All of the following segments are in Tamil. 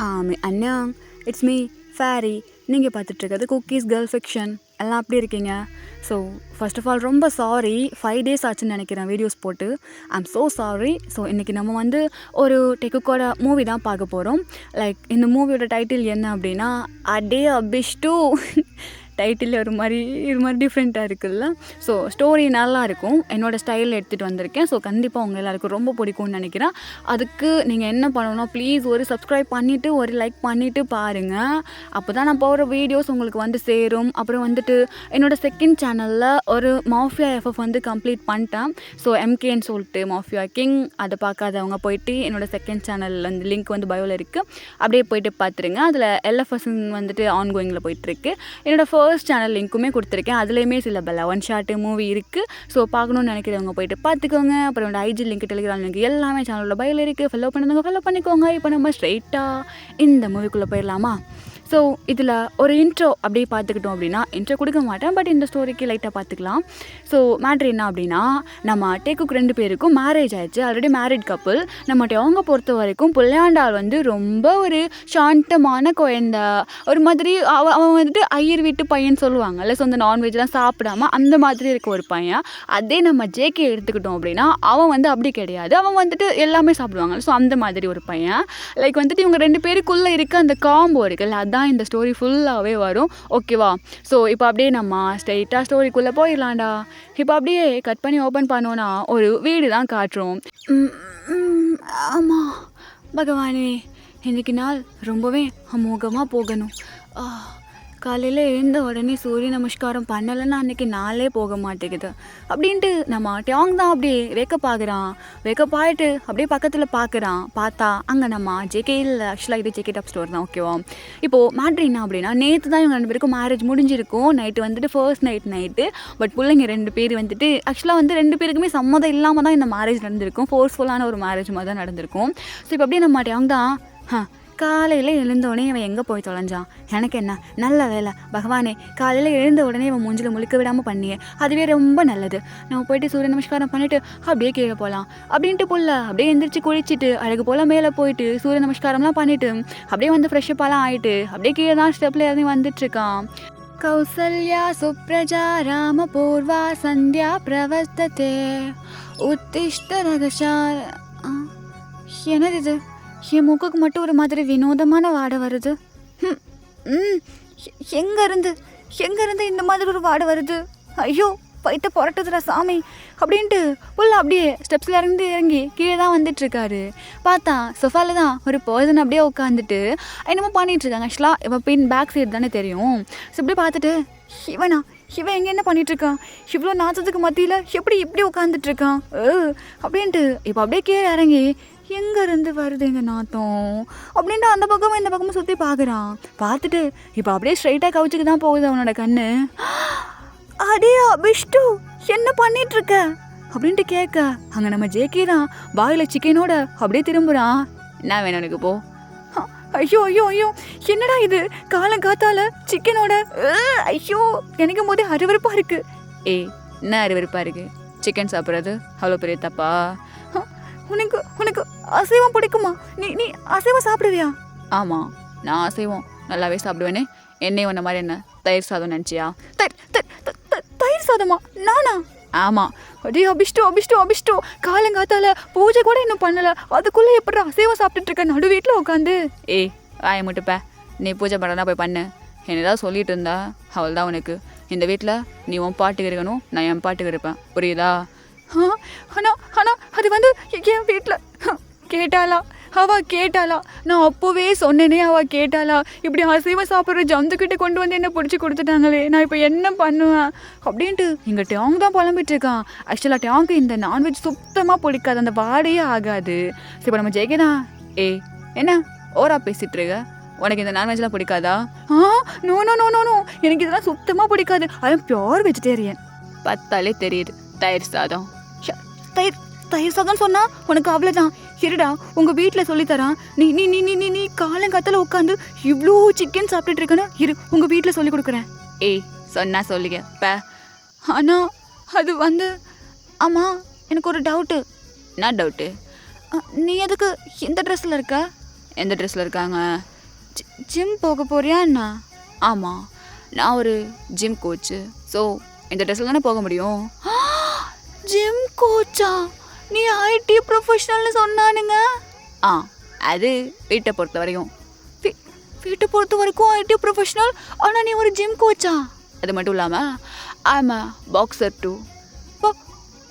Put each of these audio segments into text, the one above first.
Anna it's me fairy. நீங்கள் பார்த்துட்ருக்கிறது குக்கீஸ் கேர்ள் ஃபிக்ஷன். எல்லாம் அப்படி இருக்கீங்க? ஸோ ஃபர்ஸ்ட் ஆஃப் ஆல் ரொம்ப சாரி, 5 days ஆச்சுன்னு நினைக்கிறேன் வீடியோஸ் போட்டு. I'm so sorry. ஸோ இன்றைக்கி நம்ம வந்து ஒரு டெக்குக்கோட மூவி தான் பார்க்க போகிறோம். லைக் இந்த மூவியோட டைட்டில் என்ன அப்படின்னா அடே அபிஷ்டு. டைட்டில் ஒரு மாதிரி டிஃப்ரெண்ட்டாக இருக்குல்ல. ஸோ ஸ்டோரி நல்லாயிருக்கும், என்னோடய ஸ்டைலில் எடுத்துகிட்டு வந்திருக்கேன். ஸோ கண்டிப்பாக உங்கள் எல்லாருக்கும் ரொம்ப பிடிக்கும்னு நினைக்கிறேன். அதுக்கு நீங்கள் என்ன பண்ணணும்னா ப்ளீஸ் ஒரு சப்ஸ்கிரைப் பண்ணிவிட்டு ஒரு லைக் பண்ணிவிட்டு பாருங்கள். அப்போ தான் நான் போகிற வீடியோஸ் உங்களுக்கு வந்து சேரும். அப்புறம் வந்துட்டு என்னோடய செகண்ட் சேனலில் ஒரு மாஃபியா எஃப்எஃப் வந்து கம்ப்ளீட் பண்ணிட்டேன். ஸோ எம்கேன்னு சொல்லிட்டு மாஃபியா கிங், அதை பார்க்காதவங்க போயிட்டு என்னோடய செகண்ட் சேனலில் வந்து லிங்க் வந்து பயோவில் இருக்குது, அப்படியே போயிட்டு பார்த்துருங்க. அதில் எல்எஃப்எஸ் வந்துட்டு ஆன்கோயிங்கில் போயிட்டுருக்கு. என்னோடய ஃபர்ஸ்ட் சேனல் லிங்க்குமே கொடுத்துருக்கேன், அதுலேயுமே சில 11 ஷார்ட்டு மூவி இருக்குது. ஸோ பார்க்கணுன்னு நினைக்கிறவங்க போயிட்டு பார்த்துக்கோங்க. அப்புறம் என்னோட ஐஜி லிங்க், டெலிகிராம் லிங்க் எல்லாமே சேனலோட பயோவில் இருக்குது. ஃபாலோ பண்ணுங்க, ஃபாலோ பண்ணிக்கோங்க. இப்போ நம்ம ஸ்ட்ரெயிட்டாக இந்த மூவிக்குள்ளே போயிடலாமா? ஸோ இதில் ஒரு இன்ட்ரோ அப்படியே பார்த்துக்கிட்டோம் அப்படின்னா, இன்ட்ரோ கொடுக்க மாட்டேன், பட் இந்த ஸ்டோரிக்கு லைட்டாக பார்த்துக்கலாம். ஸோ மேட்ரு என்ன அப்படின்னா, நம்ம டேக்குக்கு 2 பேருக்கும் மேரேஜ் ஆயிடுச்சு, ஆல்ரெடி மேரிட் கப்புள். நம்ம அவங்க பொறுத்த வரைக்கும் புள்ளையாண்டாள் வந்து ரொம்ப ஒரு சாந்தமான குழந்த, ஒரு மாதிரி அவன் வந்துட்டு ஐயர் வீட்டு பையன் சொல்லுவாங்கல்ல. ஸோ அந்த நான்வெஜ்லாம் சாப்பிடாம அந்த மாதிரி இருக்க ஒரு பையன். அதே நம்ம ஜேகே எடுத்துக்கிட்டோம் அப்படின்னா அவன் வந்து அப்படி கிடையாது, அவன் வந்துட்டு எல்லாமே சாப்பிடுவாங்க. ஸோ அந்த மாதிரி ஒரு பையன். லைக் வந்துட்டு இவங்க 2 பேருக்குள்ளே இருக்க அந்த காம்போ இருக்குல்ல, அதான் இந்த ஸ்டோரி ஃபுல்லாகவே வரும். ஓகேவா? ஸோ இப்போ அப்படியே நம்ம ஸ்ட்ரைட்டாக ஸ்டோரிக்குள்ளே போயிடலாம்டா. இப்போ அப்படியே கட் பண்ணி ஓப்பன் பண்ணோன்னா ஒரு வீடு தான் காட்டுறோம். ஆமாம் பகவானே, இன்றைக்கி நாள் ரொம்பவே அமோகமாக போகணும். காலையில் எழுந்த உடனே சூரிய நமஸ்காரம் பண்ணலைன்னா அன்றைக்கி நாளே போக மாட்டேங்குது அப்படின்ட்டு நம்ம டியாங் தான் அப்படியே வேக்கப் ஆகுறான். வேக்கப் ஆகிட்டு அப்படியே பக்கத்தில் பார்க்குறான். பார்த்தா அங்கே நம்ம ஜேகேயில், ஆக்சுவலாக இது ஜேகே டாப் ஸ்டோர் தான். ஓகேவா? இப்போது மேட்ரு என்ன அப்படின்னா, நேற்று தான் இவங்க 2 பேருக்கும் மேரேஜ் முடிஞ்சிருக்கும். நைட்டு வந்துட்டு ஃபர்ஸ்ட் நைட்டு. பட் பிள்ளைங்க 2 பேர் வந்துட்டு ஆக்சுவலாக வந்து 2 பேருக்குமே சம்மதம் இல்லாமல் தான் இந்த மேரேஜ் நடந்திருக்கும். ஃபோர்ஸ்ஃபுல்லான ஒரு மேரேஜ் மாதிரி தான் நடந்திருக்கும். ஸோ இப்போ அப்படியே நம்ம டியாங் தான் காலையில் எழுந்தோடனே இவன் எங்கே போய் தொலைஞ்சான், எனக்கு என்ன நல்ல வேலை பகவானே, காலையில் எழுந்த உடனே இவன் மூஞ்சில் முழிக்க விடாமல் பண்ணியே, அதுவே ரொம்ப நல்லது. நம்ம போயிட்டு சூரிய நமஸ்காரம் பண்ணிவிட்டு அப்படியே கீழே போகலாம் அப்படின்ட்டு புள்ள அப்படியே எந்திரிச்சு குளிச்சுட்டு அழகு போல் மேலே போயிட்டு சூரிய நமஸ்காரம்லாம் பண்ணிவிட்டு அப்படியே வந்து ஃப்ரெஷ்ஷப்பாலாம் ஆகிட்டு அப்படியே கீழே தான் ஸ்டெப்பில் இறங்கி வந்துட்டுருக்கான். கௌசல்யா சுப்ரஜா ராம பூர்வா சந்தியா பிரவர்த்ததே உத்திஷ்ட ரகசார. என்னது இது? என் மூக்குக்கு மட்டும் ஒரு மாதிரி வினோதமான வாடை வருது. எங்கேருந்து இந்த மாதிரி ஒரு வாடை வருது? ஐயோ, வயிற்ற புரட்டுதுடா சாமி அப்படின்ட்டு புள்ள அப்படியே ஸ்டெப்ஸில் இறங்கி கீழே தான் வந்துட்டுருக்காரு. பார்த்தா சொஃபாவில் தான் ஒரு பர்சன் அப்படியே உட்காந்துட்டு என்னமோ பண்ணிகிட்ருக்காங்க. ஆக்சுவலாக இவன் பேக் சைடு தானே தெரியும். ஸோ இப்படி பார்த்துட்டு இவன் எங்கே என்ன பண்ணிகிட்ருக்கான், இவ்வளோ நாச்சத்துக்கு மத்தியில் இப்படி உட்காந்துட்ருக்கான் அப்படின்ட்டு இப்போ அப்படியே கீழே இறங்கி எங்கேருந்து வருது இந்த நாத்தம் அப்படின்ட்டு அந்த பக்கமும் இந்த பக்கமும் சுற்றி பார்க்குறான். பார்த்துட்டு இப்போ அப்படியே ஸ்ட்ரைட்டாக கவுச்சுக்கு தான் போகுது அவனோட கண்ணு. அடே அபிஷ்டு, என்ன பண்ணிகிட்ருக்க அப்படின்ட்டு கேட்க அங்கே நம்ம ஜேகே தான் வாயில் சிக்கனோட அப்படியே திரும்புகிறான். என்ன வேணும் எனக்கு போ. ஐயோ ஐயோ ஐயோ, என்னடா இது காத்தால சிக்கனோட? ஐயோ, நினைக்கும் போதே அருவருப்பாக இருக்குது. என்ன அருவருப்பாக இருக்குது? சிக்கன் சாப்பிட்றது அவ்வளோ பெரிய தப்பா? உனக்கு அசைவம் பிடிக்குமா? நீ அசைவம் சாப்பிடுவியா? ஆமாம், நான் அசைவம் நல்லாவே சாப்பிடுவேனே. என்னையும் உன்ன மாதிரி என்ன தயிர் சாதம் நினச்சியா? தயிர் சாதமா? நானா? ஆமாம். அடே அபிஷ்டு, காலங்காத்தால பூஜை கூட இன்னும் பண்ணலை, அதுக்குள்ளே எப்படி அசைவம் சாப்பிட்டுட்டு இருக்க நடு வீட்டில் உட்காந்து? வாய மட்டுப்ப, நீ பூஜை பண்ணனா போய் பண்ணு. என்னதான் சொல்லிட்டு இருந்தா அவள் தான் உனக்கு. இந்த வீட்டில் நீ உன் பாட்டுக்கு இருக்கணும், நான் என் பாட்டுக்கு இருப்பேன், புரியுதா? ஆனால் அது வந்து என் வீட்டில் கேட்டாளா? நான் அப்போவே சொன்னேனே, அவள் கேட்டாளா? இப்படி அசைவம் சாப்பிட்ற ஜந்துக்கிட்ட கொண்டு வந்து என்ன பிடிச்சி கொடுத்துட்டாங்களே, நான் இப்போ என்ன பண்ணுவேன் அப்படின்ட்டு இங்கே டியாங் தான் புலம்பிட்டுருக்கான். ஆக்சுவலாக டியாங்க்கு இந்த நான்வெஜ் சுத்தமாக பிடிக்காது, அந்த வாடையே ஆகாது. சரி, இப்போ நம்ம ஜெயிக்க தான். என்ன ஓரா பேசிகிட்டு இருக்க? உனக்கு இந்த நான்வெஜ்லாம் பிடிக்காதா? நோ, எனக்கு இதெல்லாம் சுத்தமாக பிடிக்காது. அது பியோர் வெஜிடேரியன். பார்த்தாலே தெரியுது. தயிர் சாதம் சொன்னா உனக்கு அவ்வளோதான். இருடா, உங்கள் வீட்டில் சொல்லித்தரான். நீ காலங்காத்தால உட்காந்து இவ்வளோ சிக்கன் சாப்பிட்டுட்டு இருக்கேன்னு இரு, உங்கள் வீட்டில் சொல்லி கொடுக்குறேன். சொன்னா சொல்லிக்க. ஆனால் அது வந்து, ஆமாம், எனக்கு ஒரு டவுட்டு. என்ன டவுட்டு? நீ எதுக்கு இந்த ட்ரெஸ்ஸில் இருக்க? எந்த ட்ரெஸ்ஸில் இருக்காங்க? ஜிம் போக போறியா என்ன? ஆமாம், நான் ஒரு ஜிம் கோச்சு. ஸோ இந்த ட்ரெஸ்ஸில் தானே போக முடியும். ஜிம் கோச்சா? நீ ஐடி ப்ரொஃபஷனல்னு சொன்னானுங்க. ஆ, அது வீட்டை பொறுத்த வரைக்கும். வீட்டை பொறுத்த வரைக்கும் ஐடி ப்ரொஃபஷனல். ஆனால் நீ ஒரு ஜிம் கோச்சா? அது மட்டும் இல்லாமல் ஆமா பாக்ஸர் டூ.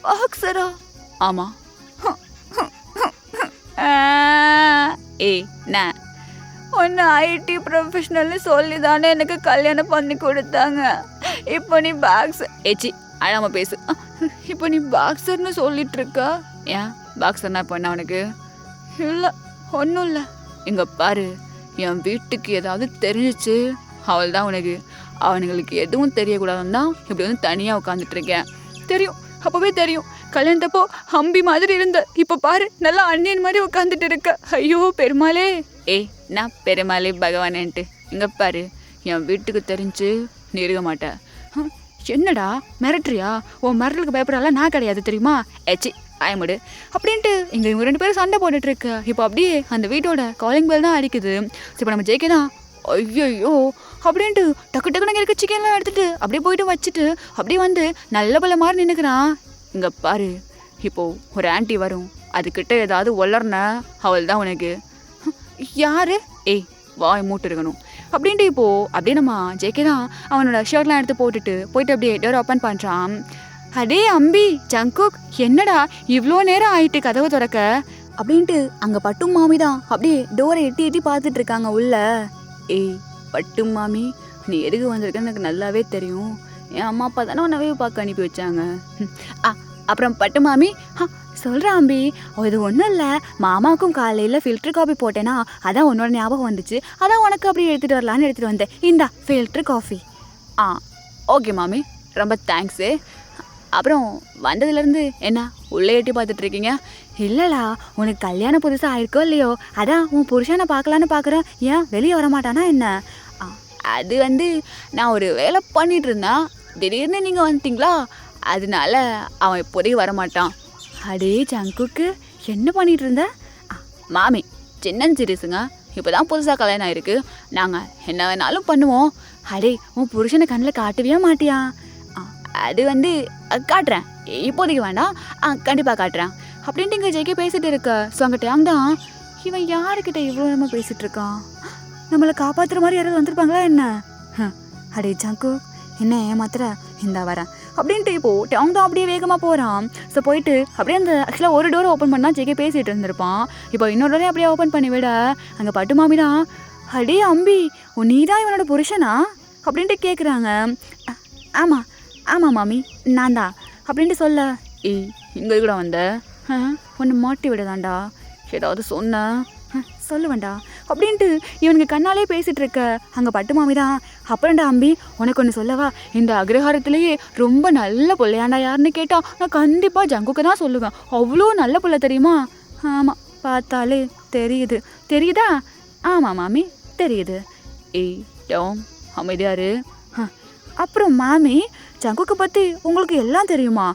பாக்ஸரா? ஆமாம். ஏய் நான் ஒன்று ஐடி ப்ரொஃபஷனல்னு சொல்லி தானே எனக்கு கல்யாணம் பண்ணி கொடுத்தாங்க. இப்போ நீ ஏச்சி அழாம பேசு. இப்போ நீ பாக்ஸர்னு சொல்லிட்டு இருக்க. ஏன் பாக்ஸர்னா இப்போ என்ன உனக்கு? இல்லை, ஒன்றும் இல்லை. இங்கே பாரு, என் வீட்டுக்கு ஏதாவது தெரிஞ்சிச்சு அவள் தான் உனக்கு. அவனுங்களுக்கு எதுவும் தெரியக்கூடாதுன்னு தான் இப்படி வந்து தனியாக உட்காந்துட்டு இருக்கேன். தெரியும், அப்போவே தெரியும். கல்யாணத்தப்போ அம்பி மாதிரி இருந்த, இப்போ பாரு நல்லா அண்ணியன் மாதிரி உட்காந்துட்டு இருக்க. ஐயோ பெருமாளே. ஏய் நான் பெருமாளே பகவானேன்ட்டு. இங்கே பாரு, என் வீட்டுக்கு தெரிஞ்சு நீ இருக்க மாட்டேன். என்னடா மிரட்டுறியா? உன் மிரட்டலுக்கு பயப்படால நான் கிடையாது தெரியுமா? ஏச்சி ஆயமுடு அப்படின்ட்டு இங்கே இவங்க 2 பேரும் சண்டை போட்டுட்டு இருக்கு. இப்போ அப்படியே அந்த வீட்டோட காலிங் பெல் தான் அடிக்குது. இப்போ நம்ம ஜெயிக்க தான் ஐயோ அப்படின்ட்டு டக்கு டக்குன்னு இருக்க சிக்கன்லாம் எடுத்துட்டு அப்படியே போயிட்டு வச்சுட்டு அப்படியே வந்து நல்ல பல மாதிரி நின்றுக்கிறான். இங்கே பாரு, இப்போது ஒரு ஆன்ட்டி வரும், அதுக்கிட்ட ஏதாவது ஒல்லர்ன அவள் தான் உனக்கு. யாரு? ஏய் வாய் மூட்டு இருக்கணும் அப்படின்ட்டு இப்போது அப்படியே நம்ம ஜேகே தான் அவனோட ஷர்ட்லாம் எடுத்து போயிட்டு அப்படியே டோர் ஓப்பன் பண்ணுறான். அடே அம்பி, ஜங்குக், என்னடா இவ்வளோ நேரம் ஆயிட்டு கதவை திறக்க அப்படின்ட்டு அங்கே பட்டும் மாமி தான் அப்படியே டோரை எட்டி பார்த்துட்டு இருக்காங்க உள்ள. ஏய் பட்டும் மாமி, நீ எதுக்கு வந்திருக்கன்னு எனக்கு நல்லாவே தெரியும். என் அம்மா அப்பா தானே உன்னவே பார்க்க அனுப்பி வச்சாங்க. அப்புறம் பட்டு மாமி சொல்கிறேன் அம்பி, இது ஒன்றும் இல்லை, மாமாவுக்கும் காலையில் ஃபில்ட்ரு காஃபி போட்டேன்னா அதான் உன்னோட ஞாபகம் வந்துச்சு, அதான் உனக்கு அப்படி எடுத்துகிட்டு வரலான்னு எடுத்துகிட்டு வந்தேன். இந்தா ஃபில்ட்ரு காஃபி. ஓகே மாமி, ரொம்ப தேங்க்ஸு. அப்புறம் வந்ததுலேருந்து என்ன உள்ளே எட்டி பார்த்துட்ருக்கீங்க? இல்லைடா, உனக்கு கல்யாணம் புதுசாக ஆயிருக்கோ இல்லையோ, அதான் உன் புருஷனை பார்க்கலான்னு பார்க்குறேன். ஏன் வெளியே வரமாட்டானா என்ன? அது வந்து நான் ஒரு வேலை பண்ணிகிட்டு இருந்தேன், திடீர்னு நீங்கள் வந்துட்டிங்களா, அதனால அவன் இப்போதைக்கு வரமாட்டான். அடே ஜங்குக்கு, என்ன பண்ணிகிட்டு இருந்த? மாமி சின்னன் சிரிசுங்க, இப்போ தான் புதுசாக கல்யாணம் ஆயிருக்கு, நாங்கள் என்ன வேணாலும் பண்ணுவோம். அடே உன் புருஷனை கண்ணில் காட்டவே மாட்டியா? அது வந்து காட்டுறேன், இப்போதைக்கு வேண்டாம், கண்டிப்பாக காட்டுறேன் அப்படின்ட்டு இங்கே ஜெயிக்க பேசிகிட்டு இருக்க. ஸோ அங்கே டேங் தான், இவன் யாருக்கிட்ட இவ்வளோ நேரமாக பேசிகிட்டு இருக்கான்? நம்மளை காப்பாற்றுற மாதிரி யாராவது வந்திருப்பாங்களா என்ன? அடே ஜங்கு, என்ன ஏமாத்துற? இந்தா வரேன் அப்படின்ட்டு இப்போது டேங் தான் அப்படியே வேகமாக போகிறான். ஸோ போயிட்டு அப்படியே அந்த ஆக்சுவலாக ஒரு டோரை ஓப்பன் பண்ணால் ஜெயிக்க பேசிகிட்டு இருந்திருப்பான். இப்போ இன்னொரு டோரையும் அப்படியே ஓப்பன் பண்ணி விட அங்கே பட்டு மாமி தான், அடே அம்பி, நீ தான் இவனோட புருஷனா அப்படின்ட்டு கேட்குறாங்க. ஆமாம் ஆமாம் மாமி, நான் தான் அப்படின்ட்டு சொல்ல. ஏய் இங்கே கூட வந்த ஒன்று மாட்டி விடதாண்டா, ஏதாவது சொன்ன சொல்லுவேண்டா அப்படின்ட்டு இவனுக்கு கண்ணாலே பேசிகிட்டு இருக்க. அங்கே பட்டு மாமி தான், அப்புறம்டா அம்பி, உனக்கு ஒன்று சொல்லவா, இந்த அக்ரஹாரத்துலேயே ரொம்ப நல்ல பிள்ளையாண்டா யாருன்னு கேட்டால் நான் கண்டிப்பாக ஜங்குக்கு தான் சொல்லுவேன். அவ்வளோ நல்ல பிள்ளை தெரியுமா? ஆமாம், பார்த்தாலே தெரியுது. தெரியுதா? ஆமாம் மாமி தெரியுது. ஏய் டோம் அமைதியாரு. அப்புறம் மாமி, ஜங்குக்கு பற்றி உங்களுக்கு எல்லாம் தெரியுமா?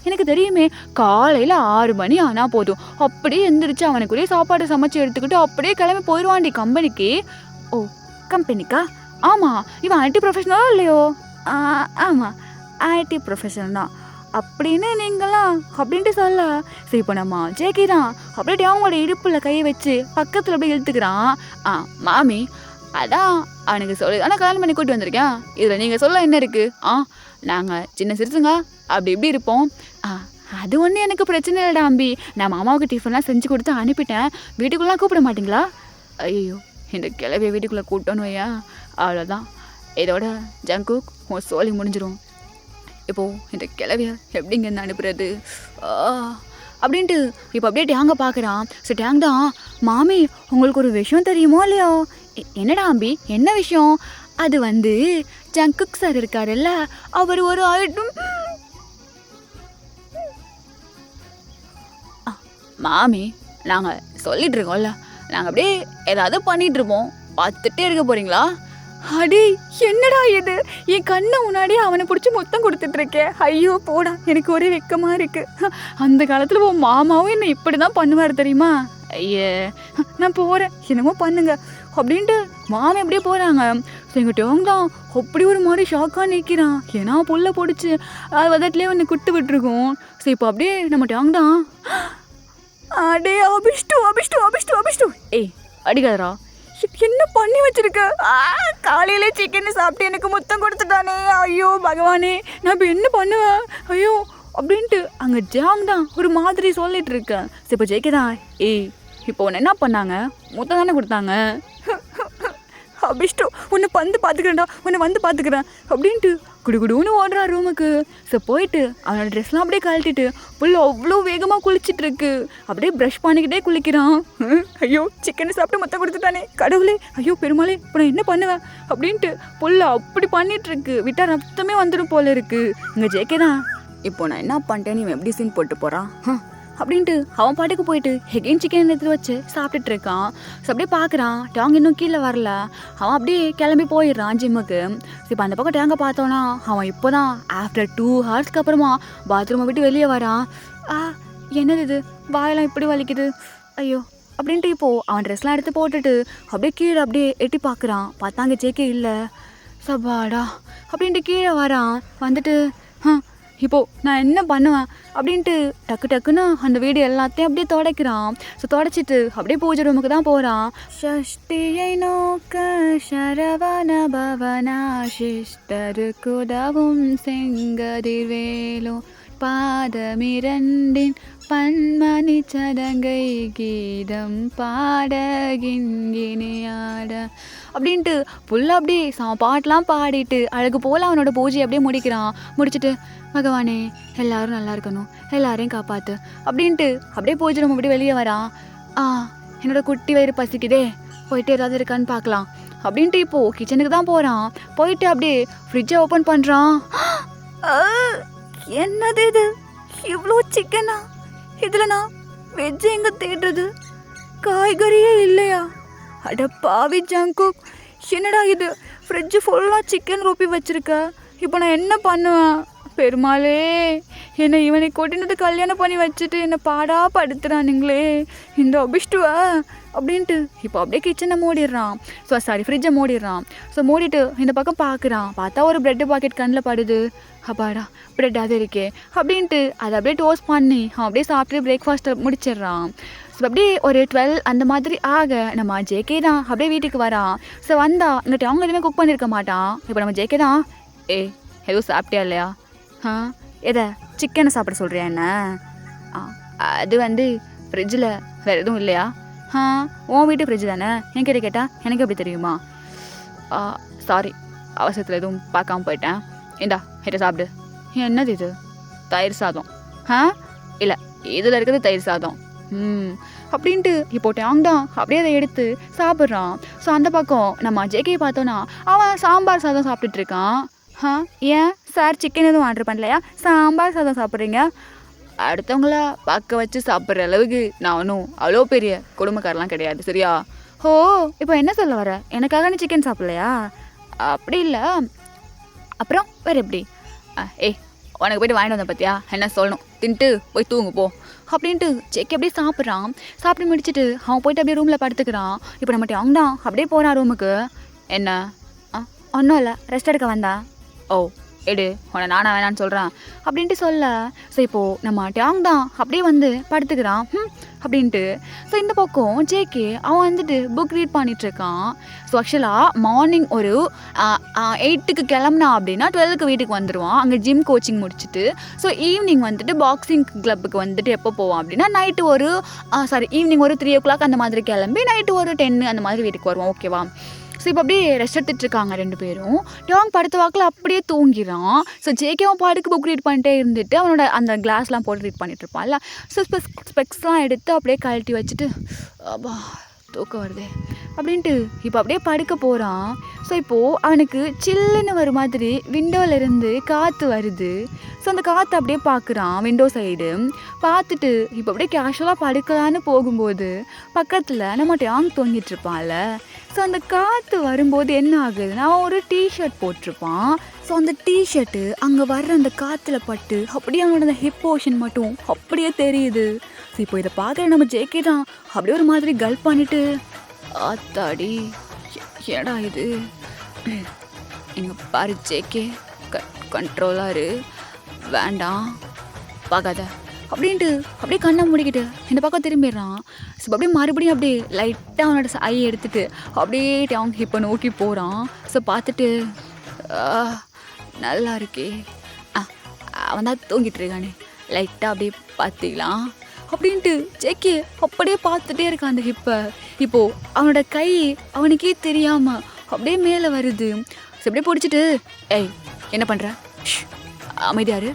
எனக்கு தெரியுமே, காலையில் 6 மணி ஆனால் போதும், அப்படியே எந்திரிச்சு அவனுக்குள்ளேயே சாப்பாடு சமைச்சு எடுத்துக்கிட்டு அப்படியே கிளம்பி போயிடுவாண்டி கம்பெனிக்கு. ஓ கம்பெனிக்கா? ஆமாம், இவன் ஐடி ப்ரொஃபஷனலோ இல்லையோ? ஆமாம் ஐடி ப்ரொஃபஷனல் தான் அப்படின்னு நீங்களாம் அப்படின்ட்டு சொல்ல. சரி இப்போ நம்ம ஜேகே தான் அப்படியே அவங்களோட இடுப்பில் கையை வச்சு பக்கத்தில் அப்படியே இழுத்துக்கிறான். மாமி, அதான் அவனுக்கு சொல்லி ஆனால் கல்யாணம் பண்ணி கூட்டி வந்திருக்கேன், இதில் நீங்கள் சொல்ல என்ன இருக்குது? நாங்கள் சின்ன சிறுசுங்க அப்படி இப்படி இருப்போம். அது ஒன்றும் எனக்கு பிரச்சனை இல்லைடா அம்பி, நான் மாமாவுக்கு டிஃபன்லாம் செஞ்சு கொடுத்து அனுப்பிட்டேன், வீட்டுக்குள்ளலாம் கூப்பிட மாட்டிங்களா? ஐயோ, இந்த கிளவியை வீட்டுக்குள்ளே கூட்டணும் ஐயா, அவ்வளோதான், இதோட ஜங்குக் உன் சோலி முடிஞ்சிடும். இப்போது இந்த கிளவியை எப்படிங்க இருந்து அனுப்புறது அப்படின்ட்டு இப்போ அப்படியே டேங்கை பார்க்குறான். ஸோ டேங் தான், மாமி உங்களுக்கு ஒரு விஷயம் தெரியுமோ இல்லையோ? என்னடா அம்பி, என்ன விஷயம்? அது வந்து ஜங்குக் சார் இருக்காருல்ல, அவர் ஒரு ஐட்டம். மாமி நாங்கள் சொல்லிட்டு இருக்கோம்ல, நாங்கள் அப்படியே ஏதாவது பண்ணிட்டு இருப்போம், பார்த்துட்டே இருக்க போறீங்களா? அடே என்னடா இது, என் கண்ணை முன்னாடியே அவனை பிடிச்சி மொத்தம் கொடுத்துட்டு இருக்கேன். ஐயோ போடா, எனக்கு ஒரே வெக்கமாக இருக்கு. அந்த காலத்தில் உன் மாமாவும் என்னை இப்படி தான் பண்ணுவார் தெரியுமா? ஐயே நான் போகிறேன் என்னமோ பண்ணுங்க அப்படின்ட்டு மாமி அப்படியே போகிறாங்க. ஸோ எங்கள் டோங் தான் அப்படி ஒரு மாதிரி ஷாக்காக நிற்கிறான். ஏன்னா புல்ல பிடிச்சி அது வதட்டிலே வந்து குட்டு விட்டுருக்கோம். ஸோ இப்போ அப்படியே நம்ம டோங் தான் அடே அபிஷ்டு அபிஷ்டு அபிஷ்டு அபிஷ்டு ஏய் அடிக்காதரா என்ன பண்ணி வச்சிருக்க? காலையிலே சிக்கன் சாப்பிட்டு எனக்கு முத்தம் கொடுத்துட்டானே. ஐயோ பகவானே நான் இப்போ என்ன பண்ணுவேன்? ஐயோ அப்படின்ட்டு அங்கே ஜாங் தான் ஒரு மாதிரி சொல்லிட்டு இருக்கேன். சரி இப்போ ஜெயிக்க தான் ஏய் இப்போ உன்னை என்ன பண்ணாங்க? முத்தம் தானே கொடுத்தாங்க. அபிஷ்டு உன்னை வந்து பார்த்துக்கிறேன்டா உன்னை வந்து பார்த்துக்கிறேன் அப்படின்ட்டு குடுகுடுன்னு ஓடுறான் ரூமுக்கு. ஸோ போயிட்டு அவனோட ட்ரெஸ்லாம் அப்படியே கழட்டிட்டு புல் அவ்வளோ வேகமாக குளிச்சுட்டு இருக்கு. அப்படியே ப்ரஷ் பண்ணிக்கிட்டே குளிக்கிறான். ஐயோ சிக்கனை சாப்பிட்டு மொத்தம் கொடுத்துட்டானே கடவுளே. ஐயோ பெருமாளே இப்போ நான் என்ன பண்ணுவேன் அப்படின்ட்டு புல்ல அப்படி பண்ணிட்டு இருக்கு. விட்டா ரத்தமே வந்துடும் போல இருக்கு. இங்கே ஜெயிக்க தான் இப்போ நான் என்ன பண்ணிட்டேன்னு இவன் எப்படி சீன் போட்டு போகிறான் அப்படின்ட்டு அவன் பாட்டுக்கு போயிட்டு ஹெகெயின் சிக்கன் எடுத்து வச்சு சாப்பிட்டுட்டு இருக்கான். ஸோ அப்படியே பார்க்குறான் டாங் இன்னும் கீழே வரல. அவன் அப்படியே கிளம்பி போயிடுறான் ஜிம்முக்கு. இப்போ அந்த பக்கம் டேங்கை பார்த்தோன்னா அவன் இப்போ தான் ஆஃப்டர் 2 ஹவர்ஸ்க்கு அப்புறமா பாத்ரூமை விட்டு வெளியே வரான். என்னது இது வாயெல்லாம் இப்படி வலிக்குது ஐயோ அப்படின்ட்டு இப்போது அவன் ட்ரெஸ்லாம் எடுத்து போட்டுட்டு அப்படியே கீழே அப்படியே எட்டி பார்க்குறான். பார்த்தாங்க ஜேக்கே இல்லை. சபாடா அப்படின்ட்டு கீழே வரான். வந்துட்டு இப்போது நான் என்ன பண்ணுவேன் அப்படின்ட்டு டக்கு டக்குன்னு அந்த வீடு எல்லாத்தையும் அப்படியே துடைக்கிறான். ஸோ துடைச்சிட்டு அப்படியே பூஜை ரூமுக்கு தான் போகிறான். ஷஷ்டியை நோக்க சரவண பவனா சிஷ்டருக்கு உதவும் செங்கதிர் வேலும் பாதமிரண்டின் பன்மணி சடங்கை கீதம் பாடகின்கினியாட அப்படின்ட்டு ஃபுல்லாக அப்படியே பாட்டெலாம் பாடிட்டு அழகு போல் அவனோட பூஜையை அப்படியே முடிக்கிறான். முடிச்சுட்டு பகவானே எல்லாரும் நல்லா இருக்கணும் எல்லாரையும் காப்பாற்று அப்படின்ட்டு அப்படியே பூஜை ரூம் அப்படி வெளியே வரான். என்னோட குட்டி வயிறு பசிக்குதே போயிட்டு ஏதாவது இருக்கான்னு பார்க்கலாம் அப்படின்ட்டு இப்போது கிச்சனுக்கு தான் போகிறான். போயிட்டு அப்படியே ஃப்ரிட்ஜை ஓப்பன் பண்ணுறான். என்னது இது இவ்வளோ சிக்கனா? இதில் நான் வெஜ்ஜு எங்கே தேடுறது? காய்கறியே இல்லையா? அட பாவி ஜங்குக் என்னடா இது ஃப்ரிட்ஜு ஃபுல்லாக சிக்கன் ரூப்பி வச்சுருக்க. இப்போ நான் என்ன பண்ணுவேன்? பெருமாளே என்னை இவனை கொட்டினது கல்யாணம் பண்ணி வச்சுட்டு என்னை பாடா படுத்துறானுங்களே இந்த அபிஷ்டுவா அப்படின்ட்டு இப்போ அப்படியே கிச்சனை மூடிடுறான். ஃப்ரிட்ஜை மூடிடுறான். ஸோ மூடிட்டு இந்த பக்கம் பார்க்குறான். பார்த்தா ஒரு ப்ரெட்டு பாக்கெட் கண்ணில் படுது. அப்பாடா ப்ரெட் அது இருக்கே அப்படின்ட்டு அதை அப்படியே டோஸ்ட் பண்ணி அவன் அப்படியே சாப்பிட்டு பிரேக்ஃபாஸ்ட்டை முடிச்சிடுறான். ஸோ அப்படியே ஒரு 12 அந்த மாதிரி ஆக நம்ம ஜேகே தான் அப்படியே வீட்டுக்கு வரான். ஸோ வந்தா இங்கிட்ட அவங்க எதுவுமே குக் பண்ணியிருக்க மாட்டான். இப்போ நம்ம ஜேகே தான் எதுவும் சாப்பிட்டியா இல்லையா? எதை சிக்கனை சாப்பிட சொல்கிறியா என்ன? அது வந்து ஃப்ரிட்ஜில் வேறு எதுவும் இல்லையா? உன் வீட்டு ஃப்ரிட்ஜ் தானே என்கிட்ட கேட்டால் எனக்கு எப்படி தெரியுமா? சாரி அவசரத்தில் எதுவும் பார்க்காம போயிட்டேன். இந்தா இதை சாப்பிடு. என்னது இது? தயிர் சாதம். இல்லை இதில் இருக்கிறது தயிர் சாதம். அப்படின்ட்டு இப்போ டாங் தான் அப்படியே அதை எடுத்து சாப்பிட்றான். ஸோ அந்த பக்கம் நம்ம ஜேகே பார்த்தோன்னா அவன் சாம்பார் சாதம் சாப்பிட்டுட்டு இருக்கான். ஏன் சார் சிக்கன் எதுவும் ஆர்டர் பண்ணலையா? சாம்பார் சாதம் சாப்பிட்றீங்க? அடுத்தவங்கள பார்க்க வச்சு சாப்பிட்ற அளவுக்கு நான் ஒன்றும் அவ்வளோ பெரிய குடும்பக்காரெலாம் கிடையாது சரியா? இப்போ என்ன சொல்ல வர? எனக்காக நீ சிக்கன் சாப்பிட்லையா? அப்படி இல்லை. அப்புறம் வேறு எப்படி? உனக்கு போய்ட்டு வாங்கிட்டு வந்தேன் பார்த்தியா என்ன சொல்லணும்? தின்ட்டு போய் தூங்கு போ அப்படின்ட்டு செக் அப்படியே சாப்பிட்றான். சாப்பிட்டு முடிச்சுட்டு அவன் போயிட்டு அப்படியே ரூமில் படுத்துக்கிறான். இப்போ நம்ம டாங் தான் அப்படியே போகிறான் ரூமுக்கு. என்ன? ஒன்றும் இல்லை ரெஸ்ட் எடுக்க வந்தா. எடு உன்னை நானா வேணான்னு சொல்கிறேன் அப்படின்ட்டு சொல்ல. ஸோ இப்போது நம்ம டாங் தான் அப்படியே வந்து படுத்துக்கிறான் அப்படின்ட்டு. ஸோ இந்த பக்கம் ஜேகே அவன் வந்துட்டு புக் ரீட் பண்ணிகிட்ருக்கான். ஸோ ஆக்சுவலாக மார்னிங் ஒரு 8க்கு கிளம்புனா அப்படின்னா 12க்கு வீட்டுக்கு வந்துடுவான். அங்கே ஜிம் கோச்சிங் முடிச்சுட்டு. ஸோ ஈவினிங் வந்துட்டு பாக்ஸிங் கிளப்புக்கு வந்துட்டு எப்போ போவான் அப்படின்னா நைட்டு ஒரு ஈவினிங் ஒரு 3 o'clock அந்த மாதிரி கிளம்பி நைட்டு ஒரு 10 அந்த மாதிரி வீட்டுக்கு வருவான். ஓகேவா? ஸோ இப்போ அப்படியே ரெஸ்ட் எடுத்துகிட்ருக்காங்க 2 பேரும். டாங் படுத்த வாக்கில் அப்படியே தூங்கிடான். ஸோ ஜேகேவும் பாட்டுக்கு புக் ரீட் பண்ணிட்டே இருந்துட்டு அவனோட அந்த கிளாஸ்லாம் போட்டு ரீட் பண்ணிட்டு இருப்பான்ல. ஸோ ஸ்பெக்ஸ்லாம் எடுத்து அப்படியே கழட்டி வச்சுட்டு அப்பா தூக்கம் வருது அப்படின்ட்டு இப்போ அப்படியே படுக்க போகிறான். ஸோ இப்போது அவனுக்கு சில்லுன்னு வர மாதிரி விண்டோவிலேருந்து காற்று வருது. ஸோ அந்த காற்று அப்படியே பார்க்குறான் விண்டோ சைடு பார்த்துட்டு இப்போ அப்படியே கேஷுவலாக படுக்கலான்னு போகும்போது பக்கத்தில் நம்ம டாங் தூங்கிட்டுருப்பான்ல. ஸோ அந்த காற்று வரும்போது என்ன ஆகுதுன்னா அவன் ஒரு டிஷர்ட் போட்டிருப்பான். ஸோ அந்த டிஷர்ட்டு அங்கே வர்ற அந்த காற்றுல பட்டு அப்படியே அவனோட அந்த ஹிப் போர்ஷன் மட்டும் அப்படியே தெரியுது. ஸோ இப்போ இதை பார்க்குற நம்ம ஜேகே தான் அப்படியே ஒரு மாதிரி கல்ப் பண்ணிட்டு ஆத்தாடி ஏடா இது இங்கே பாரு ஜேகே கண்ட்ரோலாக இரு வேண்டாம் பார்க்காத அப்படின்ட்டு அப்படியே கண்ணை மூடிக்கிட்டு இந்த பக்கம் திரும்பிடுறான். ஸோ அப்படியே மறுபடியும் அப்படியே லைட்டாக அவனோட ஐயை எடுத்துட்டு அப்படியே அவங்க இப்போ நோக்கி போகிறான். ஸோ பார்த்துட்டு நல்லா இருக்கே அவன் தான் தூங்கிட்டு இருக்கானே லைட்டாக அப்படியே பார்த்துக்கலாம் அப்படின்ட்டு ஜேகே அப்படியே பார்த்துட்டே இருக்கான் அந்த ஹிப்பை. இப்போது அவனோட கை அவனுக்கே தெரியாமல் அப்படியே மேலே வருது. ஸோ அப்படியே பிடிச்சிட்டு ஏய் என்ன பண்ணுற அமைதியாரு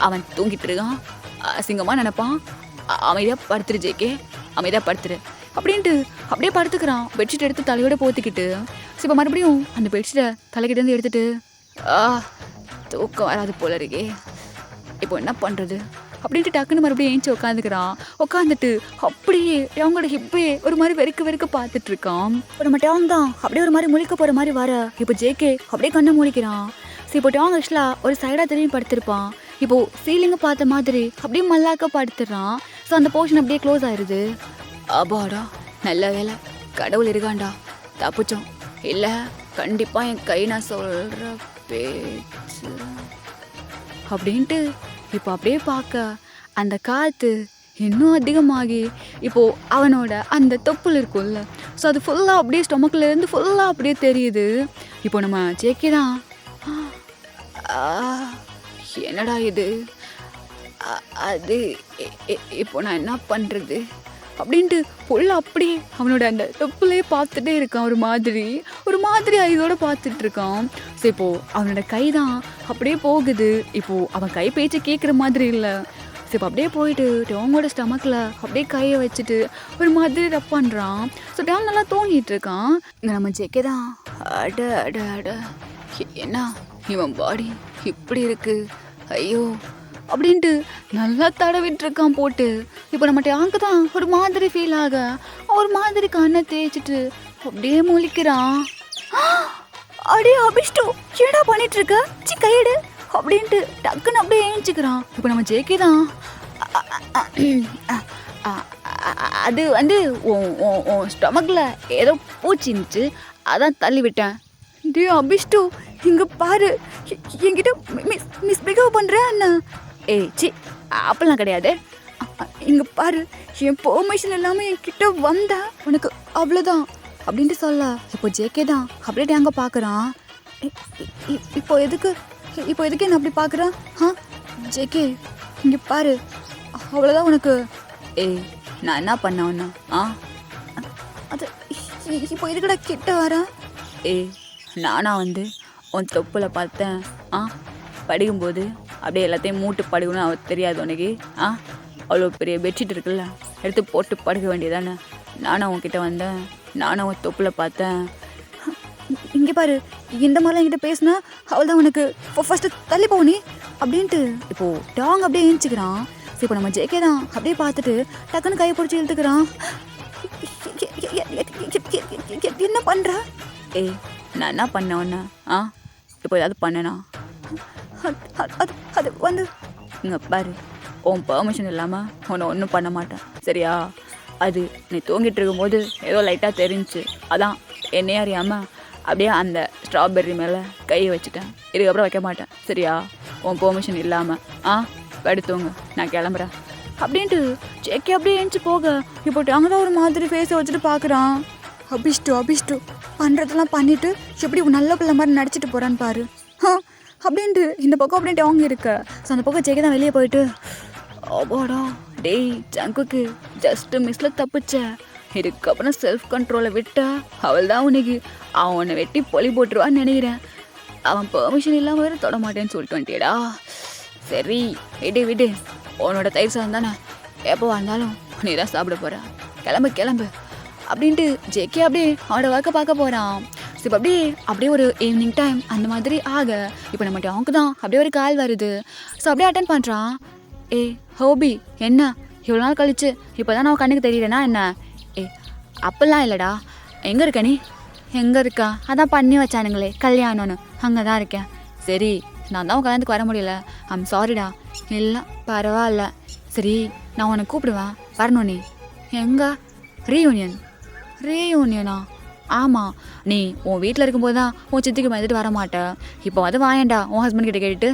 அவன் தூங்கிட்டு இருக்கான் அசிங்கமாக நினைப்பான் அமைதியாக படுத்துரு ஜேகே அமைதியாக படுத்துரு அப்படின்ட்டு அப்படியே படுத்துக்கிறான். பெட்ஷீட் எடுத்து தலையோட போத்திக்கிட்டு ஸோ இப்போ மறுபடியும் அந்த பெட்ஷீட்டை தலைக்கிட்டேருந்து எடுத்துட்டு தூக்கம் வராது போல இருக்கே இப்போ என்ன பண்ணுறது அப்படின்ட்டு டக்குன்னு மறுபடியும் ஏஞ்சி உட்காந்துக்கிறான். உட்காந்துட்டு அப்படியே அவங்களோட ஹிப்பே ஒரு மாதிரி வெறுக்க பார்த்துட்ருக்கான். இப்போ நம்ம டேங் தான் அப்படியே ஒரு மாதிரி முழிக்க போகிற மாதிரி வர இப்போ ஜேகே அப்படியே கண்ணை முழிக்கிறான். ஸோ இப்போ டேங் ஆக்சுவலாக ஒரு சைடாக திரும்பி படுத்திருப்பான். இப்போது சீலிங்கை பார்த்த மாதிரி அப்படியே மல்லாக்க படுத்துடுறான். ஸோ அந்த போர்ஷன் அப்படியே க்ளோஸ் ஆயிடுது. அப்பாடா நல்ல வேலை கடவுள் இருக்காண்டா தப்பிச்சோம் இல்லை கண்டிப்பாக என் கை நான் சொல்கிற பேச்சு அப்படின்ட்டு இப்போ அப்படியே பார்க்க அந்த காற்று இன்னும் அதிகமாகி இப்போது அவனோட அந்த தொப்புள் இருக்கும்ல ஸோ அது ஃபுல்லாக அப்படியே ஸ்டொமக்கிலேருந்து ஃபுல்லாக அப்படியே தெரியுது. இப்போ நம்ம ஜேகே தான் என்னடா இது அது இப்போ நான் என்ன பண்ணுறது அப்படின்ட்டு ஃபுல்லாக அப்படியே அவனோட அந்த தொப்புலே பார்த்துட்டே இருக்கான். ஒரு மாதிரி இதோட பார்த்துட்டு இருக்கான். ஸோ இப்போது அவனோட கை தான் அப்படியே போகுது. இப்போது அவன் கை பேச்சு கேட்குற மாதிரி இல்லை. ஸோ இப்போ அப்படியே போயிட்டு டேங்கோட ஸ்டமக்கில் அப்படியே கையை வச்சுட்டு ஒரு மாதிரி ரப் பண்ணுறான். ஸோ டேங் நல்லா தூங்கிட்டு இருக்கான். இங்கே நம்ம ஜேகே தான் அட அட அட என்ன இவன் பாடி இப்படி இருக்கு ஐயோ அப்படின்ட்டு நல்லா தடவிட்டு இருக்கான் போட்டு. இப்போ நம்ம டேங்கு தான் ஒரு மாதிரி ஃபீல் ஆக ஒரு மாதிரி கண்ணை தேய்ச்சிட்டு அப்படியே முழிக்கிறான். அப்படியே அபிஷ்டு என்னடா பண்ணிட்டு இருக்க சி கையெடு அப்படின்ட்டு டக்குன்னு அப்படியே ஏஞ்சிக்கிறான். இப்போ நம்ம ஜேகே தான் அது வந்து ஸ்டொமக்கில் ஏதோ பூச்சி இருந்துச்சு அதான் தள்ளி விட்டேன். டே அபிஷ்டு இங்கே பாரு என்கிட்ட மிஸ்பிஹேவ் பண்ணுறேன் அண்ணா. ஏய் சி அப்பெல்லாம் கிடையாது இங்கே பாரு என் பெர்மிஷன் இல்லாமல் என்கிட்ட வந்தா உனக்கு அவ்வளோதான் அப்படின்ட்டு சொல்ல. இப்போ ஜேகே தான் அப்படியே டேங்க பார்க்குறான். இப்போ எதுக்கு என்ன அப்படி பார்க்குறான் ஜேகே இங்கே பாரு அவ்வளோதான் உனக்கு. ஏய் நான் என்ன பண்ண ஒன்று அது இப்போ எதுக்கடா கிட்ட வர. ஏய் நானா வந்து உன் தொப்புல பார்த்தேன் படிக்கும்போது அப்படியே எல்லாத்தையும் மூட்டு படுக்கணும் அவ தெரியாது உனக்கு அவ்வளோ பெரிய பெட்ஷீட் இருக்குல்ல எடுத்து போட்டு படுக்க வேண்டியதானே. நானும் உன்கிட்ட வந்தேன் நானும் உன் தொப்புல பார்த்தேன். இங்கே பாரு இந்த மாதிரிலாம் என்கிட்ட பேசுனா அவள் தான் உனக்கு ஃபஸ்ட்டு தள்ளி போனி அப்படின்ட்டு இப்போது டாங் அப்படியே ஏஞ்சிக்கிறான். ஸோ இப்போ நம்ம ஜேகே தான் அப்படியே பார்த்துட்டு டக்குன்னு கையை பிடிச்சி இழுத்துக்கிறான். என்ன பண்ணுற. ஏய் நான் என்ன பண்ணேன் ஒன்று இப்போ ஏதாவது பண்ணனா அது வந்து இங்கே பாரு உன் பெர்மிஷன் இல்லாமல் உன்னை ஒன்றும் பண்ண மாட்டேன் சரியா. அது நீ தூங்கிட்டு இருக்கும்போது ஏதோ லைட்டாக தெரிஞ்சிச்சு அதான் என்னையே அறியாமல் அப்படியே அந்த ஸ்ட்ராபெர்ரி மேலே கையை வச்சுட்டேன். இதுக்கப்புறம் வைக்க மாட்டேன் சரியா உன் பெர்மிஷன் இல்லாமல் படுத்துவங்க நான் கிளம்புறேன் அப்படின்ட்டு ஜேகே அப்படியே ஏஞ்சி போக இப்போ அங்கே தான் ஒரு மாதிரி ஃபேஸை வச்சுட்டு பார்க்குறான். அபிஷ்டு பண்ணுறதெல்லாம் பண்ணிவிட்டு எப்படி நல்ல பிள்ளை மாதிரி நடிச்சிட்டு போகிறான்னு பாரு அப்படின்ட்டு இந்த பக்கம் அப்படின்ட்டு அவங்க இருக்க. ஸோ அந்த பக்கம் ஜேகே தான் வெளியே போயிட்டு ஓடா டேய் ஜங்குக்கு ஜஸ்ட்டு மிஸ்ஸில் தப்பிச்ச இதுக்கப்புறம் செல்ஃப் கண்ட்ரோலை விட்டா அவள் தான் உனக்கு அவனை வெட்டி பொலி போட்டுருவான்னு நினைக்கிறேன். அவன் பெர்மிஷன் இல்லாமல் வேறு தொட மாட்டேன்னு சொல்லிட்டு வந்துட்டேடா. சரி விடு உன்னோட தயிர் சாதம் தானே எப்போ வந்தாலும் நீ தான் சாப்பிட போகிற கிளம்பு அப்படின்ட்டு ஜேகே அப்படியே அவனோட ஒர்க்கை பார்க்க போகிறான். ஸோ இப்போ அப்படியே ஒரு ஈவினிங் டைம் அந்த மாதிரி ஆக இப்போ நம்ம டேங்க்கு தான் அப்படியே ஒரு கால் வருது. ஸோ அப்படியே அட்டன் பண்ணுறான். ஹோபி என்ன இவ்வளோ நாள் கழிச்சு இப்போ தான் நான் கண்ணுக்கு தெரியலனா என்ன. அப்பெல்லாம் இல்லைடா எங்கே இருக்க நீ எங்கே இருக்கா அதான் பண்ணி வச்சானுங்களே கல்யாணம்னு அங்கே தான் இருக்கேன். சரி நான் தான் கல்யாணத்துக்கு வர முடியல ஐம் சாரிடா. இல்லை பரவாயில்ல சரி நான் உனக்கு கூப்பிடுவேன் வரணும் நீ. எங்க? ரீயூனியன். ரீயூனியனா? ஆமாம், நீ உன் வீட்டில் இருக்கும்போது தான் உன் சித்திக்கு வந்துட்டு வர மாட்டேன். இப்போ வந்து வாயேண்டா உன் ஹஸ்பண்ட் கிட்ட கேட்டுட்டு.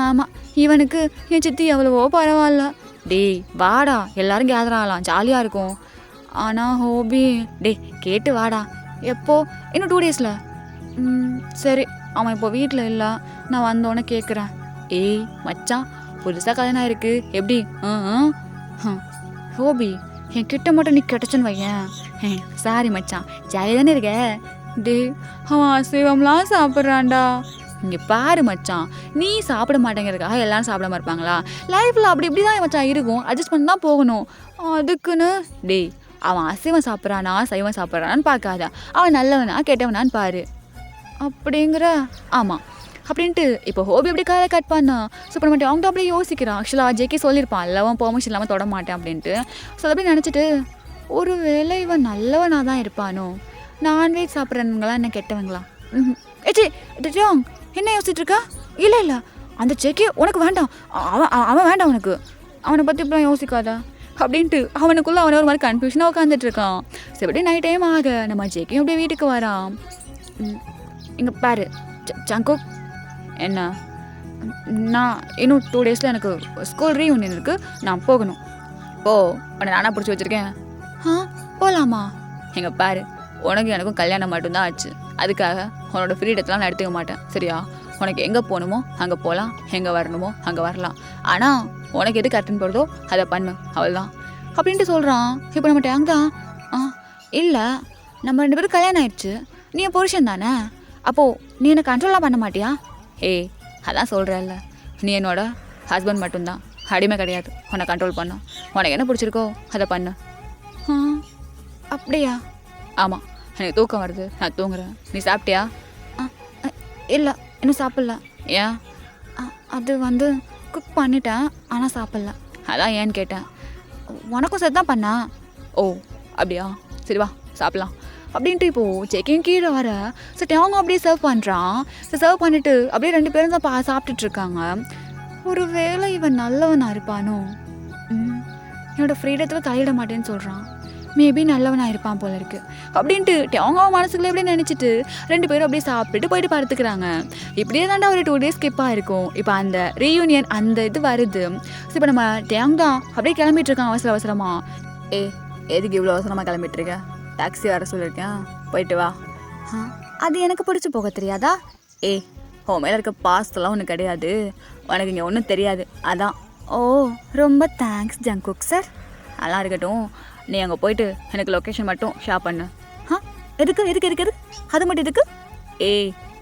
ஆமாம், இவனுக்கு என் சித்தி எவ்வளவோ பரவாயில்ல. டேய் வாடா, எல்லாரும் கேதர் ஆகலாம், ஜாலியாக இருக்கும். ஆனால் ஹோபி, டேய் கேட்டு வாடா. எப்போ? இன்னும் 2 டேஸில். சரி, அவன் இப்போ வீட்டில் இல்லை, நான் வந்தோடனே கேட்குறேன். ஏய் மச்சான், புதுசாக கல்யாணம் இருக்கு எப்படி? ஹோபி, என் கிட்ட மட்டும் நீ கிடச்சுன்னு வையேன். சாரி மச்சான், ஜாலியாக தானே இருக்க? டே அவன் அசைவம்லாம் சாப்பிட்றான்டா. இங்கே பாரு மச்சான், நீ சாப்பிட மாட்டேங்கிறதுக்காக எல்லாரும் சாப்பிடாம இருப்பாங்களா? லைஃப்பில் அப்படி இப்படி தான் மச்சான் இருக்கும், அட்ஜஸ்ட் பண்ணி தான் போகணும். அதுக்குன்னு டேய் அவன் அசைவம் சாப்பிட்றானா சைவம் சாப்பிட்றானான்னு பார்க்காத, அவன் நல்லவனா கெட்டவனான்னு பாரு. அப்படிங்கிற? ஆமாம். அப்படின்ட்டு இப்போ ஹோபி எப்படி காலை கட் பண்ணா. ஸோ இப்போ நம்ம அவங்க அப்படியே யோசிக்கிறான். ஆக்சுவலாக ஜேகே சொல்லியிருப்பான், இல்லவன் பெர்மிஷன் இல்லாமல் தொட மாட்டேன் அப்படின்ட்டு. ஸோ அதை அப்படி நினச்சிட்டு, ஒரு வேளை இவன் நல்லவனாக தான் இருப்பானோ, நான்வெஜ் சாப்பிட்றவங்களாம் என்ன கெட்டவங்களா? ஏச்சி டியோங் என்ன யோசிச்சுட்டு இருக்கா? இல்லை இல்லை, அந்த ஜேகே உனக்கு வேண்டாம், அவன் வேண்டாம் உனக்கு, அவனை பற்றி இப்படிலாம் யோசிக்காதா அப்படின்ட்டு அவனுக்குள்ளே அவனை ஒரு மாதிரி கன்ஃபியூஷனாக உட்காந்துட்டு இருக்கான். ஸோ எப்படி நைட் டைம் ஆக நம்ம ஜேகேயும் அப்படியே வீட்டுக்கு வரான். இங்கே பாரு ஜங்குக், என்ன, நான் இன்னும் 2 டேஸில் எனக்கு ஸ்கூல் ரீயூனியன் இருக்குது, நான் போகணும். ஓ, உன்னை நானாக பிடிச்சி வச்சுருக்கேன். போகலாமா? எங்கே பாரு, உனக்கு எனக்கும் கல்யாணம் மட்டும்தான் ஆச்சு, அதுக்காக உன்னோட ஃப்ரீடத்தெலாம் நான் எடுத்துக்க மாட்டேன் சரியா? உனக்கு எங்கே போகணுமோ அங்கே போகலாம், எங்கே வரணுமோ அங்கே வரலாம், ஆனால் உனக்கு எது கரெக்டுன்னு போகிறதோ அதை பண்ணு, அவள்தான் அப்படின்ட்டு சொல்கிறான். இப்போ நம்ம டேங்க் தான். இல்லை, நம்ம 2 பேரும் கல்யாணம் ஆயிடுச்சு, நீ என் புருஷன் தானே, அப்போது நீ என்னை கண்ட்ரோலாக பண்ண மாட்டியா? ஏய் அதான் சொல்கிறல்ல, நீ என்னோட ஹஸ்பண்ட் மட்டும்தான், அடிமை கிடையாது உன்னை கண்ட்ரோல் பண்ண. உனக்கு என்ன பிடிச்சிருக்கோ அதை பண்ணு. அப்படியா? ஆமாம், எனக்கு தூக்கம் வருது, நான் தூங்குறேன். நீ சாப்பிட்டியா? இல்லை, இன்னும் சாப்பிட்ல. ஏன்? அது வந்து குக் பண்ணிட்டேன், ஆனால் சாப்பிட்ல. அதான் ஏன்னு கேட்டேன். உனக்கும் சேர்த்து தான் பண்ணா? ஓ அப்படியா, சரி வா சாப்பிட்லாம் அப்படின்ட்டு இப்போது செக்கிங் கீழே வர சரி அவங்க அப்படியே சர்வ் பண்ணுறான். சர்வ் பண்ணிவிட்டு அப்படியே 2 பேரும் தான் சாப்பிட்டுட்ருக்காங்க. ஒரு வேளை இவன் நல்லவனாக இருப்பானோ? என்னோடய ஃப்ரீடத்தில் தலையிட மாட்டேன்னு சொல்கிறான், மேபி நல்லவனாக இருப்பான் போல இருக்குது அப்படின்ட்டு அவங்க மனசுக்குள்ளே எப்படியே நினச்சிட்டு 2 பேரும் அப்படியே சாப்பிட்டுட்டு போயிட்டு படுத்துக்கிறாங்க. இப்படியே தாண்டா ஒரு 2 டேஸ் ஸ்கிப்பாக இருக்கும். இப்போ அந்த ரீயூனியன் அந்த இது வருது. ஸோ இப்போ நம்ம டேங் தான் அப்படியே கிளம்பிட்டு இருக்கான் அவசர அவசரமாக. எதுக்கு இவ்வளோ அவசரமாக கிளம்பிட்டுருக்க? டாக்ஸி வர சொல்லியிருக்கேன், போயிட்டு வா. அது எனக்கு பிடிச்சி போக தெரியாதா? உன் மேலே இருக்க பாஸ்தெல்லாம் ஒன்றும் கிடையாது, உனக்கு இங்கே ஒன்றும் தெரியாது அதான். ஓ ரொம்ப தேங்க்ஸ் ஜங்குக் சார். அதெல்லாம் இருக்கட்டும், நீ அங்கே போயிட்டு எனக்கு லொக்கேஷன் மட்டும் ஷேர் பண்ணு. எதுக்கு எதுக்கு எதுக்கு எதுக்கு அது மட்டும் எதுக்கு?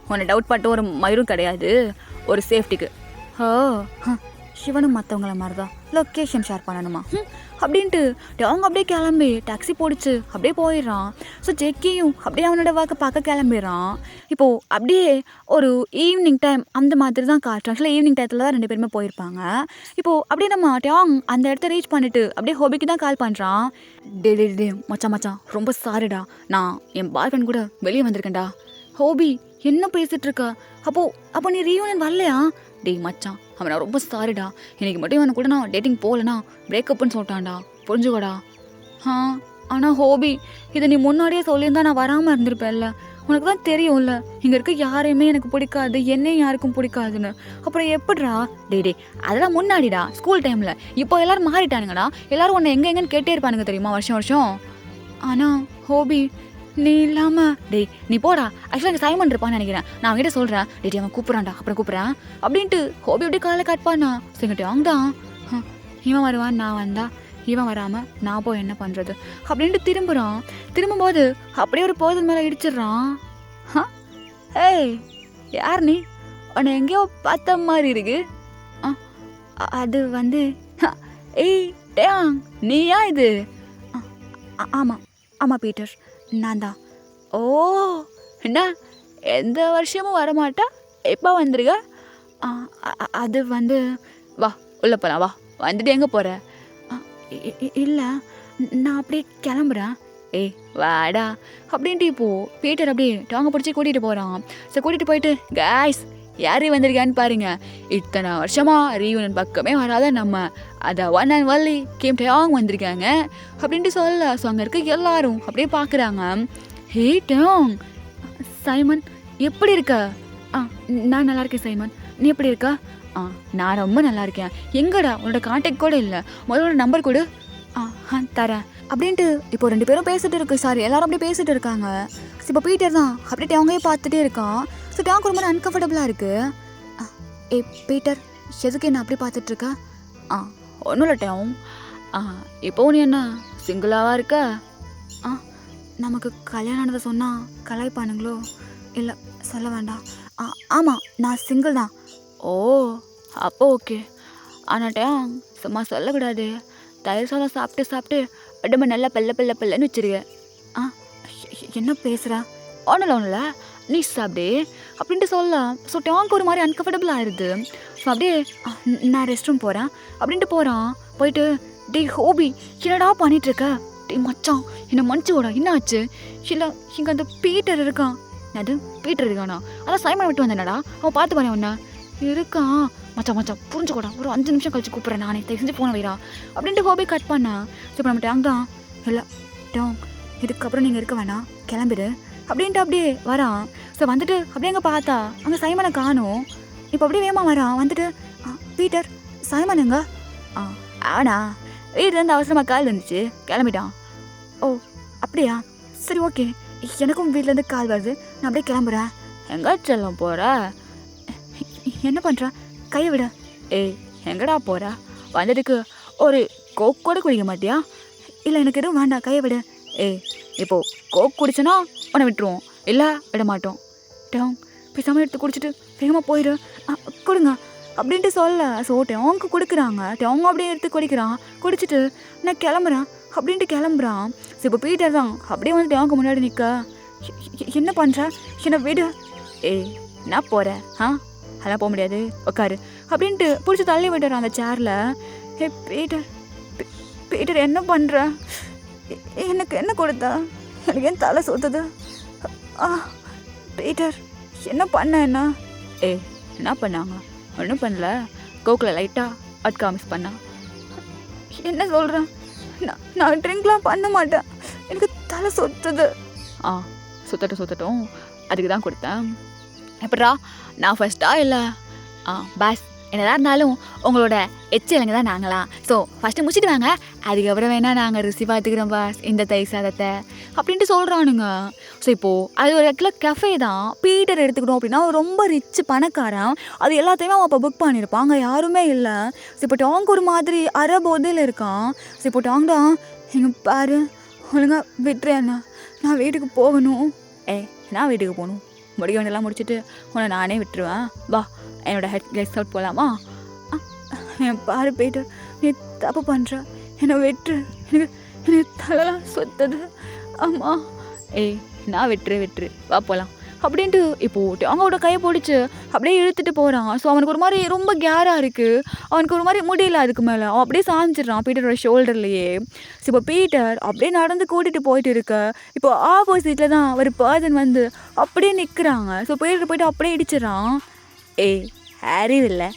உன்னை டவுட் பட்டு ஒரு மயிரும் கிடையாது, ஒரு சேஃப்டிக்கு. சிவனும் மற்றவங்கள மாதிரி தான் லொக்கேஷன் ஷேர் பண்ணணுமா அப்படின்ட்டு அவங்க அப்படியே கிளம்பி டாக்ஸி போடிச்சு அப்படியே போயிடுறான். ஸோ ஜெக்கியும் அப்படியே அவனோட வாக்க பார்க்க கிளம்பிடுறான். இப்போது அப்படியே ஒரு ஈவினிங் டைம் அந்த மாதிரி தான் காட்டுறான். ஆக்சுவலாக ஈவினிங் டயத்தில் தான் 2 பேருமே போயிருப்பாங்க. இப்போது அப்படியே நம்ம டேங் அந்த இடத்த ரீச் பண்ணிவிட்டு அப்படியே ஹோபிக்கு தான் கால் பண்ணுறான். டே மச்சான் ரொம்ப சாரிடா, நான் என் பாய் ஃப்ரெண்ட் கூட வெளியே வந்திருக்கேன்டா. ஹோபி என்ன பேசிகிட்டு இருக்கா? அப்போ நீ ரீயூனியன் வரலையா? டேய் மச்சான், அவன் நான் ரொம்ப சாரிடா, இன்றைக்கி மட்டும் இவனை கூட நான் டேட்டிங் போகலனா பிரேக்கப்னு சொல்லிட்டான்டா, புரிஞ்சுக்கோடா. ஆனால் ஹோபி, இதை நீ முன்னாடியே சொல்லியிருந்தா நான் வராமல் இருந்திருப்பேன்ல. உனக்கு தான் தெரியும்ல, இங்கே இருக்க யாரையுமே எனக்கு பிடிக்காது, என்னையும் யாருக்கும் பிடிக்காதுன்னு. அப்புறம் எப்படிடா? டே அதெல்லாம் முன்னாடிடா, ஸ்கூல் டைமில். இப்போ எல்லோரும் மாறிட்டானுங்கடா, எல்லோரும் உன்னை எங்கெங்கன்னு கேட்டே இருப்பானுங்க தெரியுமா, வருஷம். ஆனால் ஹோபி நீ இல்லாமல் நீ போடா. ஆக்சுவலாக எனக்கு சைமன் இருப்பான்னு நினைக்கிறேன், நான் அவங்ககிட்ட சொல்கிறேன். அவன் கூப்பிட்றான்டா, அப்புறம் கூப்பிட்றேன் அப்படின்ட்டு ஹோபி அப்படியே காலையில் கட் பண்ணா. சரிங்கிட்ட அவங்க தான் இவன் வருவான், நான் வந்தா இவன் வராமல் நான் போய் என்ன பண்ணுறது அப்படின்ட்டு திரும்புகிறான். திரும்பும்போது அப்படியே ஒரு பர்சன் மேலே இடிச்சிடுறான். யார் நீ? உன்னை எங்கேயோ பார்த்த மாதிரி இருக்கு. அது வந்து டேங் நீயா இது? ஆமாம் பீட்டர், நான் தான். ஓ என்ன, எந்த வருஷமும் வரமாட்டா, எப்போ வந்துருக்க? அது வந்து வா உள்ளே போகலாம், வா. வந்துட்டு எங்கே போகிற? இல்லை, நான் அப்படியே கிளம்புறேன். வாடா அப்படின்ட்டு இப்போது பீட்டர் அப்படியே டாங்க பிடிச்சி கூட்டிகிட்டு போகிறான். ஸோ கூட்டிகிட்டு போயிட்டு, கைஸ் யார் வந்திருக்கான்னு பாருங்க. இத்தனை வருஷமா ரீயூனியன் பக்கமே வராத நம்ம அதை ஒன் அண்ட் ஒன்லி கேம் டேயாங் வந்திருக்காங்க அப்படின்ட்டு சொல்ல. ஸோ அங்கே இருக்க எல்லாரும் அப்படியே பார்க்குறாங்க. ஹே டேயாங், சைமன் எப்படி இருக்க? நான் நல்லா இருக்கேன் சைமன், நீ எப்படி இருக்கா? நான் ரொம்ப நல்லா இருக்கேன். எங்கடா உன்னோட கான்டாக்ட் கூட இல்லை, முதல்ல நம்பர் கொடு. தரேன் அப்படின்ட்டு இப்போ 2 பேரும் பேசிட்டு இருக்கு. சாரி, எல்லாரும் அப்படியே பேசிட்டு இருக்காங்க. இப்போ பீட்டர் தான் அப்படியே டேங்கையே பார்த்துட்டே இருக்கான். ஸோ டேங்க் ஒரு மாதிரி அன்கம்ஃபர்டபுளாக இருக்கு. ஏ பீட்டர், எதுக்கு என்ன அப்படி பார்த்துட்டு இருக்க? ஒன்றும் இல்லை டேங், இப்போ நீ என்ன சிங்கிளாவா இருக்க? நமக்கு கல்யாணம் ஆனதை சொன்னால் கலாய்ப்பானுங்களோ? இல்லை சொல்ல வேண்டாம். ஆமாம், நான் சிங்கிள் தான். ஓ அப்போ ஓகே. ஆனால் டேங் சும்மா சொல்லக்கூடாது. தயிர் சாதம் சாப்பிட்டு சாப்பிட்டு உடம்பு நல்லா பெல்லன்னு வச்சிருக்க. என்ன பேசுகிற? ஒன்றும் நீ சாப்பிடு அப்படின்ட்டு சொல்லலாம். ஸோ டேங்க் ஒரு மாதிரி அன்கம்ஃபர்டபுள் ஆயிடுது. ஸோ அப்படியே நான் ரெஸ்ட் ரூம் போகிறேன் அப்படின்ட்டு போகிறான். போயிட்டு டே ஹோபி என்னடா பண்ணிகிட்ருக்க? டே மச்சான் என்னை மன்னிச்சுடா, என்ன ஆச்சு? இல்லை இங்கே அந்த பீட்டர் இருக்கான். அது பீட்டர் இருக்கானா? அதான் சைமன் விட்டு வந்தேனடா, அவன் பார்த்து பாரு ஒன்று இருக்கான். மச்சான் புரிஞ்சுக்கூடா, ஒரு 5 நிமிஷம் கழிச்சு கூப்பிட்றேன் நானே, தயவு செஞ்சு போன வைரா அப்படின்ட்டு ஹோபி கட் பண்ணேன். ஸோ இப்போ நம்ம டேங் தான் இல்லை டேங், இதுக்கப்புறம் நீங்கள் இருக்க வேணாம், கிளம்பிடு அப்படின்ட்டு அப்படியே வரான். ஸோ வந்துட்டு அப்படியே அங்கே பார்த்தா அங்கே சைமனை காணும். இப்போ அப்படியே வேகமாக வரான். வந்துட்டு பீட்டர், சைமன் எங்க? ஆனா வீட்டிலேருந்து அவசரமாக கால் வந்துச்சு, கிளம்பிட்டான். ஓ அப்படியா, சரி ஓகே, எனக்கும் வீட்டிலேருந்து கால் வருது, நான் அப்படியே கிளம்புறேன். எங்கே செல்லம் போகிற? என்ன பண்ணுற? கையை விட. ஏய் எங்கடா போகிற? வந்ததுக்கு ஒரு கோக் கூட குடிக்க மாட்டியா? இல்லை எனக்கு எதுவும் வேண்டாம், கையை விட. ஏய் இப்போது கோக் குடிச்சனா உன்னை விட்டுருவோம், இல்லை விட மாட்டோம். டேங் பேசாமல் எடுத்து குடிச்சிட்டு வேகமாக போயிடு, கொடுங்க அப்படின்ட்டு சொல்ல. ஸோ டேங்க்கு கொடுக்குறாங்க. டேங் அப்படியே எடுத்து குடிக்கிறான். குடிச்சிட்டு நான் கிளம்புறேன் அப்படின்ட்டு கிளம்புறான். ஸோ இப்போ பீட்டர் தான் அப்படியே வந்து டேங்க்கு முன்னாடி நிற்க. என்ன பண்ணுற? என்னை விடு. ஏய் நான் போகிறேன், அதெல்லாம் போக முடியாது, உட்காரு அப்படின்ட்டு பிடிச்சி தள்ளி விட்டுறான் அந்த சேரில். ஏ பீட்டர் என்ன பண்ணுற? எனக்கு என்ன கொடுத்தா? எனக்கு ஏன் தலை சுத்துது? பீட்டர் என்ன பண்ண? என்ன என்ன பண்ணாங்க? ஒன்றும் பண்ணல, கோக்கில் லைட்டாக அட்கா மிஸ் பண்ணா. என்ன சொல்கிறேன்? நான் ட்ரிங்க்லாம் பண்ண மாட்டேன், எனக்கு தலை சுத்துது. சுத்தட்டும், அதுக்கு தான் கொடுத்தேன். எப்படா நான் ஃபஸ்ட்டா? இல்லை பாஸ், என்னதான் இருந்தாலும் உங்களோட எச்சலங்க தான் நாங்களாம். ஸோ ஃபஸ்ட்டு முடிச்சுட்டு வாங்க, அதுக்கப்புறம் வேணால் நாங்கள் ருசி பார்த்துக்கிறோம் பாஸ் இந்த தயிர் சாதத்தை அப்படின்ட்டு சொல்கிறானுங்க. ஸோ இப்போது அது ஒரு இடத்துல கஃபே தான். பீட்டர் எடுத்துக்கிட்டோம் அப்படின்னா ரொம்ப ரிச் பணக்காரன். அது எல்லாத்தையுமே அவன் அப்போ புக் பண்ணியிருப்பாங்க, யாருமே இல்லை. ஸோ இப்போ டாங் ஒரு மாதிரி அரை போதையில் இருக்கான். ஸோ இப்போ டாங் தான், எங்கள் பாரு ஒழுங்கா விட்டுறேன், நான் வீட்டுக்கு போகணும். நான் வீட்டுக்கு போகணும், முடிக்க வேண்டியெல்லாம் முடிச்சுட்டு உன்னை நானே விட்டுருவேன், வா என்னோட கெஸ்ட் அவுட் போகலாமா? என் பாரு போயிட்டு நீ தப்பு பண்ணுற, என்னை விட்டுரு, எனக்கு தலைலாம் சுத்தது. ஆமாம் நான் விட்டுரு, வா போகலாம் அப்படின்ட்டு இப்போது அவங்களோட கையை பிடிச்சி அப்படியே இழுத்துட்டு போகிறான். ஸோ அவனுக்கு ஒரு மாதிரி ரொம்ப கேராக இருக்குது, அவனுக்கு ஒரு மாதிரி முடியல. அதுக்கு மேலே அவன் அப்படியே சாஞ்சிட்றான் பீட்டரோட ஷோல்டர்லேயே. ஸோ இப்போ பீட்டர் அப்படியே நடந்து கூட்டிகிட்டு போயிட்டு இருக்க, இப்போ ஆப்போசிட்டில் தான் ஒரு பர்சன் வந்து அப்படியே நிற்கிறாங்க. ஸோ பீட்டர் போயிட்டு அப்படியே இடிச்சிடறான். அறிவு இல்லை,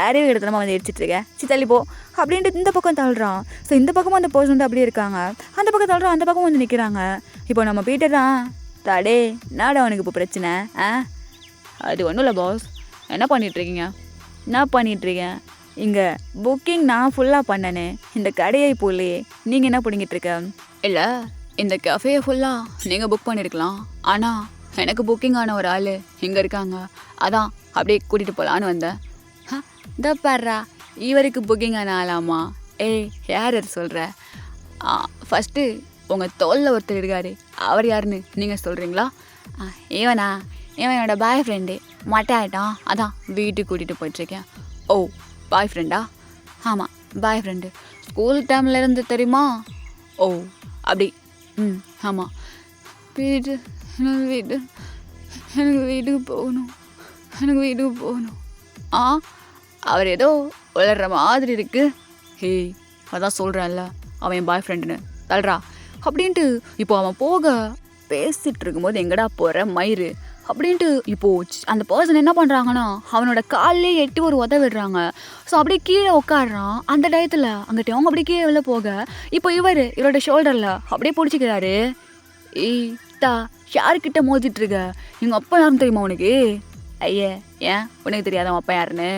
அறிவு எடுத்துனமா வந்து இடிச்சிட்ருக்கேன், தள்ளிப்போ அப்படின்ட்டு இந்த பக்கம் தள்ளுறான். ஸோ இந்த பக்கமும் அந்த பர்சன் வந்து அப்படியே இருக்காங்க, அந்த பக்கம் தள்ளுறான், அந்த பக்கம் வந்து நிற்கிறாங்க. இப்போ நம்ம பீட்டர் தான் தாடே, நாடா அவனுக்கு இப்போ பிரச்சனை? அது ஒன்றும் இல்லை பாஸ், என்ன பண்ணிகிட்ருக்கீங்க? நான் பண்ணிகிட்ருக்கேன், இங்கே புக்கிங் நான் ஃபுல்லாக பண்ணனே, இந்த கடையை போலே நீங்கள் என்ன பிடிங்கிட்டுருக்க? இல்லை இந்த கஃபேயை ஃபுல்லாக நீங்கள் புக் பண்ணியிருக்கலாம், ஆனால் எனக்கு புக்கிங் ஆன ஒரு ஆள் இங்கே இருக்காங்க, அதான் அப்படியே கூட்டிகிட்டு போகலான்னு வந்தேன். இந்த பாடுறா, இவருக்கு புக்கிங் ஆன ஆளாமா? யார் சொல்கிற? ஃபஸ்ட்டு உங்கள் தோளில் ஒருத்தர் இருக்காரு, அவர் யாருன்னு நீங்கள் சொல்கிறீங்களா? இவன் என்னோட பாய் ஃப்ரெண்டு, மட்டை ஆகிட்டான், அதான் வீட்டுக்கு கூட்டிகிட்டு போயிட்டுருக்கேன். ஓ பாய் ஃப்ரெண்டா? ஆமாம் பாய் ஃப்ரெண்டு, ஸ்கூல் டைமில் இருந்து தெரியுமா? ஓ அப்படி, ஆமாம். எனக்கு வீட்டுக்கு போகணும். அவர் ஏதோ வளர்கிற மாதிரி இருக்குது. அதான் சொல்கிறேன்ல, அவன் என் பாய் ஃப்ரெண்டுன்னு, தள்ளுறா அப்படின்ட்டு. இப்போ அவன் போக பேசிகிட்டு இருக்கும்போது எங்கடா போகிற மயிறு அப்படின்ட்டு இப்போது அந்த பர்சன் என்ன பண்ணுறாங்கன்னா அவனோட காலிலே எட்டி ஒரு உத விடுறாங்க. ஸோ அப்படியே கீழே உட்காடுறான். அந்த டயத்தில் அங்கிட்ட அவங்க அப்படியே கீழே வெளில போக இப்போ இவரோட ஷோல்டரில் அப்படியே பிடிச்சிக்கிறாரு. ஏய் தா யாருக்கிட்ட மோதிட்டு இருக்க? எங்கள் அப்பா யாருன்னு தெரியுமா உனக்கு? ஐயே ஏன் உனக்கு தெரியாத அவன் அப்பா யாருன்னு?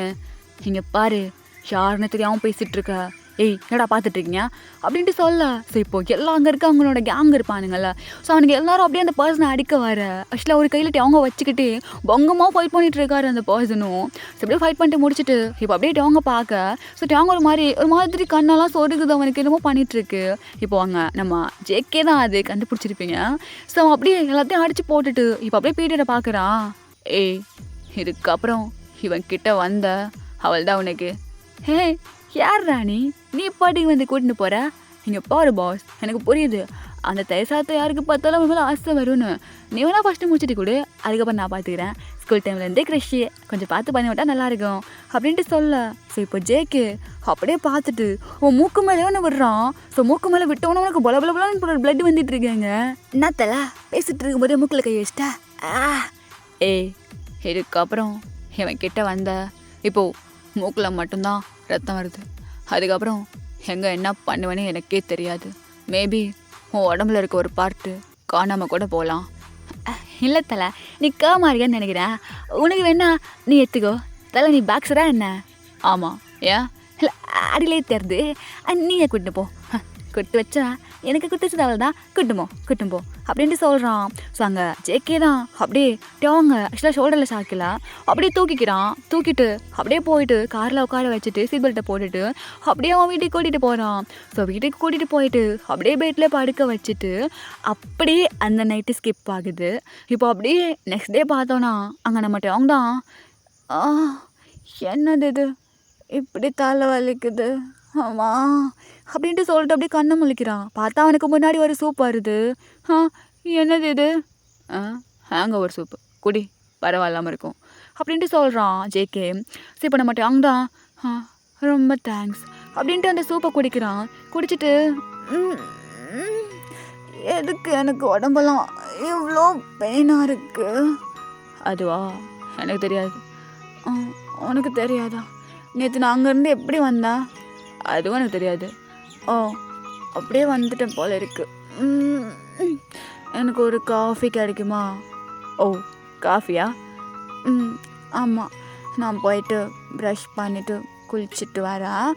இங்கே பாரு யாருன்னு தெரியாமல் பேசிகிட்டு இருக்க. ஏய் என்னடா பார்த்துட்ருக்கீங்க அப்படின்ட்டு சொல்ல. ஸோ இப்போ எல்லாம் அங்கே இருக்க அவங்களோட கேங் இருப்பானுங்கள்ல. ஸோ அவனுக்கு எல்லாரும் அப்படியே அந்த பர்சனை அடிக்க வர ஆக்சுவலாக ஒரு கையில் அவங்க வச்சுக்கிட்டு பொங்கமாக ஃபைட் பண்ணிட்டு இருக்காரு அந்த பர்சனும். ஸோ அப்படியே ஃபைட் பண்ணிட்டு முடிச்சுட்டு இப்போ அப்படியே அவங்க பார்க்க ஸோ அவங்க ஒரு மாதிரி கண்ணெல்லாம் சொருகுது. அவனுக்கு என்னமோ பண்ணிகிட்ருக்கு. இப்போ அவங்க நம்ம ஜேகே தான் அது கண்டுபிடிச்சிருப்பீங்க. ஸோ அவன் அப்படியே எல்லாத்தையும் அடித்து போட்டுட்டு இப்போ அப்படியே பீரியடை பார்க்குறான். ஏய் இதுக்கப்புறம் இவன் கிட்ட வந்த அவள் தான் உனக்கு. ஹே யார் ராணி நீ பாட்டிக்கு வந்து கூட்டின்னு போகிற? இங்கே பாரு பாஸ், எனக்கு புரியுது அந்த தயசாத்தை யாருக்கு பார்த்தாலும் மேலே ஆசை வரும்னு. நீ வேணா ஃபஸ்ட்டு முடிச்சுட்டு கொடு, அதுக்கப்புறம் நான் பார்த்துக்கிறேன். ஸ்கூல் டைம்லேருந்தே க்ரஷ்ஷு கொஞ்சம் பார்த்து பண்ணி விட்டா நல்லாயிருக்கும் அப்படின்ட்டு சொல்ல. ஸோ இப்போ ஜேக்கு அப்படியே பார்த்துட்டு உன் மூக்கு மேலே ஒன்று விடுறான். ஸோ மூக்கு மேலே விட்டோன்னு உனக்கு பல பல பலன்னு பிளட் வந்துட்டு இருக்கேங்க. என்னத்தல பேசிகிட்டு இருக்கும்போதே மூக்கில் கை வச்சிட்டா? ஏய் இதுக்கப்புறம் இவன் கிட்ட வந்த இப்போது மூக்கில் மட்டும்தான் ரத்தம் வருது. அதுக்கப்புறம் எங்கே என்ன பண்ணுவேன்னு எனக்கே தெரியாது. மேபி உன் உடம்புல இருக்க ஒரு பார்ட்டு காணாமல் கூட போகலாம். இல்லை தலை நீ காமாரியான்னு நினைக்கிறேன். உனக்கு வேணா நீ எடுத்துக்கோ தலை. நீ பாக்ஸரா என்ன? ஆமாம் ஏன் இல்லை அடியிலே தெரிது. நீயே கூட்டிட்டு போ. கொட்டு வச்சா எனக்கு குத்துச்சதால தான் குட்டும்போ அப்படின்ட்டு சொல்கிறான். ஸோ அங்கே ஜேகே தான் அப்படியே டோங்க ஆக்சுவலாக ஷோல்டரில் சாக்கில் அப்படியே தூக்கிட்டு அப்படியே போயிட்டு காரில் உட்கார வச்சுட்டு சீட் பெல்ட்டை போட்டுட்டு அப்படியே அவன் வீட்டுக்கு கூட்டிகிட்டு போகிறான். ஸோ வீட்டுக்கு கூட்டிகிட்டு போயிட்டு அப்படியே பெட்டில் படுக்க வச்சுட்டு அப்படியே அந்த நைட்டு ஸ்கிப் ஆகுது. இப்போ அப்படியே நெக்ஸ்ட் டே பார்த்தோன்னா அங்கே நம்ம டோங் தான் என்னது இது இப்படி தலை வலிக்குது ஆமாம் அப்படின்ட்டு சொல்லிட்டு அப்படியே கண்ணை முழிக்கிறான். பார்த்தா அவனுக்கு முன்னாடி ஒரு சூப் வருது. என்னது இது? ஹேங்க ஒரு சூப்பு குடி பரவாயில்லாமல் இருக்கும் அப்படின்ட்டு சொல்கிறான் ஜேகே. சரி இப்போ நம்ம டாங் தான் ரொம்ப தேங்க்ஸ் அப்படின்ட்டு அந்த சூப்பை குடிக்கிறான். குடிச்சிட்டு எதுக்கு எனக்கு உடம்பெல்லாம் இவ்வளோ பெயினாக இருக்குது? அதுவா எனக்கு தெரியாது. உனக்கு தெரியாதா? நேற்று நான் அங்கேருந்து எப்படி வந்தேன்? அதுவும் எனக்கு தெரியாது. அப்படியே வந்துட்டேன் போல இருக்கு. எனக்கு ஒரு காஃபி கிடைக்குமா? காஃபியா? ஆமாம் நான் போயிட்டு ப்ரஷ் பண்ணிவிட்டு குளிச்சுட்டு வரேன்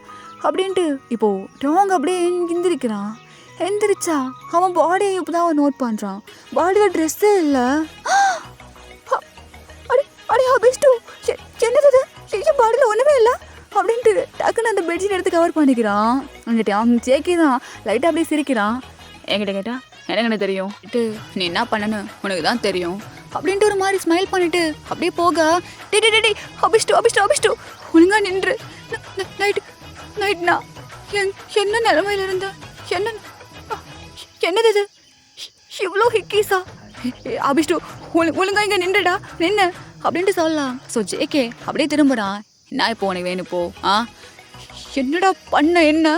அப்படின்ட்டு இப்போது டோங்க அப்படியே எந்திரிக்கிறான். எந்திரிச்சா அவன் பாடியை இப்போ தான் அவன் நோட் பண்ணுறான். பாடியில் ட்ரெஸ்ஸே இல்லை. பெஸ்ட்டு என்னது பாடியில் ஒன்றுமே இல்லை அப்படின்ட்டு டக்குன்னு அந்த பெட்ஷீட் எடுத்து கவர் பண்ணிக்கிறான். அங்கிட்ட அவங்க ஜேகே தான் லைட்டாக அப்படியே சிரிக்கிறான். என்கிட்ட கேட்டா எனக்கு என்ன தெரியும் நீ என்ன பண்ணனு உனக்கு தான் தெரியும் அப்படின்ட்டு ஒரு மாதிரி ஸ்மைல் பண்ணிட்டு அப்படியே போக டே அபிஷ்டு ஒழுங்கா நின்று நைட்னா என்ன நிலைமையில இருந்த என்னது இது இவ்வளோ ஹிக்கீஸா? அபிஷ்டு ஒழுங்கா இங்கே நின்றுடா நின்று அப்படின்ட்டு சொல்லலாம். ஸோ ஜேகே அப்படியே திரும்புகிறான். நான் இப்போ உனக்கு வேணும் போ. என்னடா பண்ண? என்ன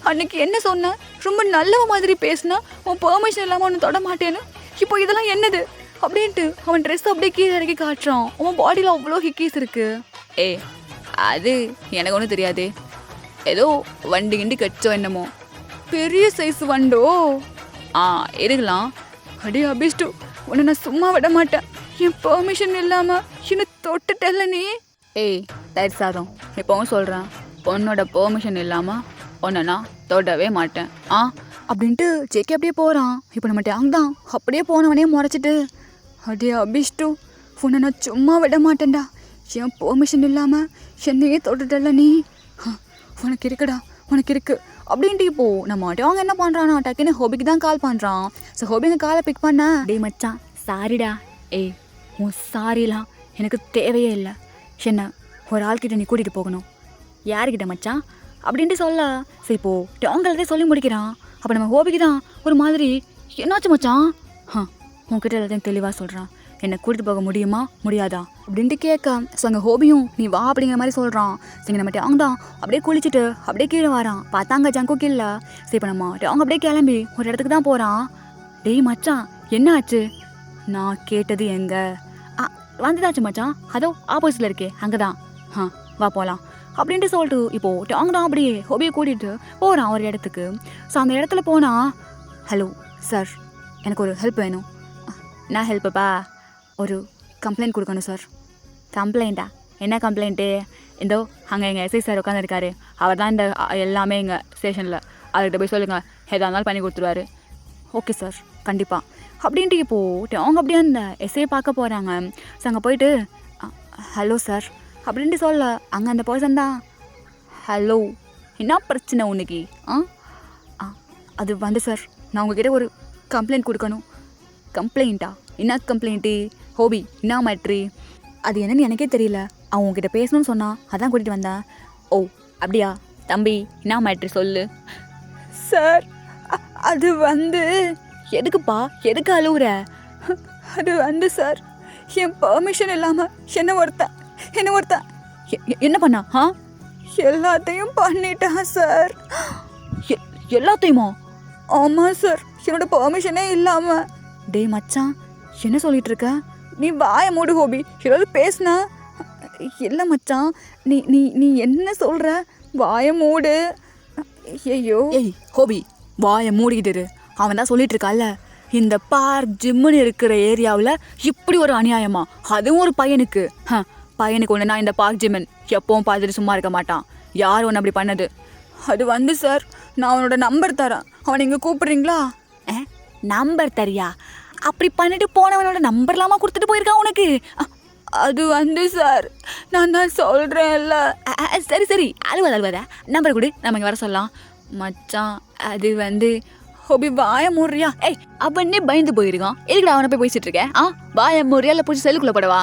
அன்னைக்கு என்ன சொன்ன? ரொம்ப நல்லவ மாதிரி பேசினா உன் பெர்மிஷன் இல்லாமல் ஒன்று தொட மாட்டேன்னு. இப்போ இதெல்லாம் என்னது அப்படின்ட்டு அவன் ட்ரெஸ் அப்படியே கீழே இறக்கி காட்டுறான். அவன் பாடியில் அவ்வளோ ஹிக்கீஸ் இருக்கு. அது எனக்கு ஒன்றும் தெரியாது. ஏதோ வண்டி கிண்டி கச்சோ என்னமோ பெரிய சைஸ் வண்டோ இருக்கலாம். அடே அபிஷ்டு உன்னை நான் சும்மா விட மாட்டேன். என் பெர்மிஷன் இல்லாமல் என்ன தொட்டுட்டல நீ. தயிர் சாதம் இப்போவும் சொல்கிறேன், உன்னோட பெர்மிஷன் இல்லாமல் உன்னை நான் தொடவே மாட்டேன் அப்படின்ட்டு ஜேகே அப்படியே போகிறான். இப்போ நம்ம டேங் தான் அப்படியே போனவனே முறைச்சிட்டு அடே அபிஷ்டு உன்னை நான் சும்மா விட மாட்டேன்டா. என் பெர்மிஷன் இல்லாமல் என்னையே தொட்டுட்டல நீ. உனக்கு இருக்கு அப்படின்ட்டு இப்போது நம்ம டேங் என்ன பண்ணுறான்னா டக்குன்னு ஹோபிக்கு தான் கால் பண்ணுறான். ஸோ ஹோபிங்க காலை பிக் பண்ண டே மச்சான் சாரிடா. உன் சாரிலாம் எனக்கு தேவையே இல்லை. என்ன ஒரு ஆள்கிட்ட நீ கூட்டிகிட்டு போகணும். யாருக்கிட்ட மச்சான் அப்படின்ட்டு சொல்ல. சரி இப்போது டோங்கல்தே சொல்லி முடிக்கிறான். அப்போ நம்ம ஹோபிக்கு தான் ஒரு மாதிரி என்னாச்சு மச்சான்? உன்கிட்ட எல்லாத்தையும் தெளிவாக சொல்கிறான். என்னை கூட்டிகிட்டு போக முடியுமா முடியாதா அப்படின்ட்டு கேட்க. ஸோ அங்கே ஹோபியும் நீ வா அப்படிங்கிற மாதிரி சொல்கிறான். சரி நம்ம டோங் தான் அப்படியே குளிச்சுட்டு அப்படியே கீழே வரான். பார்த்தாங்க ஜங்குக்கு இல்லை. சரி இப்போ நம்ம டோங் அப்படியே கிளம்பி ஒரு இடத்துக்கு தான் போகிறான். டேய் மச்சான் என்ன ஆச்சு? நான் கேட்டது எங்கே? வந்துதாச்சு மச்சான், அதோ ஆப்போசிட்டில் இருக்கே அங்கே தான், வா போகலாம் அப்படின்ட்டு சொல்லிட்டு இப்போது டாங் தான் அப்படியே ஹோபியை கூட்டிகிட்டு போகிறான் ஒரு இடத்துக்கு. ஸோ அந்த இடத்துல போனால், ஹலோ சார், எனக்கு ஒரு ஹெல்ப் வேணும். என்ன ஹெல்ப்புப்பா? ஒரு கம்ப்ளைண்ட் கொடுக்கணும் சார். கம்ப்ளைண்ட்டா? என்ன கம்ப்ளைண்ட்டு? இந்தோ அங்கே எங்கள் எஸ்ஐ சார் உட்காந்துருக்காரு, அவர் தான் இந்த எல்லாமே எங்கள் ஸ்டேஷனில், அவர்கிட்ட போய் சொல்லுங்கள், எதாக இருந்தாலும் பண்ணி கொடுத்துருவாரு. ஓகே சார், கண்டிப்பாக அப்படின்ட்டு இப்போது அவங்க அப்படியே அந்த எஸ்ஐயை பார்க்க போகிறாங்க. ஸோ அங்கே போயிட்டு ஹலோ சார் அப்படின்ட்டு சொல்ல, அங்கே அந்த பர்சன் தான், ஹலோ என்ன பிரச்சனை உனக்கு? அது வந்து சார், நான் உங்ககிட்ட ஒரு கம்ப்ளைண்ட் கொடுக்கணும். கம்ப்ளைண்ட்டா? என்ன கம்ப்ளைண்ட்டு? ஹோபி என்ன மேட்ரி? அது என்னன்னு எனக்கே தெரியல, அவன் உங்ககிட்ட பேசணும்னு சொன்னான், அதான் கூட்டிகிட்டு வந்தேன். ஓ அப்படியா தம்பி, என்ன மேட்ரி சொல்லு. சார் அது வந்து, எதுக்குப்பா, எதுக்கு அழுவுற? அது வந்து சார், என் பர்மிஷன் இல்லாமல் என்ன ஒருத்தன் என்ன பண்ணா? எல்லாத்தையும் பண்ணிட்டான் சார். எல்லாத்தையுமா? ஆமாம் சார், என்னோட பர்மிஷனே இல்லாமல். டே மச்சான், என்ன சொல்லிட்டு இருக்க? நீ வாய மூடு ஹோபி, ஏதாவது பேசுனா. இல்லை மச்சான், நீ நீ நீ என்ன சொல்கிற? வாய மூடு. ஐயோ ஏய் ஹோபி, வாயை மூடிக்கிட்டு. அவன் தான் சொல்லிட்டு இருக்கால, இந்த பார்க் ஜிம்முன்னு இருக்கிற ஏரியாவில் இப்படி ஒரு அநியாயமா, அதுவும் ஒரு பையனுக்கு. பையனுக்கு ஒன்றுனா இந்த பார்க் ஜிம்மன் எப்பவும் பார்த்துட்டு சும்மா இருக்க மாட்டான். யார் ஒன்று அப்படி பண்ணது? அது வந்து சார், நான் அவனோட நம்பர் தரேன், அவனை இங்கே கூப்பிட்றீங்களா? நம்பர் தரியா? அப்படி பண்ணிட்டு போனவனோட நம்பர்லாமா கொடுத்துட்டு போயிருக்கான் உனக்கு? அது வந்து சார், நான் தான் சொல்கிறேன்ல. சரி சரி, அழுவாத, நம்பர் கொடு, நம்ம இங்கே வர சொல்லலாம். மச்சான் அது வந்து, ஹோபி வாய மூடுறியா? ஏய் அவனே பயந்து போயிருக்கான், எதுக்குடா அவனை போய் பேசிட்டு இருக்கேன்? வாய மூடுறியா இல்லை பிடிச்சி செல்லுக்குள்ளே போடவா?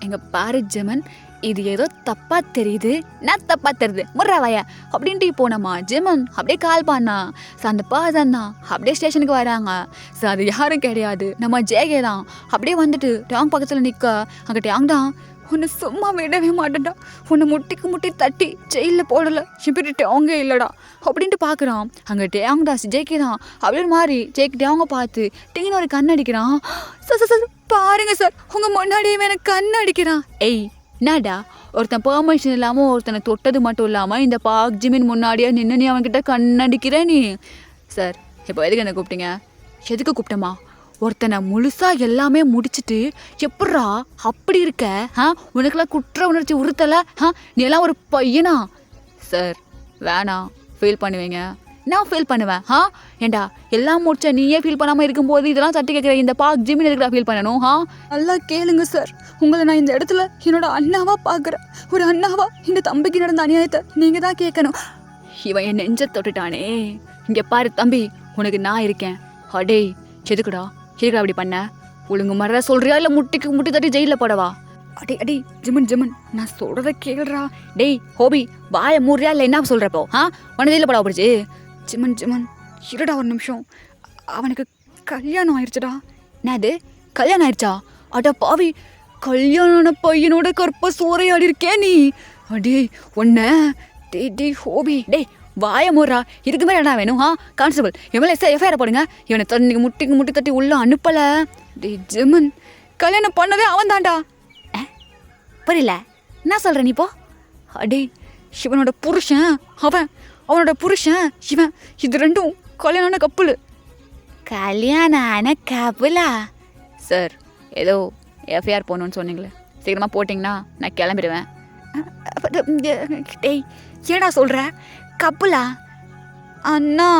எங்கள் பாரு ஜெமன், இது ஏதோ தப்பாக தெரியுது. நான் தப்பாக தெரியுது, முர்றா வாயா அப்படின்ட்டு போனோமா ஜெமன் அப்படியே கால் பண்ணா. ஸோ அந்த பர்சன் தான் அப்படியே ஸ்டேஷனுக்கு வராங்க. ஸோ அது யாரும் கிடையாது, நம்ம ஜேகே தான். அப்படியே வந்துட்டு டேங் பக்கத்தில் நிற்க, அங்கே டேங் தான், உன்னை சும்மா விடவே மாட்டேன்டா, உன்னை முட்டி தட்டி ஜெயிலில் போடலை, இப்படி டேங்கே இல்லைடா அப்படின்ட்டு பார்க்குறான். அங்கே டேங் தான் ஜேகே தான் அப்படின்னு மாறி ஜேக்கு டேங்க பார்த்து டிங்கின்னு ஒரு கண் அடிக்கிறான். சார் பாருங்க சார், உங்கள் முன்னாடியே எனக்கு கண் அடிக்கிறான். ஏய் என்னடா, ஒருத்தன் பெர்மிஷன் இல்லாமல் ஒருத்தனை தொட்டது மட்டும் இல்லாமல் இந்த பார்க் ஜிம்மின் முன்னாடியே நின்று நீ அவன்கிட்ட கண்ணடிக்கிற நீ? சார் இப்போ எதுக்கு என்ன கூப்பிட்டீங்க? எதுக்கு கூப்பிட்டமா? ஒருத்தனை முழுசாக எல்லாமே முடிச்சுட்டு எப்பட்றா அப்படி இருக்க? உனக்கெல்லாம் குற்ற உணர்ச்சி உறுத்தலை? நீ எல்லாம் ஒரு பையனா? சார் வேணாம், ஃபீல் பண்ணுவீங்க. நான் ஃபீல் பண்ணுவேன். ஏண்டா எல்லாம் முடிச்ச நீயே ஃபீல் பண்ணாமல் இருக்கும்போது இதெல்லாம் தட்டி கேட்குற இந்த பார்க் ஜிம்மின் எதுக்குடா ஃபீல் பண்ணணும்? நல்லா கேளுங்க சார், உங்களை நான் இந்த இடத்துல என்னோட அண்ணாவாக பார்க்குறேன். ஒரு அண்ணாவா இந்த தம்பிக்கு நடந்த அநியாயத்தை நீங்கள் தான் கேட்கணும். இவன் என் நெஞ்ச தொட்டுட்டானே. இங்கே பாரு தம்பி, உனக்கு நான் இருக்கேன். அடே எதுக்குடா அப்படி பண்ண? ஒழுங்கு மறத சொல்கிறியா இல்லை முட்டி தட்டி ஜெயிலில் போடவா? அடே ஜிமன் நான் சொல்கிறத கேளுறா. டேய் ஹோபி, வாயை மூடுறியா இல்லை என்ன சொல்கிறப்போ? உன ஜெயிலில் போடா பிடிச்சி? ஜிமன் இருடா ஒரு நிமிஷம், அவனுக்கு கல்யாணம் ஆயிடுச்சுடா. என்னது கல்யாணம் ஆயிடுச்சா? அடா பாவி, கல்யாண பையனோட கற்ப சூறையாடி இருக்கே நீ. அடே ஒன்ன டே ஹோபி, டேய் வாய மூடுறா. இதுக்கு மேலே என்ன வேணும்? கான்ஸ்டபிள் எம்எல்ஏ எஃப்ஐஆர் போடுங்க. இவனை தண்ணிக்கு முட்டி தட்டி உள்ள அனுப்பலை. டே ஜிமன், கல்யாணம் பண்ணதே அவன் தான்டா. புரியல, என்ன சொல்கிற நீ இப்போ? அடே இவனோட புருஷன் அவனோட புருஷன் இவன், இது ரெண்டும் கல்யாணமான கப்புலு. கல்யாணமான கப்புலா? சார் ஏதோ எஃப்ஐஆர் போகணுன்னு சொன்னீங்களே, சீக்கிரமாக போட்டிங்கன்னா நான் கிளம்பிடுவேன். டேய் ஏடா சொல்கிற? கப்புலா அண்ணா?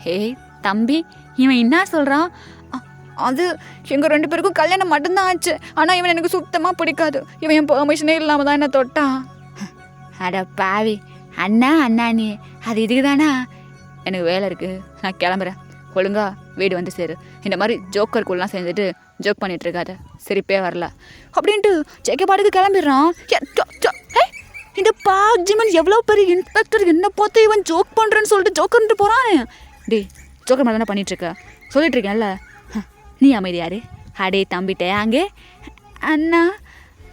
ஹே தம்பி, இவன் என்ன சொல்கிறான்? அது எங்கள் 2 பேருக்கும் கல்யாணம் மட்டும்தான் ஆச்சு, ஆனால் இவன் எனக்கு சுத்தமாக பிடிக்காது. இவன் என் பெர்மிஷனே இல்லாமல் தான் என்ன தொட்டான். அட பாவி, அண்ணா நீ அது இதுக்கு தானா? எனக்கு வேலை இருக்குது, நான் கிளம்புறேன். ஒழுங்கா வீடு வந்து சேரு. இந்த மாதிரி ஜோக்கருக்குள்ளலாம் செஞ்சுட்டு ஜோக் பண்ணிட்டு இருக்காத, சிரிப்பே வரல அப்படின்ட்டு ஜேகே பாட்டுக்கு கிளம்பிடுறான். இந்த பார்க் ஜிமன் எவ்வளோ பெரிய இன்ஸ்பெக்டர், என்ன பார்த்து இவன் ஜோக் பண்ணுறேன்னு சொல்லிட்டு ஜோக்கர்ன்ட்டு போகிறான். டே ஜோக்கர் மாதிரி தானே பண்ணிகிட்ருக்க, சொல்லிட்டு இருக்கேன்ல, நீ அமைதியாரு. அடே தம்பிட்டே அங்கே அண்ணா,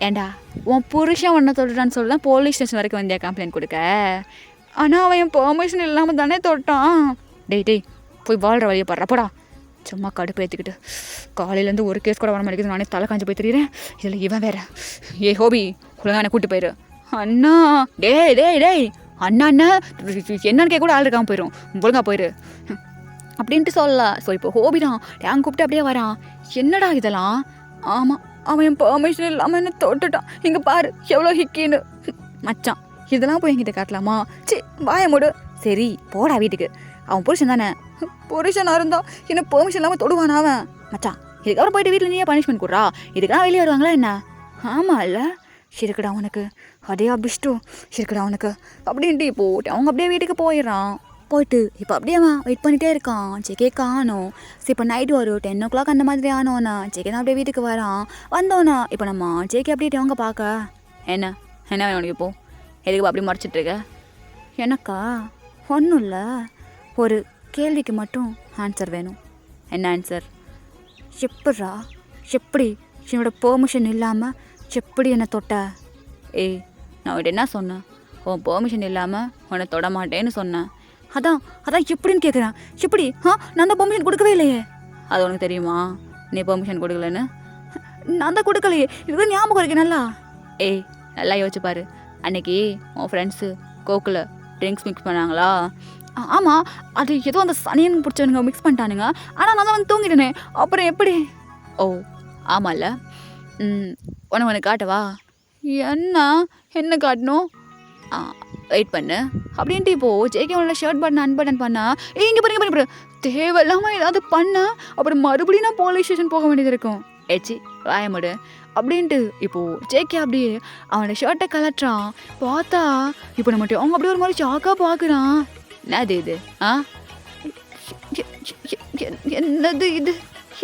ஏண்டா உன் புருஷன் ஒன்றை தொட்டுட்டான்னு சொல்லி தான் போலீஸ் ஸ்டேஷன் வரைக்கும் வந்தியா கம்ப்ளைண்ட் கொடுக்க? ஆனால் அவன் என் பெர்மிஷன் இல்லாமல் தானே தொட்டான். டேய் போய் வாழ்கிற வழியை பாடுறா போடா. சும்மா கடுப்பு ஏற்றிக்கிட்டு காலையிலேருந்து ஒரு கேஸ் கூட வர மாட்டேங்குது. நானே தலை காஞ்சி போய் தெரியுறேன். இதில் இவன் வேற. ஏ ஹோபி, ஒழுங்கா என்னை கூப்பிட்டு போயிரு. அண்ணா, டேய் அண்ணா என்னன்னு கேட்க கூட ஆள் இருக்காமல் போயிடும். ஒழுங்கா போயிரு அப்படின்ட்டு சொல்லலாம். ஸோ இப்போ ஹோபி தான் டேங் கூப்பிட்டு அப்படியே வரான். என்னடா இதெல்லாம்? ஆமாம், அவன் என் பெர்மிஷன் இல்லாமல் என்ன தொட்டுட்டான். இங்கே பாரு எவ்வளோ ஹிக்கின்னு. மச்சான், இதெல்லாம் போய் என்கிட்ட காட்டலாமா? சி, வாய மூடு. சரி போடா வீட்டுக்கு. அவன் புருஷன் தானே. புருஷனாக இருந்தா என்ன பெர்மிஷன் இல்லாமல் தொடுவானா அவன்? மச்சான், இதுக்கப்புறம் போயிட்டு வீட்டில் நீயே பனிஷ்மெண்ட் கொடுறா. இதுக்கெல்லாம் வெளியே வருவாங்களா என்ன? ஆமாம் இல்லை, இருக்குடா உனக்கு அதே அபிஷ்டம் இருக்குடா உனக்கு அப்படின்ட்டு இப்போட்டு அவங்க அப்படியே வீட்டுக்கு போயிடுறான். போயிட்டு இப்போ அப்படியே அவன் வெயிட் பண்ணிகிட்டே இருக்கான். ஜெகே காணோம். சரி இப்போ நைட்டு ஒரு 10 o'clock அந்த மாதிரி ஆனோண்ணா ஜெகே தான் அப்படியே வீட்டுக்கு வரான். வந்தோண்ணா இப்போ நம்ம ஜெகே அப்படியே அவங்க பார்க்க என்ன வேணும் உனக்கு? இப்போ எதுக்கு அப்படி மறைச்சிட்டு இருக்க? எனக்கா ஒன்றும் இல்லை, ஒரு கேள்விக்கு மட்டும் ஆன்சர் வேணும். என்ன ஆன்சர்? எப்பட்றா, எப்படி என்னோட பெர்மிஷன் இல்லாமல் எப்படி என்னை தொட்ட? ஏய், நான் உன்கிட்ட என்ன சொன்னேன்? உன் பெர்மிஷன் இல்லாமல் உன்னை தொட மாட்டேன்னு சொன்னேன். அதான் எப்படின்னு கேட்குறேன். எப்படி? நான் தான் பெர்மிஷன் கொடுக்கவே இல்லையே. அது உனக்கு தெரியுமா நீ பெர்மிஷன் கொடுக்கலன்னு? நான் தான் கொடுக்கலையே, இதுதான் ஞாபகம் இருக்கு நல்லா. ஏய், நல்லா யோசிச்சு பாரு. அன்னைக்கு உன் ஃப்ரெண்ட்ஸு கோக்கில் ட்ரிங்க்ஸ் மிக்ஸ் பண்ணாங்களா? ஆமாம், அது ஏதோ அந்த சனியன் பிடிச்சவனுங்க மிக்ஸ் பண்ணிட்டானுங்க. ஆனால் நான் தான் வந்து தூங்கிட்டேனே, அப்புறம் எப்படி? ஓ ஆமாம்ல. உனக்கு காட்டவா? என்ன காட்டணும்? வெயிட் பண்ணு அப்படின்ட்டு இப்போது ஜேகே உன்னோட ஷர்ட் பட்டன் அன்பட்டன் பண்ணா. இங்கே பாருங்க தேவையில்லாமல் ஏதாவது பண்ண அப்புறம் மறுபடியும் நான் போலீஸ் ஸ்டேஷன் போக வேண்டியது இருக்கும். ஏச்சி வாயமுடு அப்படின்ட்டு இப்போது ஜேகே அப்படியே அவனோட ஷர்ட்டை கலட்டுறான். பார்த்தா இப்போ நம்மகிட்ட அவங்க அப்படியே ஒரு மாதிரி ஷாக்காக பார்க்குறான். என்னது இது? என்னது இது?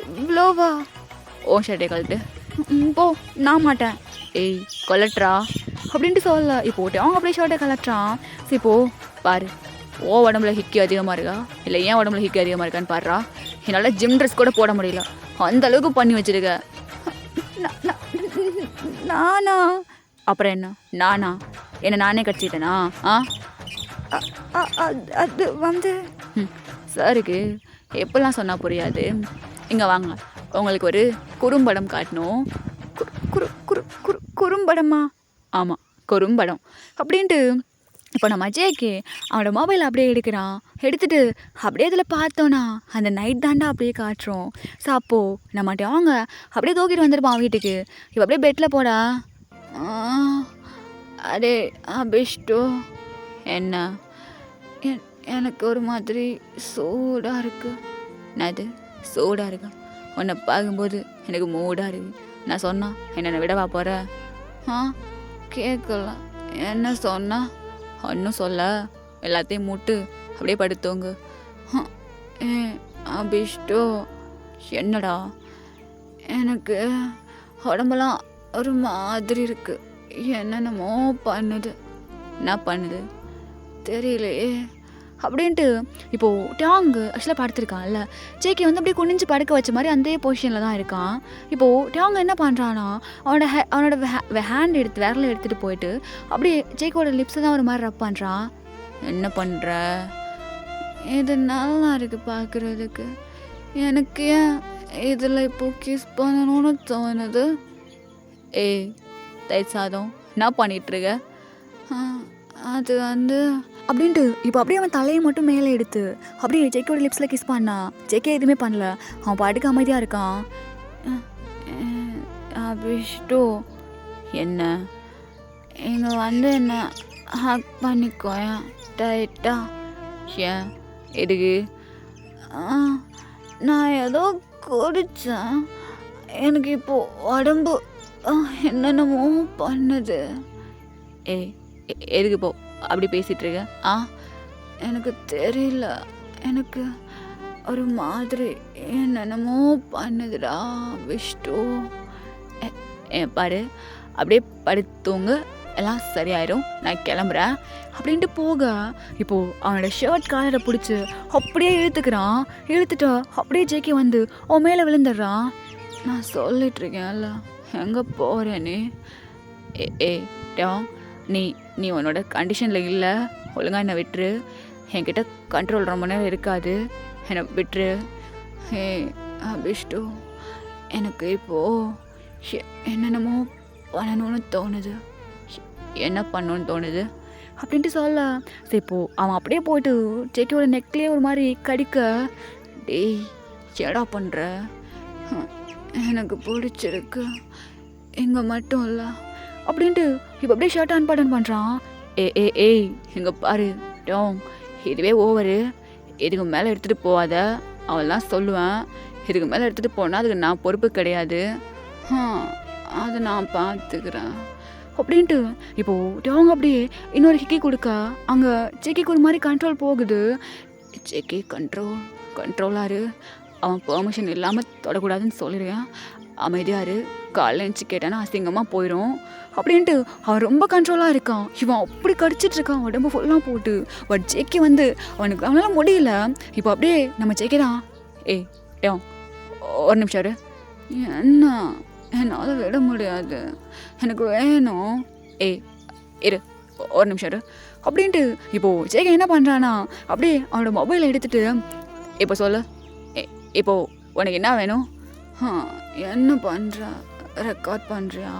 இவ்வளோவா? ஓ ஷர்ட்டை கழட்டு போ. நான் மாட்டேன். ஏய் கொலட்ரா அப்படின்ட்டு சொல்லல. இப்போ அவங்க அப்படியே ஷர்ட்டை கலட்டுறான். சரி இப்போது பாரு, ஓ உடம்புல ஹிக்கி அதிகமாக இருக்கா இல்லை ஏன் உடம்புல ஹிக்கி அதிகமாக இருக்கான்னு பாடுறா. என்னால் ஜிம் ட்ரெஸ் கூட போட முடியல, அந்த அளவுக்கு பண்ணி வச்சிருக்க. நானா? அப்புறம் என்ன நானே கடிச்சிட்டேனா? அது வந்து சாருக்கு எப்பெல்லாம் சொன்னால் புரியாது. இங்கே வாங்க, உங்களுக்கு ஒரு குறும்படம் காட்டணும். குறும்படமா? ஆமாம், குறும்படம் அப்படின்ட்டு இப்போ நம்ம அஜய்க்கு அவனோட மொபைல் அப்படியே எடுக்கிறான். எடுத்துகிட்டு அப்படியே இதில் பார்த்தோன்னா அந்த நைட் தாண்டா அப்படியே காட்டுறோம். ஸோ அப்போது நம்மகிட்ட அவங்க அப்படியே தூக்கிட்டு வந்துருப்பான் வீட்டுக்கு. இப்போ அப்படியே பெட்டில் போடா. அடே அபிஷ்டு, என்ன எனக்கு ஒரு மாதிரி சூடாக இருக்குது. என்னது சூடாக இருக்கு? உன்னை பார்க்கும்போது எனக்கு மூடாக இருக்குது. நான் சொன்னா என்னை விடவா போகிற? கேட்கல. என்ன சொன்னா? ஒன்றும் சொல்ல, எல்லாத்தையும் மூட்டு அப்படியே படுத்தோங்க. அபிஷ்டோ, என்னடா? எனக்கு உடம்பெல்லாம் ஒரு மாதிரி இருக்கு. என்னென்னமோ பண்ணுது. என்ன பண்ணுது தெரியலையே அப்படின்ட்டு இப்போது டாங்கு ஆக்சுவலாக படுத்திருக்கான்ல. ஜேகே வந்து அப்படியே குனிஞ்சு படுக்க வச்ச மாதிரி அந்த பொசிஷனில் தான் இருக்கான். இப்போது டாங்கு என்ன பண்ணுறான்னா அவனோட ஹேண்ட் விரலை எடுத்துகிட்டு போயிட்டு அப்படியே ஜேகோட லிப்ஸை தான் ஒரு மாதிரி ரப் பண்ணுறான். என்ன பண்ணுற? இது நல்லா இருக்குது பார்க்குறதுக்கு. எனக்கு ஏன் இதில் இப்போது கிஸ் பண்ணணும்னு தோணுது. ஏய் தயிர் சாதம், என்ன பண்ணிகிட்ருக்க? அது வந்து அப்படின்ட்டு இப்போ அப்படியே அவன் தலையை மட்டும் மேலே எடுத்து அப்படியே ஜேகேயோட லிப்ஸில் கிஸ் பண்ணான். ஜேகே எதுவுமே பண்ணல, அவன் பாட்டுக்கு அமைதியாக இருக்கான். அபிஷ்டு, என்ன இங்கே வந்து என்ன ஹக் பண்ணிக்கோயா டைட்டா? ஏன் எதுக்கு? நான் ஏதோ குடித்தேன், எனக்கு இப்போது உடம்பு என்னென்னமோ பண்ணுது. எதுக்கு போ அப்படி பேசிகிட்டு இருக்க? எனக்கு தெரியல, எனக்கு ஒரு மாதிரி என்னென்னமோ பண்ணுதுடா விஷ்டு. பாரு, அப்படியே படுத்தவங்க எல்லாம் சரியாயிரும், நான் கிளம்புறேன் அப்படின்ட்டு போக இப்போது அவனோட ஷர்ட் காலரை பிடிச்சி அப்படியே இழுத்துட்டா அப்படியே ஜேகே வந்து அவன் மேலே விழுந்துடுறான். நான் சொல்லிட்டுருக்கேன்ல, எங்கே போகிறேன்னு? டாங், நீ உன்னோட கண்டிஷனில் இல்லை, ஒழுங்காக என்னை விட்டுரு. என்கிட்ட கண்ட்ரோல் ரொம்ப நேரம் இருக்காது, என்னை விட்டுரு. ஹே அபிஷ்டு, எனக்கு இப்போது என்னென்னமோ பண்ணணும்னு தோணுது. என்ன பண்ணணும்னு தோணுது அப்படின்ட்டு சொல்ல, சரி இப்போது அவன் அப்படியே போயிட்டு செக்கியோட நெக்லேயே ஒரு மாதிரி கடிக்க, டேய் ஏடா பண்ணுற, எனக்கு பிடிச்சிருக்கு, இங்கே மட்டும் இல்லை அப்படின்ட்டு இப்போ அப்படியே ஷர்ட் ஆன் பட்டன் பண்ணுறான். ஏய் இங்கே பாரு டோங், இதுவே ஓவரு, இதுக்கு மேலே எடுத்துகிட்டு போகாத, அவெல்லாம் சொல்லுவேன். இதுக்கு மேலே எடுத்துகிட்டு போனால் அதுக்கு நான் பொறுப்பு கிடையாது, அதை நான் பார்த்துக்கிறேன் அப்படின்ட்டு இப்போது டோங் அப்படியே இன்னொரு ஹிக்கி கொடுக்க அங்கே செக்கிக்கு ஒரு மாதிரி கண்ட்ரோல் போகுது. செக்கி கண்ட்ரோலாரு, அவன் பெர்மிஷன் இல்லாமல் தொடக்கூடாதுன்னு சொல்லிடுவேன், அமைதியாரு, காலைல எழுந்துச்சி கேட்டானா அசிங்கமாக போயிடும் அப்படின்ட்டு அவன் ரொம்ப கண்ட்ரோலாக இருக்கான். இவன் அப்படி கடிச்சிட்டு இருக்கான் உடம்பு ஃபுல்லாக போட்டு. பட் ஜேக்கி வந்து அவனுக்கு அவனால் முடியல. இப்போ அப்படியே நம்ம ஜேக்கி தான், ஏய் டோங் ஒரு நிமிஷம் இரு, என்ன என்னால் விட முடியாது, எனக்கு வேணும், இரு ஒரு நிமிஷம் இரு அப்படின்ட்டு இப்போது ஜேகே என்ன பண்ணுறானா அப்படியே அவனோட மொபைலை எடுத்துகிட்டு, இப்போ சொல்லு, இப்போது உனக்கு என்ன வேணும், என்ன பண்ணுற, ரெக்கார்ட் பண்ணுறியா,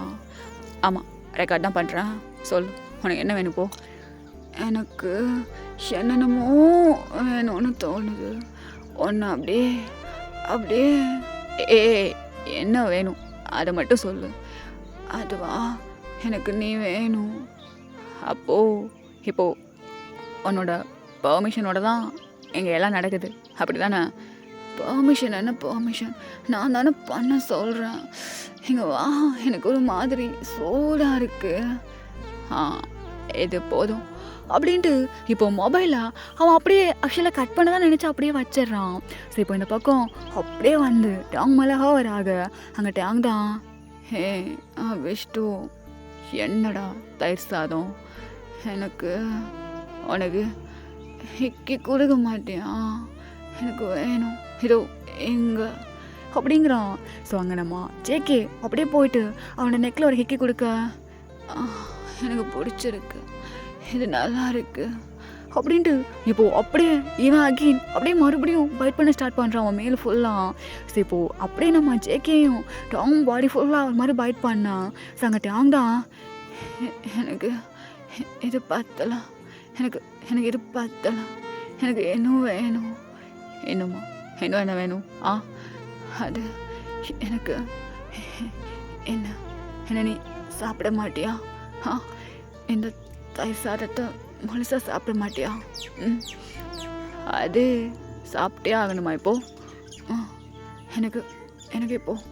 ஆமாம் ரெக்கார்ட் தான் பண்ணுறேன், சொல்லு உனக்கு என்ன வேணும். இப்போ எனக்கு என்னென்னமோ வேணும்னு தோணுது, ஒன்று அப்படியே என்ன வேணும் அதை மட்டும் சொல்லு. அதுவா, எனக்கு நீ வேணும். இப்போது உன்னோட பெர்மிஷனோட தான் இங்கே எல்லாம் நடக்குது அப்படி தானே? பெர்மிஷன் என்ன பெர்மிஷன், நான் தானே பண்ண சொல்கிறேன். இங்கே வா, எனக்கு ஒரு மாதிரி சூடாக இருக்குது, இது போதும் அப்படின்ட்டு இப்போ மொபைலில் அவன் அப்படியே ஆக்சுவலாக கட் பண்ண தான் நினச்சி அப்படியே வச்சிட்றான். சரி இப்போ இந்த பக்கம் அப்படியே வந்து டேங் மேலே ஹவர் ஆக அங்கே டேங் தான், ஹே விஷ்டு என்னடா தயிர் சாதம், உனக்கு ஹிக்கி கொடுக்க மாட்டியா, எனக்கு வேணும், இதோ எங்க அப்படிங்கிறான். ஸோ அங்கே நம்ம ஜேகே அப்படியே போயிட்டு அவனோட நெக்கில் ஒரு ஹிக்கி கொடுக்க, எனக்கு பிடிச்சிருக்கு, இது நல்லா இருக்கு அப்படின்ட்டு இப்போது அப்படியே இவன் அகெயின் அப்படியே மறுபடியும் பைட் பண்ண ஸ்டார்ட் பண்ணுறான் அவன் மேலே ஃபுல்லாக. ஸோ இப்போது அப்படியே நம்ம ஜேகேயும் டாங் பாடி ஃபுல்லாக ஒரு மாதிரி பைட் பண்ணான். ஸோ அங்கே டாங் தான், எனக்கு இது பத்தலாம், எனக்கு இது பத்தலாம், எனக்கு இன்னும் வேணும். இன்னும் என்ன வேணும்? அது எனக்கு என்ன நீ சாப்பிட மாட்டியா? இந்த தயிர் சாதத்தை முழுசாக சாப்பிட மாட்டியா? அது சாப்பிட்டே ஆகணுமா இப்போது? எனக்கு இப்போது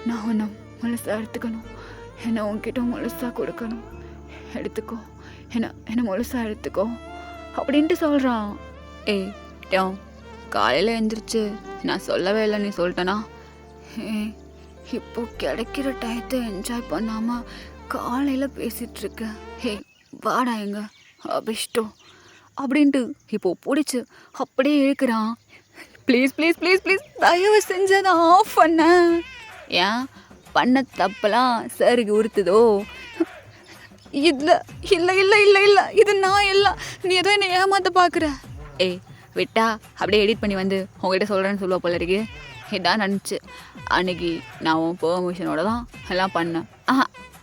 நான் ஒன்று முழுசாக எடுத்துக்கணும், என்னை உன்கிட்ட முழுசாக கொடுக்கணும், எடுத்துக்கோ, என்ன முழுசாக எடுத்துக்கோ அப்படின்ட்டு சொல்கிறான். டோங் காலையில் எழுந்திரிச்சு நான் சொல்லவே இல்லை, நீ சொல்லிட்டேனா? இப்போ கிடைக்கிற டயத்தை என்ஜாய் பண்ணாமல் காலையில் பேசிகிட்ருக்க, வாடா எங்க அபிஷ்டோ அப்படின்ட்டு இப்போது பிடிச்சி அப்படியே இழுக்கிறான். ப்ளீஸ் ப்ளீஸ் ப்ளீஸ் ப்ளீஸ் தயவு செஞ்சதை ஆஃப் பண்ண, ஏன் பண்ண தப்பெல்லாம் சருக்கு உறுத்துதோ? இல்லை இல்லை இல்லை இல்லை இல்லை இது நான் இல்லை, நீ ஏதோ என்னை ஏமாற்ற பார்க்குற. விட்டா அப்படியே எடிட் பண்ணி வந்து உங்கள்கிட்ட சொல்கிறேன்னு சொல்லுவா போல இருக்கு. இதான் நினச்சி அன்னைக்கு நான் உன் பெர்மிஷனோட தான் எல்லாம் பண்ணேன்.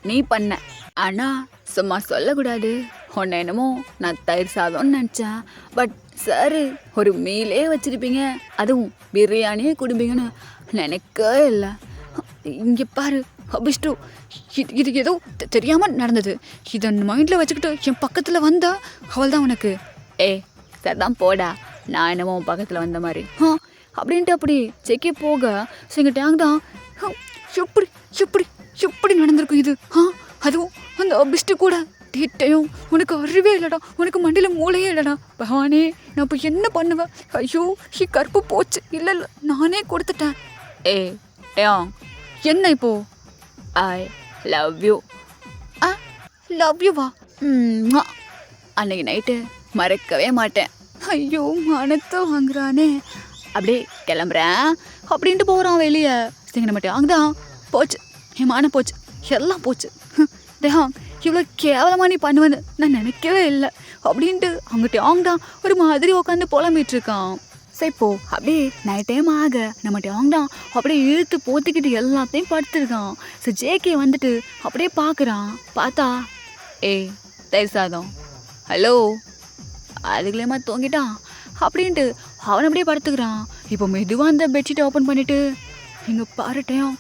நீ பண்ண, ஆனால் சும்மா சொல்லக்கூடாது. உன்னை என்னமோ நான் தயிர் சாதம்னு நினச்சேன், பட் சார் ஒரு மீலே வச்சுருப்பீங்க, அதுவும் பிரியாணியே கொடுப்பீங்கன்னு நினைக்கவே இல்லை. இங்கே பாரு அபிஷ்டு, இது ஏதோ தெரியாமல் நடந்தது, இதை மைண்டில் வச்சுக்கிட்டு என் பக்கத்தில் வந்தா அவள் தான் உனக்கு. சரிதான் போடா, நான் என்னமோ பக்கத்தில் வந்த மாதிரி அப்படின்ட்டு அப்படி செக்கே போக எங்கள் டேங் தான், எப்படி எப்படி எப்படி நடந்திருக்கும் இது? அதுவும் அந்த அபிஷ்டு கூட டீட்டையும், உனக்கு அறிவே இல்லைடா, உனக்கு மண்டியில் மூளையே இல்லைடா, பகவானே நான் இப்போ என்ன பண்ணுவேன்? ஐயோ கருப்பு போச்சு, இல்லை இல்லை நானே கொடுத்துட்டேன். டேங் என்ன இப்போ? ஐ லவ் யூ. லவ் யூவா? அன்னைக்கு நைட்டு மறக்கவே மாட்டேன். ஐயோ மனத்தை வாங்குறானே, அப்படியே கிளம்புறேன் அப்படின்ட்டு போகிறான் வெளியே. சரிங்க நம்ம டேங் தான் போச்சு, என் மானம் போச்சு, எல்லாம் போச்சு. டேங் இவ்வளோ கேவலமாக நீ பண்ணுவேன்னு நான் நினைக்கவே இல்லை அப்படின்ட்டு அவங்க டேங் தான் ஒரு மாதிரி உட்காந்து புலம்பிகிட்ருக்கான். ஸோ இப்போது அப்படியே நைட் டைம் ஆக நம்ம டேங் தான் அப்படியே இழுத்து போத்திக்கிட்டு எல்லாத்தையும் படுத்துருக்கான். ஸோ ஜேகே வந்துட்டு அப்படியே பார்க்குறான். பார்த்தா ஏய் தயிர் சாதம் ஹலோ அதுக்குள்ளேயுமா தூங்கிட்டான் அப்படின்ட்டு அவன் அப்படியே படுத்துக்கிறான். இப்போ மெதுவாக அந்த பெட்ஷீட்டை ஓப்பன் பண்ணிவிட்டு இங்கே பாருட்டேன்,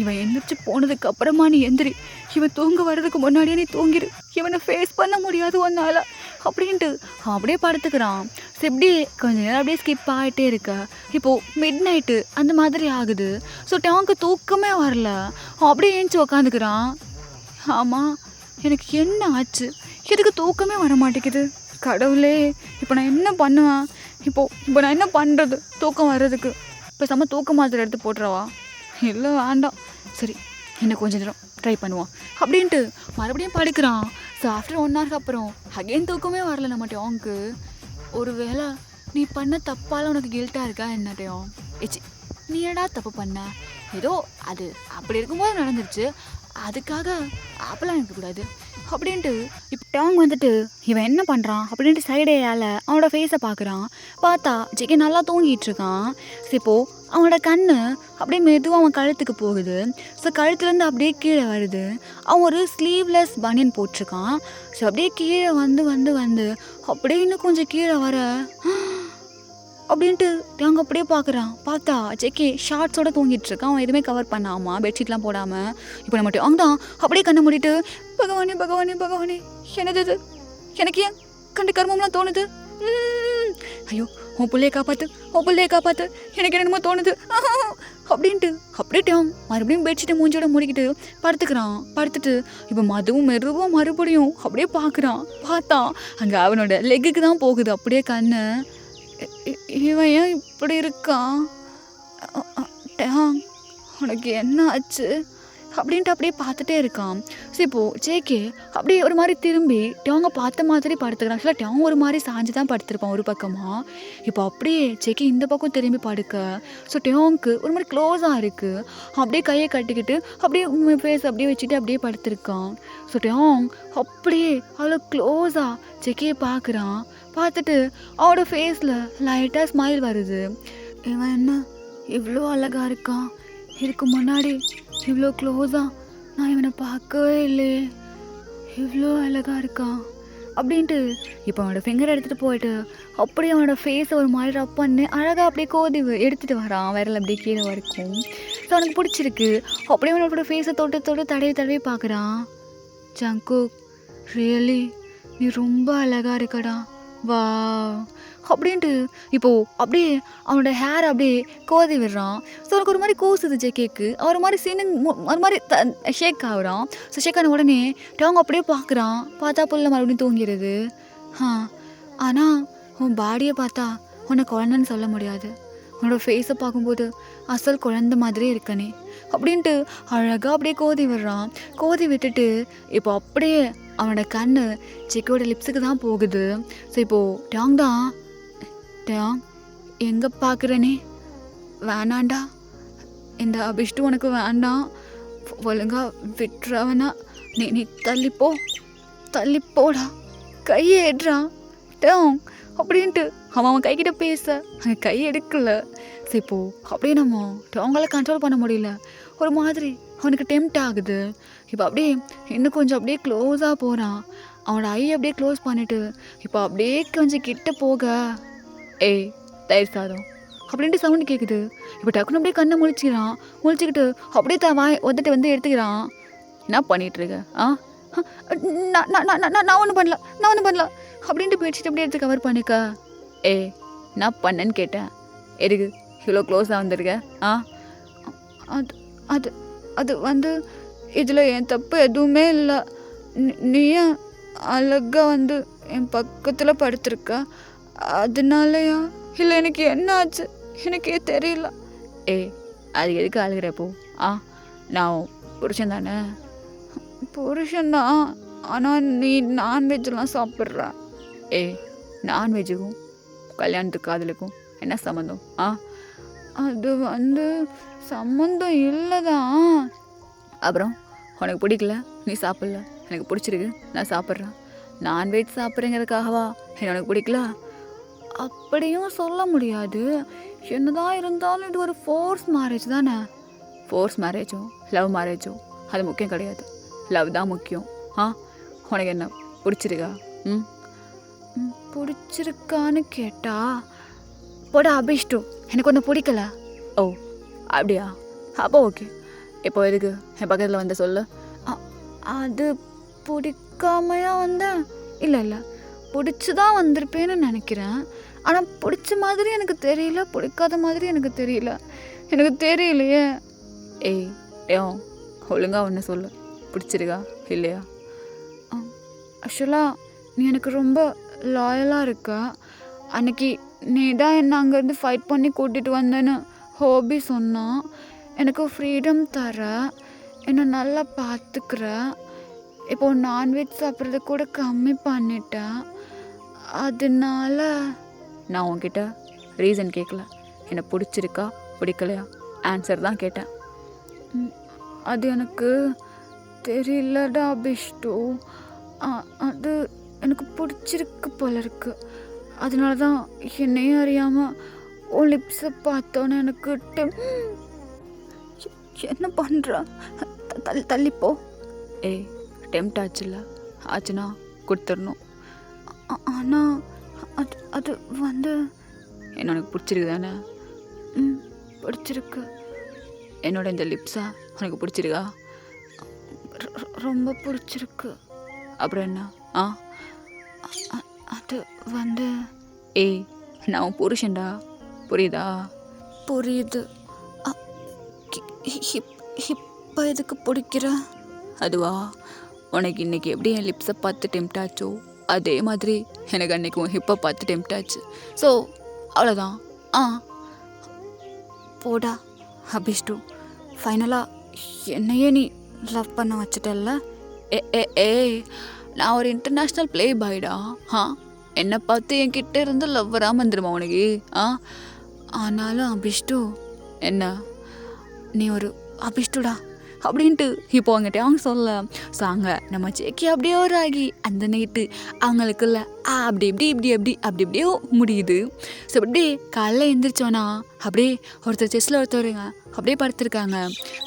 இவன் எந்திரிச்சு போனதுக்கு அப்புறமா நீ எந்திரி, இவன் தூங்க வர்றதுக்கு முன்னாடியே நீ தூங்கிடு, இவனை ஃபேஸ் பண்ண முடியாது ஒன்றால் அப்படின்ட்டு அவன் அப்படியே படுத்துக்கிறான். ஸோ இப்படியே கொஞ்ச நேரம் அப்படியே ஸ்கிப் ஆகிட்டே இருக்க இப்போது மிட் நைட்டு அந்த மாதிரி ஆகுது. ஸோ டேங்க்கு தூக்கமே வரல. அவன் அப்படியே ஏஞ்சி உக்காந்துக்கிறான். ஆமாம் எனக்கு என்ன ஆச்சு, எதுக்கு தூக்கமே வர மாட்டேங்குது, கடவுளே இப்போ நான் என்ன பண்ணுவேன், இப்போ நான் என்ன பண்ணுறது தூக்கம் வர்றதுக்கு, இப்போ செம்ம தூக்க மாத்திரை எடுத்து போட்டுறவா, இல்லை வேண்டாம், சரி இன்னும் கொஞ்சம் நேரம் ட்ரை பண்ணுவோம் அப்படின்ட்டு மறுபடியும் படுக்கிறான். ஸோ ஆஃப்டர் 1 ஹவருக்கு அப்புறம் அகெயின் தூக்கமே வரல நம்ம டேங்க்கு. ஒரு வேளை நீ பண்ண தப்பால் உனக்கு கில்ட்டாக இருக்கா என்ன டேங்? ஏச்சி நீ என்னடா தப்பு பண்ண, ஏதோ அது அப்படி இருக்கும்போது நடந்துருச்சு, அதுக்காக அப்பெல்லாம் இருக்கக்கூடாது அப்படின்ட்டு இப்போ டேங் வந்துட்டு இவன் என்ன பண்ணுறான் அப்படின்ட்டு சைடேயால் அவனோட ஃபேஸை பார்க்குறான். பார்த்தா ஜெகே நல்லா தூங்கிட்டு இருக்கான். ஸோ இப்போது அவனோட கண் அப்படியே மெதுவாக அவன் கழுத்துக்கு போகுது. ஸோ கழுத்துலேருந்து அப்படியே கீழே வருது. அவன் ஒரு ஸ்லீவ்லெஸ் பனியன் போட்டிருக்கான். ஸோ அப்படியே கீழே வந்து வந்து வந்து அப்படியே இன்னும் கொஞ்சம் கீழே வர அப்படின்ட்டு டேங் அப்படியே பார்க்குறான். பார்த்தா ஜெகே ஷார்ட்ஸோட தூங்கிட்டு இருக்கான். அவன் எதுவுமே கவர் பண்ணாமல் பெட்ஷீட்லாம் போடாமல். இப்போ நம்ம டேங் தான் அப்படியே கண்ணை மூடிட்டு பகவானே பகவானே பகவானே என்னது இது, எனக்கு ஏன் கண்டு கர்மம்லாம் தோணுது, ஐயோ உன் பிள்ளையை காப்பாற்று, உன் பிள்ளையை காப்பாற்று, எனக்கு என்னமோ தோணுது அப்படின்ட்டு அப்படியே டேங் மறுபடியும் பெட்ஷீட்டை மூஞ்சியோட மூடிக்கிட்டு படுத்துக்கிறான். படுத்துட்டு இப்போ மதுவும் மெருவாக மறுபடியும் அப்படியே பார்க்குறான். பார்த்தா அங்கே அவனோட லெக்குக்கு தான் போகுது அப்படியே கண்ணு. இவன் ஏன் இப்படி இருக்கான், டேங் உனக்கு என்ன ஆச்சு அப்படின்ட்டு அப்படியே பார்த்துட்டே இருக்கான். ஸோ இப்போது ஜேகே அப்படியே ஒரு மாதிரி திரும்பி டேங்கை பார்த்த மாதிரி படுத்துக்கிறான். ஆக்சுவலாக டேங் ஒரு மாதிரி சாஞ்சு தான் படுத்திருப்பான் ஒரு பக்கமாக. இப்போ அப்படியே ஜேகே இந்த பக்கம் திரும்பி படுக்க ஸோ டேங்க்கு ஒரு மாதிரி க்ளோஸாக இருக்குது. அப்படியே கையை கட்டிக்கிட்டு அப்படியே ஃபேஸ் அப்படியே வச்சுட்டு அப்படியே படுத்திருக்கான். ஸோ டேங் அப்படியே அவ்வளோ க்ளோஸாக ஜேகேயை பார்க்குறான். பார்த்துட்டு அவனோட ஃபேஸில் லைட்டாக ஸ்மைல் வருது. இவன் என்ன இவ்வளோ அழகாக இருக்கான், இதுக்கு முன்னாடி இவ்வளோ க்ளோஸாக நான் இவனை பார்க்கவே இல்லையே, இவ்வளோ அழகாக இருக்கான் அப்படின்ட்டு இப்போ அவனோட ஃபிங்கர் எடுத்துகிட்டு போயிட்டு அப்படியே அவனோட ஃபேஸை ஒரு மாதிரி ரப் பண்ணி அழகாக அப்படியே கோதி எடுத்துகிட்டு வரான். விரல் அப்படியே கீழே வரைக்கும். ஸோ அவனுக்கு பிடிச்சிருக்கு. அப்படியே அவனோட ஃபேஸை தொட்டு தொட்டு தடவி தடவி பார்க்குறான். ஜங்குக் ரியலி நீ ரொம்ப அழகாக இருக்கடா, வா அப்படின்ட்டு இப்போது அப்படியே அவனோட ஹேர் அப்படியே கோதி விடுறான். ஸோ அவனுக்கு ஒரு மாதிரி கூசுது ஜேகேக்கு. ஒரு மாதிரி ஒரு மாதிரி ஷேக் ஆகுறான். ஸோ ஷேக் ஆன உடனே டேங் அப்படியே பார்க்குறான். பார்த்தா புள்ள மறுபடியும் தூங்கிடுது. ஆனால் உன் பாடியை பார்த்தா உன்னை குழந்தைன்னு சொல்ல முடியாது, உன்னோட ஃபேஸை பார்க்கும்போது அசல் குழந்த மாதிரியே இருக்கனே அப்படின்ட்டு அழகாக அப்படியே கோதி விடுறான். கோதி விட்டுட்டு இப்போ அப்படியே அவனோட கண் ஜேகேவோட லிப்ஸுக்கு தான் போகுது. ஸோ இப்போது டேங் தான் டேங் எங்கே பார்க்குறனே, வேணாண்டா இந்த அபிஷ்டு உனக்கு வேண்டாம், ஒழுங்கா விட்டுறவனா நீ தள்ளிப்போ தள்ளிப்போடா, கையை எடுறான் டேங் அப்படின்ட்டு அவன் கைக்கிட்ட பேச அங்கே கை எடுக்கல. சரி இப்போது அப்படியே நம்ம டேங்கால கண்ட்ரோல் பண்ண முடியல, ஒரு மாதிரி அவனுக்கு டெம்ட் ஆகுது. இப்போ அப்படியே இன்னும் கொஞ்சம் அப்படியே க்ளோஸாக போகிறான். அவனோட ஐ அப்படியே க்ளோஸ் பண்ணிவிட்டு இப்போ அப்படியே கொஞ்சம் கிட்ட போக ஏய் தயிர் சாதம் அப்படின்ட்டு சவுண்டு கேட்குது. இப்போ டக்குன்னு அப்படியே கண்ணை முழிச்சிக்கிட்டு அப்படியே வாய் ஒத்துட்டு வந்து எடுத்துக்கிறான். என்ன பண்ணிகிட்ருக்க, நான் ஒன்றும் பண்ணல அப்படின்ட்டு பெட்ஷீட் அப்படியே எடுத்து கவர் பண்ணிக்க. ஏய் நான் பண்ணேன்னு கேட்டேன், எதுக்கு இவ்வளோ க்ளோஸாக வந்திருக்க? அது அது வந்து இதில் என் தப்பு எதுவுமே இல்லை, நீயும் அழகாக வந்து என் பக்கத்தில் படுத்திருக்க அதனாலயா, இல்லை எனக்கு என்ன ஆச்சு எனக்கே தெரியல. ஏய் அது எதுக்கு அழுகிறப்போ? நான் புருஷன் தானே, புருஷன்தான், ஆனால் நீ நான்வெஜ்லாம் சாப்பிட்ற. ஏய் நான்வெஜ்ஜுக்கும் கல்யாணத்துக்கு காதலுக்கும் என்ன சம்மந்தம்? அது வந்து சம்மந்தம் இல்லை தான். அப்புறம் உனக்கு பிடிக்கல நீ சாப்பிட்ல, எனக்கு பிடிச்சிருக்கு நான் சாப்பிட்றேன். நான்வெஜ் சாப்பிட்றேங்கிறதுக்காகவா உனக்கு பிடிக்கல? அப்படியும் சொல்ல முடியாது. என்னதான் இருந்தாலும் இது ஒரு ஃபோர்ஸ் மேரேஜ் தானே. ஃபோர்ஸ் மேரேஜோ லவ் மேரேஜோ அது முக்கியம் கிடையாது. லவ் தான் முக்கியம். உனக்கு என்ன பிடிச்சிருக்கா? ம் பிடிச்சிருக்கான்னு கேட்டா போட அபிஷ்டு எனக்கு ஒன்றும் பிடிக்கல. ஓ அப்படியா? அப்போ ஓகே. இப்போ எதுக்கு என் பக்கத்தில் வந்து சொல்லு. அது பிடிக்காமையா வந்தேன்? இல்லை பிடிச்சி தான் வந்திருப்பேன்னு நினைக்கிறேன். ஆனால் பிடிச்ச மாதிரி எனக்கு தெரியல, பிடிக்காத மாதிரி எனக்கு தெரியலையே. ஏய் ஏன் ஒழுங்காக ஒன்று சொல்லு. பிடிச்சிருக்கா இல்லையா? ஆக்சுவலாக நீ எனக்கு ரொம்ப லாயலாக இருக்க. அன்னைக்கு நீ தான் என்னை அங்கேருந்து ஃபைட் பண்ணி கூட்டிகிட்டு வந்தேன்னு ஹோபி சொன்னான். எனக்கு ஃப்ரீடம் தர, என்னை நல்லா பார்த்துக்கிற. இப்போது நான்வெஜ் சாப்பிட்றது கூட கம்மி பண்ணிட்டேன். அதனால நான் உன்கிட்ட ரீசன் கேட்கல. என்னை பிடிச்சிருக்கா பிடிக்கலையா ஆன்சர் தான் கேட்டேன். அது எனக்கு தெரியலடா அபிஷ்டு. அது எனக்கு பிடிச்சிருக்கு போல இருக்கு. அதனால தான் என்னையும் அறியாமல் உன் லிப்ஸை பார்த்தோன்னே எனக்கு என்ன பண்ணுற? தள்ளிப்போ. ஏய் டெம்ட் ஆச்சுல்ல, ஆச்சுன்னா கொடுத்துடணும். ஆனால் அது வந்து என்ன உனக்கு பிடிச்சிருக்கு தானே? பிடிச்சிருக்கு. என்னோட இந்த லிப்ஸா உனக்கு பிடிச்சிருக்கா? ரொம்ப பிடிச்சிருக்கு. அப்புறம் என்ன? அது வந்து ஏய் நான் உன் புருஷன்டா, புரியுதா? புரியுது. இப்போ எதுக்கு பிடிக்கிற? அதுவா, உனக்கு இன்னைக்கு எப்படி என் லிப்ஸை பார்த்து டெம்ட் ஆச்சோ அதே மாதிரி எனக்கு அன்னைக்கு உன் ஹிப்பை பார்த்து டெம்ட் ஆச்சு. ஸோ அவ்வளோதான். போடா அபிஷ்டு, ஃபைனலாக என்னையே நீ லவ் பண்ண வச்சுட்டல்ல. ஏய் நான் ஒரு இன்டர்நேஷ்னல் ப்ளே பாய்டா. என்னை பார்த்து என்கிட்ட இருந்து லவ் வராமல் வந்துடுமா உனக்கு? ஆனாலும் அபிஷ்டு, என்ன நீ ஒரு அபிஷ்டுடா அப்படின்ட்டு இப்போ அவங்ககிட்ட அவங்க சொல்ல சாங்க நம்ம ஜேக்கி அப்படியே ஒரு ஆகி அந்த நைட்டு அவங்களுக்குள்ள அப்படி இப்படியோ முடியுது. ஸோ அப்படியே காலைல எழுந்திரிச்சோன்னா அப்படியே ஒருத்தர் செஸ்ஸில் ஒருத்தருங்க அப்படியே படுத்துருக்காங்க.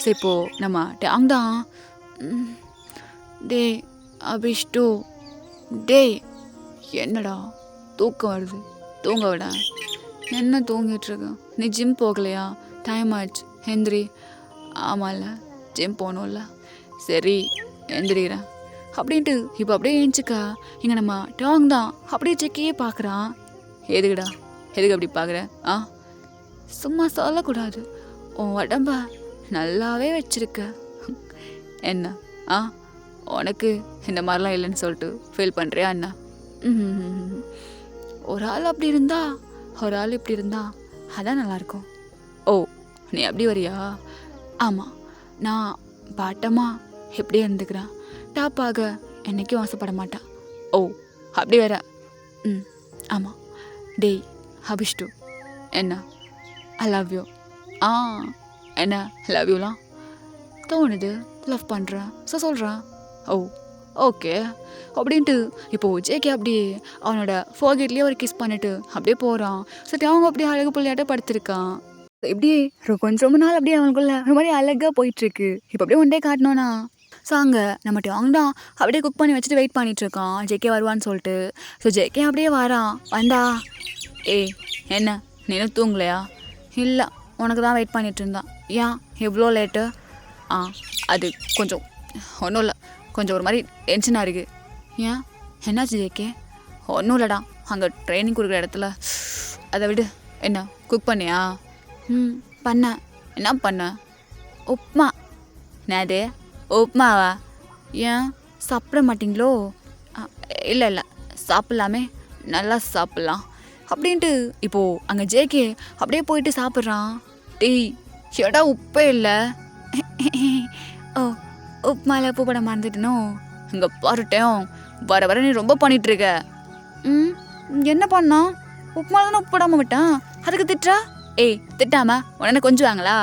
ஸோ இப்போது நம்ம டாங் தான் டே அபிஷ்டு, டே என்னடா தூக்கம் வருது, தூங்க விட. என்ன தூங்கிட்டுருக்க? நீ ஜிம் போகலையா? டைம் ஆயிடுச்சு, எந்திரி. ஆமாம்ல ஜிம் போகணும்ல. சரி எந்திரிக்கிறேன் அப்படின்ட்டு இப்போ அப்படியே எழுந்துக்கா. இங்கே நம்ம டாங் தான் அப்படியே செக்கியே பார்க்குறான். எதுக்கு அப்படி பார்க்குற? சும்மா சொல்லக்கூடாது. உன் உடம்ப நல்லாவே வச்சிருக்க. என்ன உனக்கு இந்த மாதிரிலாம் இல்லைன்னு சொல்லிட்டு ஃபீல் பண்ணுறியா என்ன? ஒரு ஆள் அப்படி இருந்தா, ஒரு ஆள் இப்படி இருந்தா அதான் நல்லாயிருக்கும். ஓ நீ அப்படி வரியா? ஆமாம், நான் பாட்டமாக எப்படி இருந்துக்கிறேன், டாப்பாக என்றைக்கும் ஆசைப்பட மாட்டேன். ஓ அப்படி வேற? ஆமாம். டேய் அபிஷ்டு, என்ன? ஐ லவ் யூ. என்ன லவ் யூலாம் தோணுது, லவ் பண்ணுறேன், ஸோ சொல்கிறேன். ஓ ஓகே அப்படின்ட்டு இப்போது ஜேகே அப்படியே அவனோட ஃபோர்கேட்லேயே ஒரு கிஸ் பண்ணிட்டு அப்படியே போகிறான். சரி அவங்க அப்படியே அழகு பிள்ளையாட்ட படுத்திருக்கான். இப்படியே ரொம்ப நாள் அப்படியே அவங்களுக்குள்ள ஒரு மாதிரி அழகாக போயிட்டுருக்கு. இப்போ அப்படியே ஒன் டே காட்டினோன்னா ஸோ அங்கே நம்ம டாங் தான் அப்படியே குக் பண்ணி வச்சுட்டு வெயிட் பண்ணிகிட்ருக்கான் ஜேகே வருவான்னு சொல்லிட்டு. ஸோ ஜேகே அப்படியே வரான். வந்தா என்ன நீனும் தூங்கலையா? இல்லை, உனக்கு தான் வெயிட் பண்ணிகிட்டு இருந்தான். ஏன் எவ்வளோ லேட்டு? அது கொஞ்சம் ஒன்றும் இல்லை, கொஞ்சம் ஒரு மாதிரி டென்ஷனாக இருக்குது. ஏன் என்னாச்சு ஜேகே? ஒன்றும் இல்லைடா, அங்கே ட்ரைனிங் கொடுக்குற இடத்துல. அதை விடு. என்ன குக் பண்ணியா? பண்ணேன். என்ன பண்ண? உப்மா. என்னது உப்மாவா? ஏன் சாப்பிட மாட்டிங்களோ? இல்லை சாப்பிட்லாமே, நல்லா சாப்பிட்லாம் அப்படின்ட்டு இப்போது அங்கே ஜேகே அப்படியே போயிட்டு சாப்பிட்றான். டேய் எடா உப்பே இல்லை. ஓ உப்மாவில் உப்பு போட மறந்துட்டனோ? இங்கே பாருட்டேன், வர நீ ரொம்ப பண்ணிகிட்ருக்க. என்ன பண்ணா? உப்மாவில் தானே உப்பு போடாமல் விட்டான், அதுக்கு திட்டுறா? திட்டாம உடனே கொஞ்சம் வாங்களா?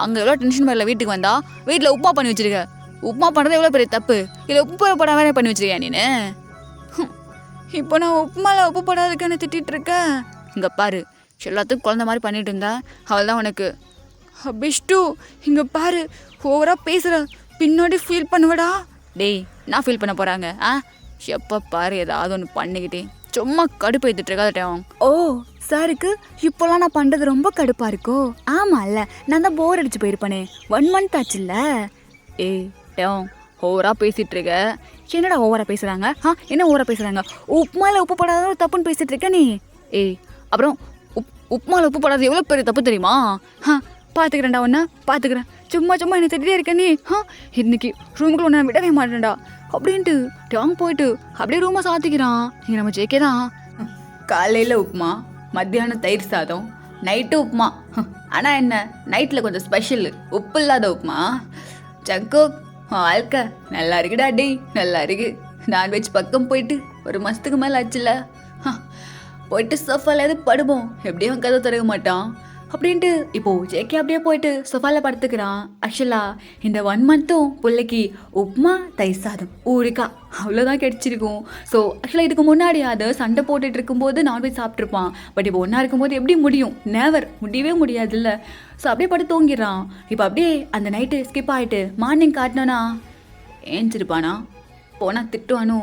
அங்கே எவ்வளோ டென்ஷன் வரல, வீட்டுக்கு வந்தா வீட்டில் உப்புமா பண்ணி வச்சிருக்க. உப்புமா பண்ணுறது எவ்வளோ பெரிய தப்பு. இல்லை உப்பு போடாம வேற பண்ணி வச்சிருக்கியா நீனு? இப்போ நான் உப்புமாவில் உப்பு போடாதுக்குன்னு திட்டிகிட்டு இருக்கேன். இங்கே பாரு எல்லாத்துக்கும் குழந்த மாதிரி பண்ணிட்டு இருந்தா அவள் தான் உனக்கு பிஷ்டு இங்கே பாரு ஓவராக பேசுகிற பின்னாடி ஃபீல் பண்ணுவடா. டேய் நான் ஃபீல் பண்ண போகிறாங்க எப்போ பாரு ஏதாவது ஒன்று பண்ணிக்கிட்டே சும்மா கடுப்பு ஏற்றிட்டு இருக்காதட்டும். ஓ சாருக்கு இப்போலாம் நான் பண்ணுறது ரொம்ப கடுப்பாக இருக்கோ? ஆமாம்ல, நான் தான் போர் அடிச்சு போயிருப்பேனே. 1 month ஆச்சுல்ல. டேம் ஓவராக பேசிகிட்டு இருக்க. என்னடா ஓவராக பேசுகிறாங்க? என்ன ஓவராக பேசுகிறாங்க? உப்புமாவில் உப்பு போடாத ஒரு தப்புன்னு பேசிகிட்டு இருக்க நீ. அப்புறம் உப்புமாவில் உப்பு போடாது எவ்வளோ பெரிய தப்பு தெரியுமா? பார்த்துக்கிறேன்டா ஒன்றா பார்த்துக்கிறேன். சும்மா என்னை திட்டிகிட்டே இருக்க நீ. இன்னைக்கு ரூமுக்குள்ள ஒன்று விடவே மாட்டேன்டா அப்படின்ட்டு டேங் போயிட்டு அப்படியே ரூமை சாத்திக்கிறான். இங்கே நம்ம ஜேக்கே தான். காலையில் உப்புமா, மத்தியானம் தயிர் சாதம், நைட்டு உப்புமா. ஆனால் என்ன நைட்டில் கொஞ்சம் ஸ்பெஷல் உப்பு இல்லாத உப்புமா. ஜங்கு வாழ்க்கை நல்லா இருக்குடா டே, நல்லா இருக்கு. நான்வெஜ் பக்கம் போயிட்டு 1 மாதத்துக்கு மேலே ஆச்சுல. போயிட்டு சோஃபாவில் எது படுவோம், எப்படியும் கதை திறக்க மாட்டான் அப்படின்ட்டு இப்போது ஜேகே அப்படியே போயிட்டு சோஃபாவில் படுத்துக்கிறான். ஆக்சுவலாக இந்த 1 monthம் பிள்ளைக்கு உப்புமா தயிர் சாதம் ஊருக்கா அவ்வளோதான் கிடச்சிருக்கும். ஸோ ஆக்சுவலாக இதுக்கு முன்னாடி அதை சண்டை போட்டுட்டு இருக்கும்போது நான்வெஜ் சாப்பிட்ருப்பான். பட் இப்போ ஒன்றா இருக்கும்போது எப்படி முடியும்? நேவர் முடியவே முடியாதுல்ல. ஸோ அப்படியே படுத்து தூங்கிடுறான். இப்போ அப்படியே அந்த நைட்டு ஸ்கிப் ஆகிட்டு மார்னிங் காட்டினோன்னா ஏஞ்சிருப்பானா? போனால் திட்டுவானோ?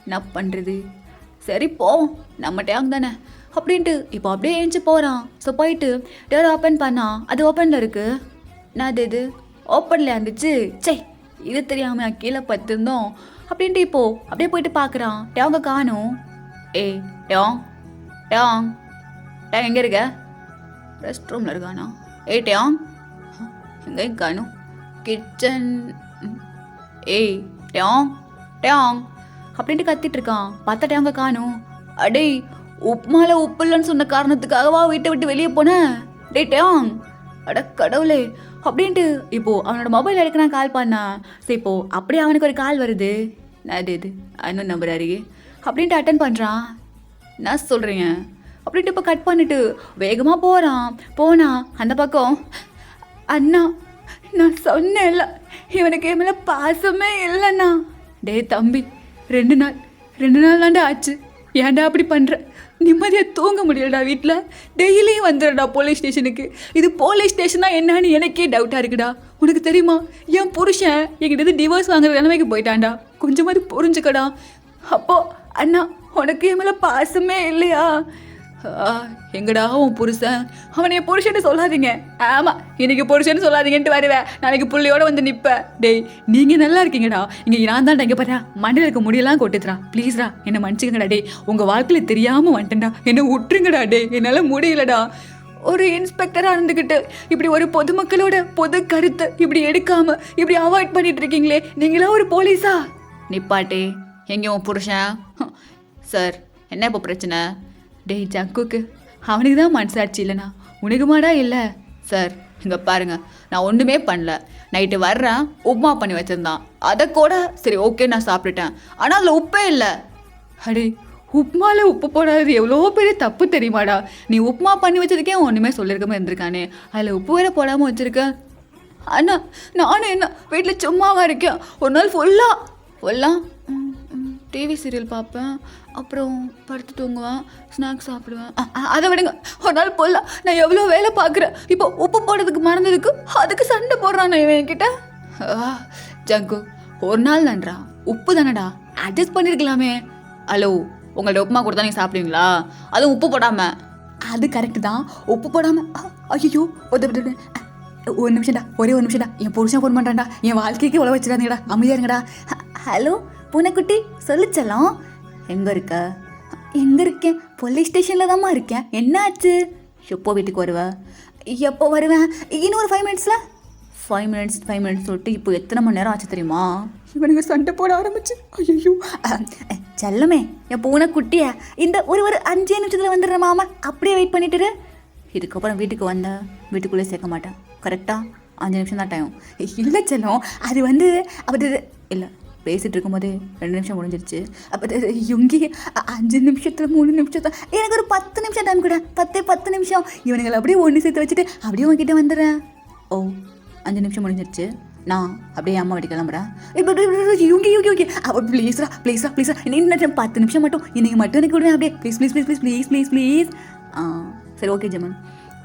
என்ன பண்ணுறது? சரி போவோம், நம்ம டேங் தானே அப்படின்ட்டு இப்போ அப்படியே ஏஞ்சி போகிறான். ஸோ போயிட்டு டோர் ஓப்பன் பண்ணா, அது ஓப்பனில் இருக்குது. நான் இது ஓப்பனில் இருந்துச்சு. சே இது தெரியாமல் கீழே பத்துருந்தோம் அப்படின்ட்டு இப்போது அப்படியே போயிட்டு பார்க்குறான். டேங்க காணும். டேங் டேங் டேங் எங்கே இருக்க? ரெஸ்ட் ரூமில் இருக்கானா? டேங் எங்கேயும் காணும். கிச்சன். டேங் டேங் அப்படின்ட்டு கத்திட்டு இருக்கான். பார்த்தா டேங்க காணும். அடே உப்புமால உப்பு இல்லைன்னு சொன்ன காரணத்துக்காகவா வீட்டை விட்டு வெளியே போனேன்? டேங் அட கடவுளே அப்படின்ட்டு இப்போது அவனோட மொபைல் எடுக்க நான் கால் பண்ணான். சரி இப்போது அப்படியே அவனுக்கு ஒரு கால் வருது. நான் இது இன்னும் நம்பர் அருகே அப்படின்ட்டு அட்டன் பண்ணுறான். நான் சொல்கிறீங்க அப்படின்ட்டு இப்போ கட் பண்ணிட்டு வேகமாக போனா அந்த பக்கம் அண்ணா நான் சொன்னேன்ல இவனுக்கு என் மேலே பாசமே இல்லைண்ணா. டே தம்பி 2 நாள் தாண்டா ஆச்சு. ஏன்டா அப்படி பண்ணுற? நிம்மதியாக தூங்க முடியலடா வீட்டில். டெய்லியும் வந்துடுறடா போலீஸ் ஸ்டேஷனுக்கு. இது போலீஸ் ஸ்டேஷனா என்னன்னு எனக்கே டவுட்டாக இருக்குடா. உனக்கு தெரியுமா என் புருஷன் என்கிட்ட டிவோர்ஸ் வாங்குற நிலைமைக்கு போயிட்டான்டா. கொஞ்சமாதிரி புரிஞ்சுக்கடா. அப்போ அண்ணா உனக்கு என் மேலே பாசமே இல்லையா? எங்கடா உன் புருஷன்? அவனை என் புருஷன்னு சொல்லாதீங்க. ஆமாம் இன்னைக்கு புருஷன்னு சொல்லாதீங்கன்ட்டு வருவேன், நாளைக்கு புள்ளையோட வந்து நிற்பேன். டேய் நீங்கள் நல்லா இருக்கீங்கடா. இங்கே நான் தான்டா இங்கே பாரு மண்ணில் இருக்க முடியெல்லாம் கொட்டுத்துறா. ப்ளீஸ்டா என்னை மன்னிச்சுக்கங்கடா. டே உங்கள் வாழ்க்கையில் தெரியாமல் வந்துட்டேன்டா, என்னை விட்டுருங்கடா. டே என்னால் முடியலடா. ஒரு இன்ஸ்பெக்டராக இருந்துக்கிட்டு இப்படி ஒரு பொதுமக்களோட பொது கருத்தை இப்படி எடுக்காம இப்படி அவாய்ட் பண்ணிட்டு இருக்கீங்களே, நீங்களா ஒரு போலீஸா? நிப்பாட்டே எங்கே உன் புருஷன்? சார் என்ன இப்போ பிரச்சனை? டேய் ஜங்குக்கு அவனுக்கு தான் மனசாட்சி இல்லைண்ணா, உனக்கு மாடா இல்லை? சார் இங்கே பாருங்க, நான் ஒன்றுமே பண்ணல. நைட்டு வர்றேன், உப்புமா பண்ணி வச்சுருந்தான். அதை கூட சரி ஓகே நான் சாப்பிட்டுட்டேன். ஆனால் அதில் உப்பே இல்லை. அடே உப்புமாவில் உப்பு போடாதது எவ்வளோ பெரிய தப்பு தெரியுமாடா? நீ உப்புமா பண்ணி வச்சதுக்கே ஒன்றுமே சொல்லியிருக்காம இருந்திருக்கானே, அதில் உப்பு வேற போடாமல் வச்சுருக்க. அண்ணா நானும் என்ன வீட்டில் சும்மாவாக இருக்கேன். ஒரு நாள் ஃபுல்லாக டிவி சீரியல் பார்ப்பேன், அப்புறம் படுத்து தூங்குவேன், ஸ்நாக்ஸ் சாப்பிடுவேன். அதை விடுங்க. ஒரு நாள் போடலாம் நான் எவ்வளோ வேலை பார்க்குறேன். இப்போ உப்பு போடுறதுக்கு மறந்ததுக்கு அதுக்கு சண்டை போடுறான் இவன் என்கிட்ட. ஜங்கு ஒரு நாள் தான்டா, உப்பு தானடா, அட்ஜஸ்ட் பண்ணியிருக்கலாமே. ஹலோ உங்கள்ட்ட உப்புமா கொடுத்தா நீங்கள் சாப்பிடுவீங்களா? அதுவும் உப்பு போடாமல். அது கரெக்டு தான், உப்பு போடாமல். ஐயோ ஒரு நிமிஷம்டா, ஒரே ஒரு நிமிஷம்டா. என் புருஷன் ஃபோன் பண்ணுறான்டா, என் வாழ்க்கைக்கு உழவ வச்சுடாதீங்கடா, அமைதியாக இருங்கடா. ஹலோ பூனைக்குட்டி சொல்லிச்சலாம். எங்கே இருக்கேன்? போலீஸ் ஸ்டேஷனில் தான்மா இருக்கேன். என்ன ஆச்சு? எப்போ வீட்டுக்கு வருவேன்? எப்போ வருவேன்? இன்னும் ஒரு 5 minutesல. 5 minutes சொல்லிட்டு இப்போ எத்தனை மணி நேரம் ஆச்சு தெரியுமா? இவனுங்க சண்டை போட ஆரம்பிச்சு. ஐயோ செல்லமே என் பூனைக்குட்டிய இந்த ஒரு 5 நிமிஷத்தில் வந்துடுறேன் மாமா, அப்படியே வெயிட் பண்ணிட்டுரு. இதுக்கப்புறம் வீட்டுக்கு வந்தேன் வீட்டுக்குள்ளே சேர்க்க மாட்டேன். கரெக்டாக 5 நிமிஷம் தான் டைம். இல்லை செல்லம், அது அப்படி இல்லை பேசிகிட்டு இருக்கும்போது 2 நிமிஷம் முடிஞ்சிருச்சு. அப்போ யுங்கி 5 நிமிஷத்தில் 3 நிமிஷம் தான். எனக்கு ஒரு 10 நிமிஷம் டைம் கூட. 10 நிமிஷம். இவனுங்களை அப்படியே ஒன்று சேர்த்து வச்சுட்டு அப்படியே உங்ககிட்ட வந்துடுறேன். ஓ 5 நிமிஷம் முடிஞ்சிருச்சு. நான் அப்படியே அம்மா வீட்டுக்கு கிளம்புறேன். ப்ளீஸ்ரா ப்ளீஸ்ரா ப்ளீஸ்ரா இன்னும் 10 நிமிஷம் மட்டும் இன்னைக்கு மட்டும் எனக்கு விடுவேன் அப்படியே please please please please please please please. சரி ஓகே ஜெமன்,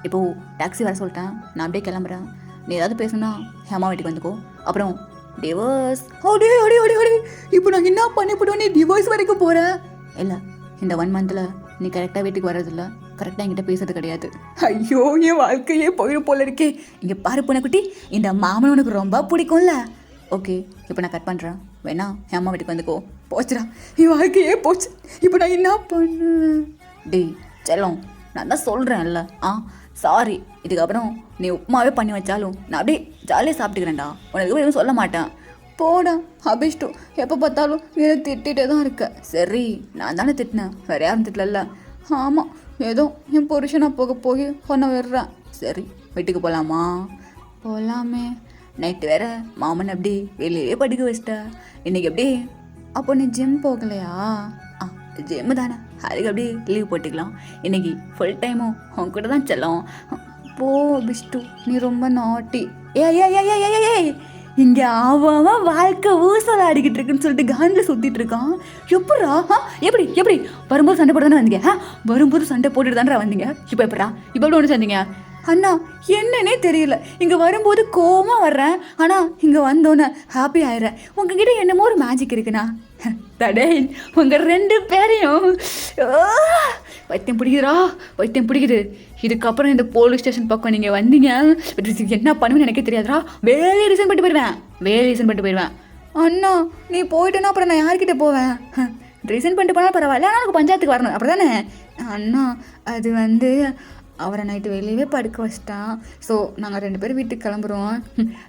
இப்போது டாக்ஸி வர சொல்லிட்டேன், நான் அப்படியே கிளம்புறேன். நீ ஏதாவது பேசுனா அம்மா வீட்டுக்கு வந்துக்கோ. அப்புறம் டிவோர்ஸ் ஓடி ஓடி ஓடி ஓடி இப்போ நாங்கள் என்ன பண்ணிவிடுவோம், நீ டிவோர்ஸ் வரைக்கும் போகிற? இல்லை, இந்த 1 மந்தில் நீ கரெக்டாக வீட்டுக்கு வர்றதில்ல, கரெக்டாக என்கிட்ட பேசுறது கிடையாது. ஐயோ, என் வாழ்க்கையே போயிடும் போல இருக்கே. இங்கே பாரு பூனைக்குட்டி, இந்த மாமன் உனக்கு ரொம்ப பிடிக்கும்ல. ஓகே, இப்போ நான் கட் பண்ணுறேன், வேணா என் அம்மா வீட்டுக்கு வந்துக்கோ. போச்சுடா, என் வாழ்க்கையே போச்சு. இப்போ நான் என்ன பண்ணுவேன்? டேய் செல்லம், நான் தான் சொல்கிறேன்ல. சாரி, இதுக்கப்புறம் நீ உப்புமாவே பண்ணி வச்சாலும் நான் அப்படியே ஜாலியாக சாப்பிட்டுக்கிறேன்டா, உனக்கு எதுவும் சொல்ல மாட்டேன். போடா அபிஷ்டு, எப்போ பார்த்தாலும் நீ திட்டிகிட்டே தான் இருக்க. சரி, நான் தானே திட்டினேன், வேற யாரும் திட்டல. ஆமாம், ஏதோ என் புருஷனா போக ஒன்றை விடுறேன். சரி, வீட்டுக்கு போகலாமா? போகலாமே. நைட்டு வேற மாமன் அப்படி வெளியே படுக்க வச்சிட்டா. இன்னைக்கு எப்படி? அப்போ நீ ஜிம் போகலையா? ஜிம்மு தானே, அதுக்கு அப்படியே லீவ் போட்டுக்கலாம். இன்னைக்கு ஃபுல் டைமும் உன் கூட தான் செல்லும். போ அபிஷ்டு, நீ ரொம்ப நாட்டி. ஏய் இங்கே அவன் வாழ்க்கை ஊசல் ஆடிக்கிட்டு இருக்குன்னு சொல்லிட்டு காண்டில் சுற்றிட்டு இருக்கான். எப்படா? எப்படி வரும்போது சண்டை போட்டு தானே வந்தீங்க? வரும்போது சண்டை போட்டுட்டு தானே வந்தீங்க. இப்போ எப்படா? இப்போ எப்படி ஒன்று சேர்ந்தீங்க? அண்ணா, என்னன்னே தெரியல. இங்கே வரும்போது கோவமாக வர்றேன், ஆனால் இங்கே வந்தோன்னே ஹாப்பி ஆயிடுறேன். உங்ககிட்ட என்னமோ ஒரு மேஜிக் இருக்குண்ணா. தடே, உங்கள் 2 பேரையும் வைத்தியம் பிடிக்குது. இதுக்கப்புறம் இந்த போலீஸ் ஸ்டேஷன் பக்கம் நீங்கள் வந்தீங்க, என்ன பண்ணுவேன்னு எனக்கே தெரியாதுடா. வேலையை ரீசன் பண்ணிட்டு போயிடுவேன். அண்ணா, நீ போயிட்டேன்னா அப்புறம் நான் யார்கிட்ட போவேன்? ரீசன் பண்ணிட்டு போனால் பரவாயில்ல, ஆனால் எனக்கு பஞ்சாயத்துக்கு வரணும், அப்படி தானே? அண்ணா, அது அவரை நைட்டு வெளியவே படுக்க வச்சிட்டான். ஸோ நாங்கள் 2 பேரும் வீட்டுக்கு கிளம்புறோம்.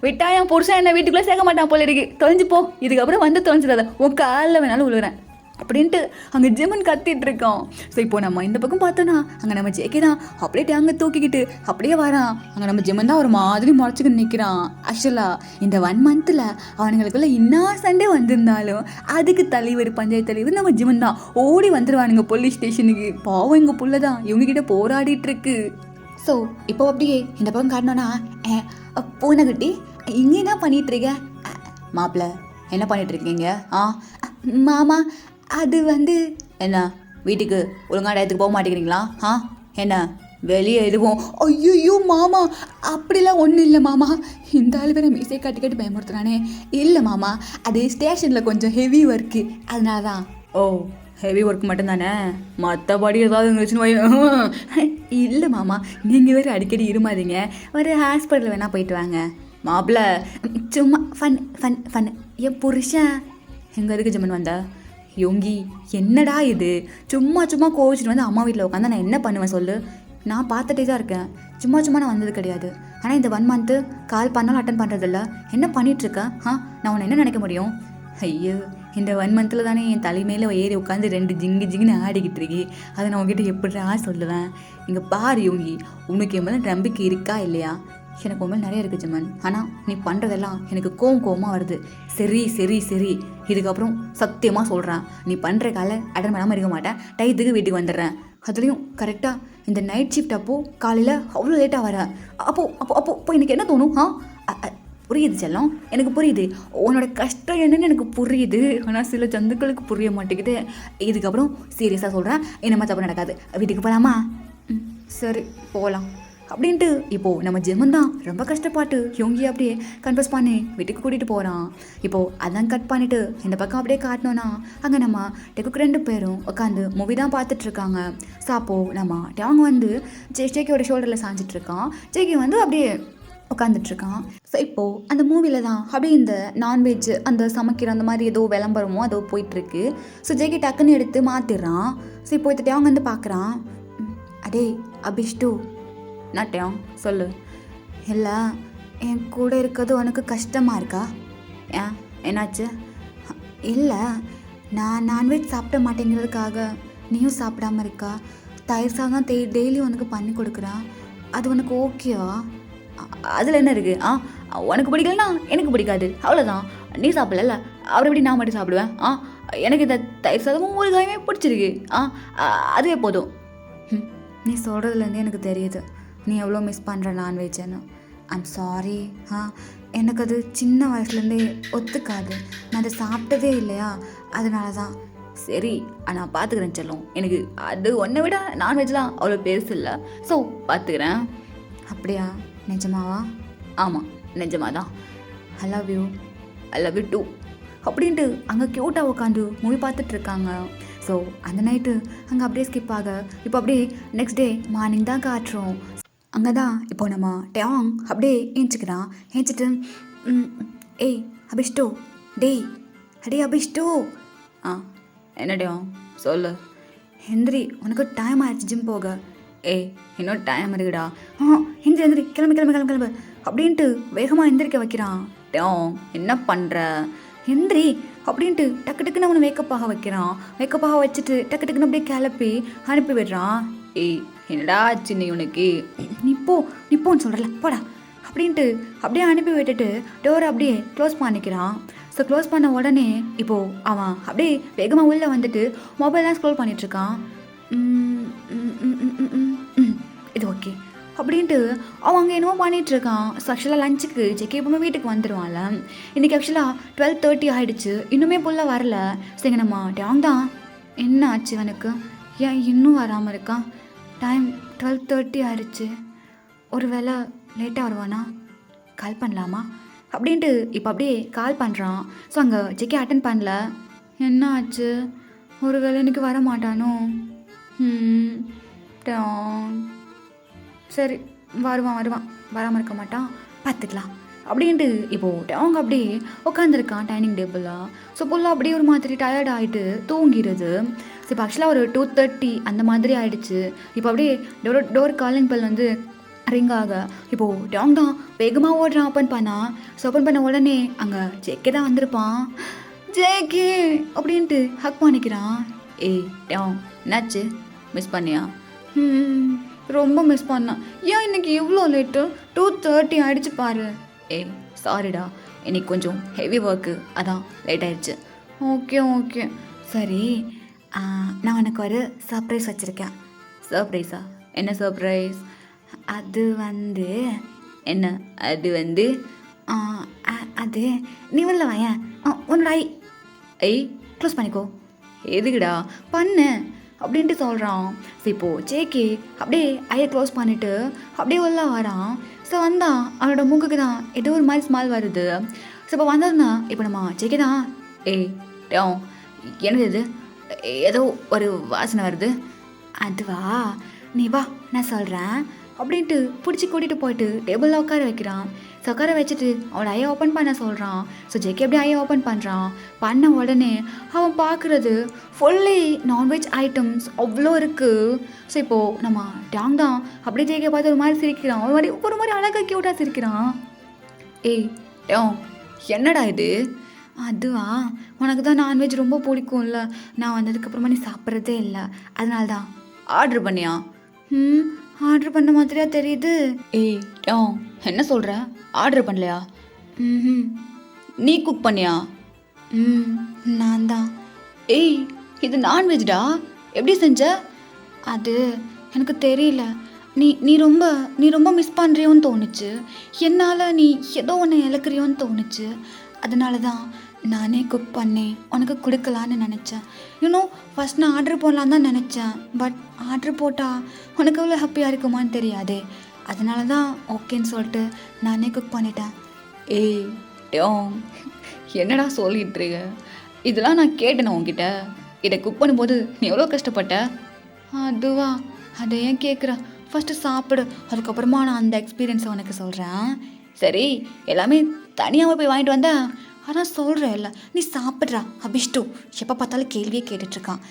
விட்டா என் புருஷன் என்ன வீட்டுக்குள்ளே சேர்க்க மாட்டான் போல இருக்கு. தொலைஞ்சுப்போ, இதுக்கப்புறம் வந்து தொலைஞ்சிடாத, உன் காலில் வேணாலும் விழுகிறேன் அப்படின்ட்டு அங்கே ஜிம்மன் கத்திட்டு இருக்கோம். ஸோ இப்போ நம்ம இந்த பக்கம் பார்த்தோன்னா அங்கே நம்ம ஜேகே தான் அப்படியே டேங்க தூக்கிக்கிட்டு அப்படியே வரான். அங்கே நம்ம ஜிம்மன் தான் ஒரு மாதிரி முறைச்சிக்கிட்டு நிற்கிறான். ஆக்சுவலாக இந்த 1 மந்தில் அவனுங்களுக்குள்ள இன்னும் சண்டே வந்திருந்தாலும் அதுக்கு பஞ்சாயத்து தலைவர் நம்ம ஜிம்மன் தான். ஓடி வந்துடுவானுங்க போலீஸ் ஸ்டேஷனுக்கு. பாவம் எங்கள் புள்ள தான் இவங்ககிட்ட போராடிட்டு இருக்கு. ஸோ இப்போ அப்படியே இந்த பக்கம் காட்டினோன்னா, பூனைக்குட்டி இங்கே என்ன பண்ணிட்டு இருக்க? மாப்பிள்ள என்ன பண்ணிட்டு இருக்கீங்க? மாமா, அது என்ன வீட்டுக்கு ஒழுங்கான இடத்துக்கு போக மாட்டேங்கிறீங்களா? என்ன வெளியே எதுவும்? ஐயோ மாமா, அப்படிலாம் ஒன்றும் இல்லை மாமா. இந்த ஆள் வேறு மீசை கட்டி பயமுறுத்துறானே. இல்லை மாமா, அது ஸ்டேஷனில் கொஞ்சம் ஹெவி ஒர்க்கு, அதனால தான். ஓ, ஹெவி ஒர்க் மட்டும்தானே, மற்றபடி ஏதாவது இருந்துச்சுன்னு? இல்லை மாமா, நீங்கள் வேறு அடிக்கடி இருமாதீங்க, ஒரு ஹாஸ்பிட்டல் வேணால் போயிட்டு வாங்க. மாப்பிள்ள சும்மா ஃபன். என் புருஷன் எங்கே இருக்கு ஜம்மன் வந்தா? யோங்கி, என்னடா இது? சும்மா கோவிச்சிட்டு வந்து அம்மா வீட்டில் உட்காந்து நான் என்ன பண்ணுவேன் சொல்லு? நான் பார்த்துட்டே தான் இருக்கேன், சும்மா நான் வந்தது கிடையாது. ஆனால் இந்த 1 மந்த்து கால் பண்ணாலும் அட்டன் பண்ணுறதில்ல. என்ன பண்ணிகிட்ருக்கேன்? நான் உன்னை என்ன நினைக்க முடியும்? ஐயோ, இந்த 1 மந்தில் தானே என் தலைமையில் ஏறி உட்காந்து 2 ஜிங்குன்னு ஆடிக்கிட்டு இருக்கி. அதை நான் உங்ககிட்ட எப்படிடா சொல்லுவேன்? இங்கே பாரு யோங்கி, உனக்கு என் மேலே நம்பிக்கை இருக்கா இல்லையா? எனக்கு உண்மையில் நிறைய இருக்குது ஜம்மன், ஆனால் நீ பண்ணுறதெல்லாம் எனக்கு கோவமாக வருது. சரி, இதுக்கப்புறம் சத்தியமாக சொல்கிறேன், நீ பண்ணுற காலை அட்டன் பண்ணாமல் இருக்க மாட்டேன். டயத்துக்கு வீட்டுக்கு வந்துடுறேன். அதுலேயும் கரெக்டாக இந்த நைட் ஷிஃப்ட் அப்போது காலையில் அவ்வளோ லேட்டாக வரேன். அப்போ எனக்கு என்ன தோணும்? புரியுது செல்லம், எனக்கு புரியுது உன்னோட கஷ்டம் என்னன்னு எனக்கு புரியுது. ஆனால் சில ஜந்துக்களுக்கு புரிய மாட்டேங்குது. இதுக்கப்புறம் சீரியஸாக சொல்கிறேன், என்னமா தப்பு நடக்காது. வீட்டுக்கு போகலாமா? சரி போகலாம் அப்படின்ட்டு இப்போது நம்ம ஜெமன் தான் ரொம்ப கஷ்டப்பட்டு யோங்கி அப்படியே கன்ஃபர்ஸ் பண்ணி வீட்டுக்கு கூட்டிகிட்டு போகிறான். இப்போது அதான் கட் பண்ணிவிட்டு இந்த பக்கம் அப்படியே காட்டினோன்னா அங்கே நம்ம டெக்குக்கு 2 பேரும் உட்காந்து மூவி தான் பார்த்துட்ருக்காங்க. ஸோ அப்போது நம்ம டேங் ஜேகேயோட ஷோல்டரில் சாஞ்சிட்ருக்கான். ஜேகே அப்படியே உட்காந்துட்ருக்கான். ஸோ இப்போது அந்த மூவியில் தான் அப்படியே இந்த நான்வெஜ் அந்த சமைக்கிற அந்த மாதிரி ஏதோ விளம்பரமோ அதோ போயிட்டுருக்கு. ஸோ ஜேகே டக்குன்னு எடுத்து மாற்றிடுறான். ஸோ இப்போ இந்த டேங் பார்க்குறான். அடே அபிஷ்டு, நட்டம் சொல்லு. இல்லை, என் கூட இருக்கிறது உனக்கு கஷ்டமாக இருக்கா? ஏன், என்னாச்சு? இல்லை, நான் நான்வெஜ் சாப்பிட மாட்டேங்கிறதுக்காக நீயும் சாப்பிடாமல் இருக்கா? தயிர் சாதம் டெய்லி உனக்கு பண்ணி கொடுக்குறான், அது உனக்கு ஓகேவா? அதில் என்ன இருக்குது? உனக்கு பிடிக்கலன்னா எனக்கு பிடிக்காது, அவ்வளோதான். நீ சாப்பிடல, அவரை எப்படி நான் மட்டும் சாப்பிடுவேன்? எனக்கு இந்த தயிர் சாதமும் ஒரு காயமே பிடிச்சிருக்கு, அதுவே போதும். நீ சொல்கிறதுலேருந்தே எனக்கு தெரியுது நீ எவ்வளோ மிஸ் பண்ணுற நான்வெஜ்ஜுன்னு. I'm sorry. எனக்கு அது சின்ன வயசுலேருந்தே ஒத்துக்காது. நான் அதை சாப்பிட்டதே இல்லையா, அதனால தான். சரி, நான் பார்த்துக்கிறேன் செல்லம். எனக்கு அது ஒன்றை விட நான்வெஜ்லாம் அவ்வளோ பெருசு இல்லை. ஸோ பார்த்துக்கிறேன். அப்படியா? நிஜமாவா? ஆமாம், நிஜமாக தான். I love you. I love you too அப்படின்ட்டு அங்கே க்யூட்டாக உட்காந்து மூவி பார்த்துட்ருக்காங்க. ஸோ அந்த நைட்டு அங்கே அப்படியே ஸ்கிப் ஆக இப்போ அப்படியே நெக்ஸ்ட் டே மார்னிங் தான் காட்டுறோம். அங்கே தான் இப்போ நம்ம டேங் அப்படியே ஏஞ்சிக்கிறான். ஏஞ்சிட்டு ஏய் அபிஷ்டோ, டேய் அடே அபிஷ்டோ. என்ன டேங் சொல்லு. ஹெந்திரி, உனக்கு டைம் ஆயிடுச்சு ஜிம் போக. ஏய் இன்னும் டைம் இருக்குடா. ஹெந்திரி ஹெந்திரி கிளம்பு கிளம்பு கிளம்பு கிளம்பு அப்படின்ட்டு வேகமாக எந்திரிக்க வைக்கிறான். டேங் என்ன பண்ணுற ஹெந்திரி அப்படின்ட்டு டக்கு டக்குன்னு அவனை வேக்கப்பாக வைக்கிறான். வேக்கப்பாக வச்சுட்டு டக்கு டக்குன்னு அப்படியே கிளப்பி அனுப்பி விடுறான். ஏய் என்னடா சின்ன உனக்கு, நிப்போன்னு சொல்கிறல போடா அப்படின்ட்டு அப்படியே அனுப்பி விட்டுட்டு டோரை அப்படியே க்ளோஸ் பண்ணிக்கிறான். ஸோ க்ளோஸ் பண்ண உடனே இப்போது அவன் அப்படியே வேகமாக உள்ளே வந்துட்டு மொபைல்லாம் ஸ்க்ரோல் பண்ணிகிட்ருக்கான். இது ஓகே அப்படின்ட்டு அவன் அங்கே என்னமோ பண்ணிகிட்ருக்கான். ஸோ ஆக்சுவலாக லஞ்சுக்கு ஜெக்கி எப்பவுமே வீட்டுக்கு வந்துடுவான்ல. இன்றைக்கி ஆக்சுவலாக 12:30 ஆகிடுச்சு, இன்னுமே புல்லாக வரல. சரி நம்ம டேங் தான் என்ன ஆச்சு அவனுக்கு, ஏன் இன்னும் வராமல் இருக்கான்? டைம் 12:30 ஆகிடுச்சு, ஒரு வேளை லேட்டாக வருவானா? கால் பண்ணலாமா அப்படின்ட்டு இப்போ அப்படியே கால் பண்ணுறான். ஸோ அங்கே ஜெக்கி அட்டன் பண்ணல. என்ன ஆச்சு, ஒரு வேளை எனக்கு வர மாட்டானோ? டேங் சரி வருவான் வராமல் இருக்க மாட்டான், பார்த்துக்கலாம் அப்படின்ட்டு இப்போது டேங் அப்படியே உட்காந்துருக்கான் டைனிங் டேபிளில். ஸோ ஃபுல்லாக அப்படியே ஒரு மாதிரி டயர்ட் ஆகிட்டு தூங்கிடுது. ஸோ இப்போ ஆக்சுவலாக ஒரு 2:30 அந்த மாதிரி ஆகிடுச்சு. இப்போ அப்படியே டோர் காலிங் பெல் வந்து ரிங் ஆக இப்போது டேங் தான் வேகமாக ஓடுறான் ஓப்பன் பண்ணா. ஸோ ஓப்பன் பண்ண உடனே அங்கே ஜேக்கே தான் வந்திருப்பான். ஜேக்கே அப்படின்ட்டு ஹக் பண்ணிக்கிறான். ஏய் டேங் என்னாச்சு, மிஸ் பண்ணியா? ரொம்ப மிஸ் பண்ணேன். ஏன் இன்னைக்கு இவ்வளோ லேட்டு, 2:30 ஆகிடுச்சு பாரு. ஏய் சாரிடா, இன்னைக்கு கொஞ்சம் ஹெவி ஒர்க்கு, அதான் லேட் ஆயிடுச்சு. ஓகே சரி, நான் உனக்கு ஒரு சர்ப்ரைஸ் வச்சுருக்கேன். சர்ப்ரைஸா? என்ன சர்ப்ரைஸ்? அது வந்து அது நீ உள்ள வாயேன், உன்னோட ஐ க்ளோஸ் பண்ணிக்கோ. எதுக்குடா பண்ணு அப்படின்ட்டு சொல்கிறான். ஸோ இப்போது ஜேகே அப்படியே ஐயை க்ளோஸ் பண்ணிவிட்டு அப்படியே உள்ள வரான். ஸோ வந்தான் அவனோட மூக்குக்கு தான் ஏதோ ஒரு மாதிரி ஸ்மெல் வருது. ஸோ இப்போ வந்ததுன்னா இப்போ நம்ம ஜேகே தான் ஏய் டேங் என்னது இது, ஏதோ ஒரு வாசனை வருது. அதுவா, நீ வா நான் சொல்கிறேன் அப்படின்ட்டு பிடிச்சி கூட்டிகிட்டு போயிட்டு டேபிளில் உட்கார வைக்கிறான். ஸோ உட்கார வச்சுட்டு அவனோட ஐயை ஓப்பன் பண்ண சொல்கிறான். ஸோ ஜேக்கே அப்படியே ஐயை ஓப்பன் பண்ணுறான். பண்ண உடனே அவன் பார்க்குறது ஃபுல்லி நான்வெஜ் ஐட்டம்ஸ் அவ்வளோ இருக்குது. ஸோ இப்போது நம்ம டேங் தான் அப்படியே ஜேக்கே பார்த்து ஒரு மாதிரி சிரிக்கிறான். ஒரு மாதிரி அழகாக க்யூட்டாக சிரிக்கிறான். ஏய் டேங் என்னடா இது? அதுவா, உனக்கு தான் நான்வெஜ் ரொம்ப பிடிக்கும்ல, நான் வந்ததுக்கப்புறமா நீ சாப்பிட்றதே இல்லை, அதனால தான். ஆர்டர் பண்ணியா? ஆர்டர் பண்ண மாதிரியா தெரியுது. ஏய் டேங் என்ன சொல்கிற, ஆர்டர் பண்ணலையா? நீ குக் பண்ணியா? நான் தான். ஏய் இது நான்வெஜ்டா, எப்படி செஞ்ச? அது எனக்கு தெரியல, நீ ரொம்ப மிஸ் பண்ணுறியோன்னு தோணுச்சு, என்னால் நீ ஏதோ ஒன்று இழக்கிறியோன்னு தோணுச்சு, அதனால தான் நானே குக் பண்ணேன் உனக்கு கொடுக்கலான்னு நினச்சேன். இன்னும் ஃபஸ்ட் நான் ஆர்டர் போடலான்னு தான் நினச்சேன், பட் ஆர்டர் போட்டால் உனக்கு எவ்வளோ ஹாப்பியாக இருக்குமான்னு தெரியாதே, அதனால தான் ஓகேன்னு சொல்லிட்டு நானே குக் பண்ணிட்டேன். ஏய் டேங் என்னடா சொல்லிட்டுருக்க, இதெல்லாம் நான் கேட்டேன் உங்ககிட்ட, இதை குக் பண்ணும்போது நீ எவ்வளோ கஷ்டப்பட்ட? அதுவா, அதை ஏன் கேட்குற, ஃபஸ்ட்டு சாப்பிடு, அதுக்கப்புறமா நான் அந்த எக்ஸ்பீரியன்ஸை உனக்கு சொல்கிறேன். சரி எல்லாமே தனியாக போய் வாங்கிட்டு வந்தேன், ஆனால் சொல்கிறேன் இல்லை, நீ சாப்பிட்றா அபிஷ்டு, எப்போ பார்த்தாலும் கேள்வியே கேட்டுட்ருக்கான்.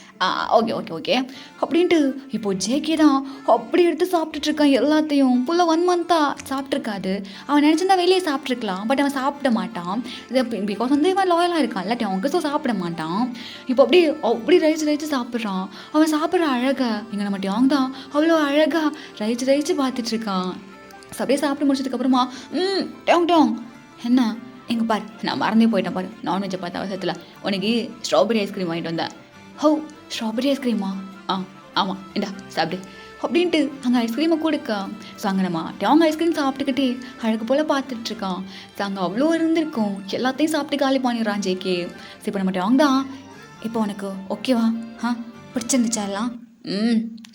ஓகே அப்படின்ட்டு இப்போது ஜேகே தான் அப்படி எடுத்து சாப்பிட்டுட்ருக்கான் எல்லாத்தையும். ஃபுல்லாக 1 மந்த்தாக சாப்பிட்ருக்காது. அவன் நினச்சிருந்தா வெளியே சாப்பிட்ருக்கலாம், பட் அவன் சாப்பிட மாட்டான். பிகாஸ் வந்து இவன் லாயலாக இருக்கான் இல்லாட்டி அவங்க ஸோ சாப்பிட மாட்டான். இப்போ அப்படி ரசித்து சாப்பிட்றான். அவன் சாப்பிட்ற அழகா இங்கே நம்ம டேங் தான் அவ்வளோ அழகாக ரசித்து பார்த்துட்ருக்கான். ஸோ அப்படியே சாப்பிட்டு முடிச்சதுக்கப்புறமா டேங் என்ன எங்கே பாரு, நான் மறந்தே போயிட்டேன் பாரு, நான்வெஜ்ஜை பார்த்த அவசரத்தில் உனக்கு ஸ்ட்ராபெரி ஐஸ்கிரீம் வாங்கிட்டு வந்தேன். ஹோ ஸ்ட்ராபெரி ஐஸ்கிரீமா? ஆமாம் இந்தா சாப்பிடு. அப்படின்ட்டு அங்கே ஐஸ்கிரீமை கொடுக்க. ஸோ அங்கே நம்ம டேங் ஐஸ்கிரீம் சாப்பிட்டுக்கிட்டே அழகு போல் பார்த்துட்ருக்கான். ஸோ அங்கே அவ்வளோ இருந்திருக்கும், எல்லாத்தையும் சாப்பிட்டு காலி பண்ணிடுறான் ஜேகே. ஸோ இப்போ நம்ம டேங் தான், இப்போ உனக்கு ஓகேவா? பிடிச்சிருந்துச்சா எல்லாம்?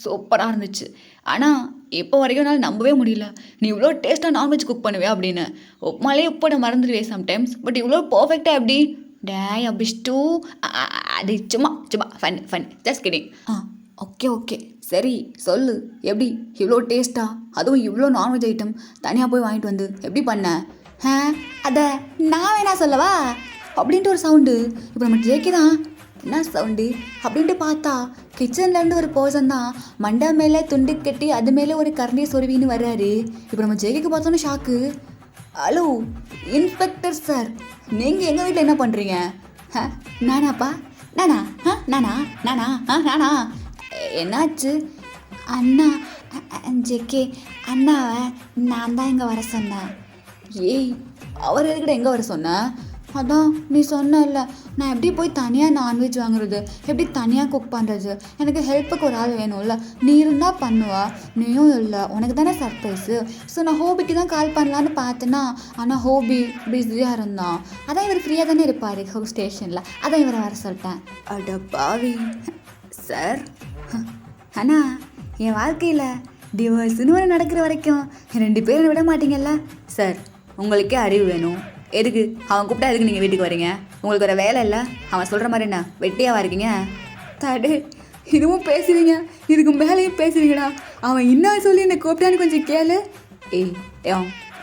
சூப்பராக இருந்துச்சு. ஆனால் இப்போ வரைக்கும் என்னால் நம்பவே முடியல நீ இவ்வளோ டேஸ்ட்டாக நான்வெஜ் குக் பண்ணுவே அப்படின்னு. உப்புமாலே உப்பு நான் மறந்துடுவேன் சம்டைம்ஸ், பட் இவ்வளோ பர்ஃபெக்டாக எப்படி? டேய் அபிஷ்டு, அது சும்மா சும்மா ஃபன் ஜஸ்ட் கிடிங். ஓகே சரி சொல்லு, எப்படி இவ்வளோ டேஸ்ட்டா, அதுவும் இவ்வளோ நான்வெஜ் ஐட்டம் தனியாக போய் வாங்கிட்டு வந்து எப்படி பண்ண? அதை நான் வேணா சொல்லவா அப்படின்ட்டு ஒரு சவுண்டு. இப்போ நம்ம ஜேகே தான், என்ன சவுண்டு அப்படின்ட்டு பார்த்தா கிச்சன்லேருந்து ஒரு பர்சன் தான் மண்டை மேலே துண்டு கட்டி அது மேலே ஒரு கரண்டியை சொருவின்னு வர்றாரு. இப்போ நம்ம ஜேகேக்கு பார்த்தோன்னு ஷாக்கு. ஹலோ இன்ஸ்பெக்டர் சார், நீங்கள் எங்கள் வீட்டில் என்ன பண்ணுறீங்க? நானாப்பா? நானா என்னாச்சு? அண்ணா ஜேகே அண்ணாவை நான் தான் இங்கே வர சொன்னேன். ஏய் அவர் எதுக்கிட்ட எங்கே வர சொன்னேன்? அதான் நீ சொன்னல, நான் எப்படி போய் தனியாக நான்வெஜ் வாங்குறது, எப்படி தனியாக குக் பண்ணுறது, எனக்கு ஹெல்ப்புக்கு ஒரு ஆள் வேணும்ல, நீ இருந்தால் பண்ணுவா, நீயும் இல்லை, உனக்கு தானே சர்ப்ரைஸு. ஸோ நான் ஹோபிக்கு தான் கால் பண்ணலான்னு பார்த்தேன்னா, ஆனால் ஹோபி பிஸியாக இருந்தான். அதான் இவர் ஃப்ரீயாக தானே இருப்பார் ஸ்டேஷனில், அதான் இவரை வர சொல்லிட்டேன். அட பாவி சார். அண்ணா என் வாழ்க்கையில் டிவோர்ஸ்னு ஒன்று நடக்கிற வரைக்கும் 2 பேரும் விட மாட்டீங்கல்ல சார். உங்களுக்கே அறிவு வேணும். எதுக்கு அவன் கூப்பிட்டா எதுக்கு நீங்கள் வீட்டுக்கு வரீங்க? உங்களுக்கு ஒரு வேலை இல்லை? அவன் சொல்கிற மாதிரி என்ன வெட்டியாவா இருக்கீங்க? தடு, இதுவும் பேசுறீங்க, இதுக்கு மேலேயும் பேசுறீங்கடா. அவன் என்ன சொல்லி என்னை கூப்பிட்டான்னு கொஞ்சம் கேளு. ஏய்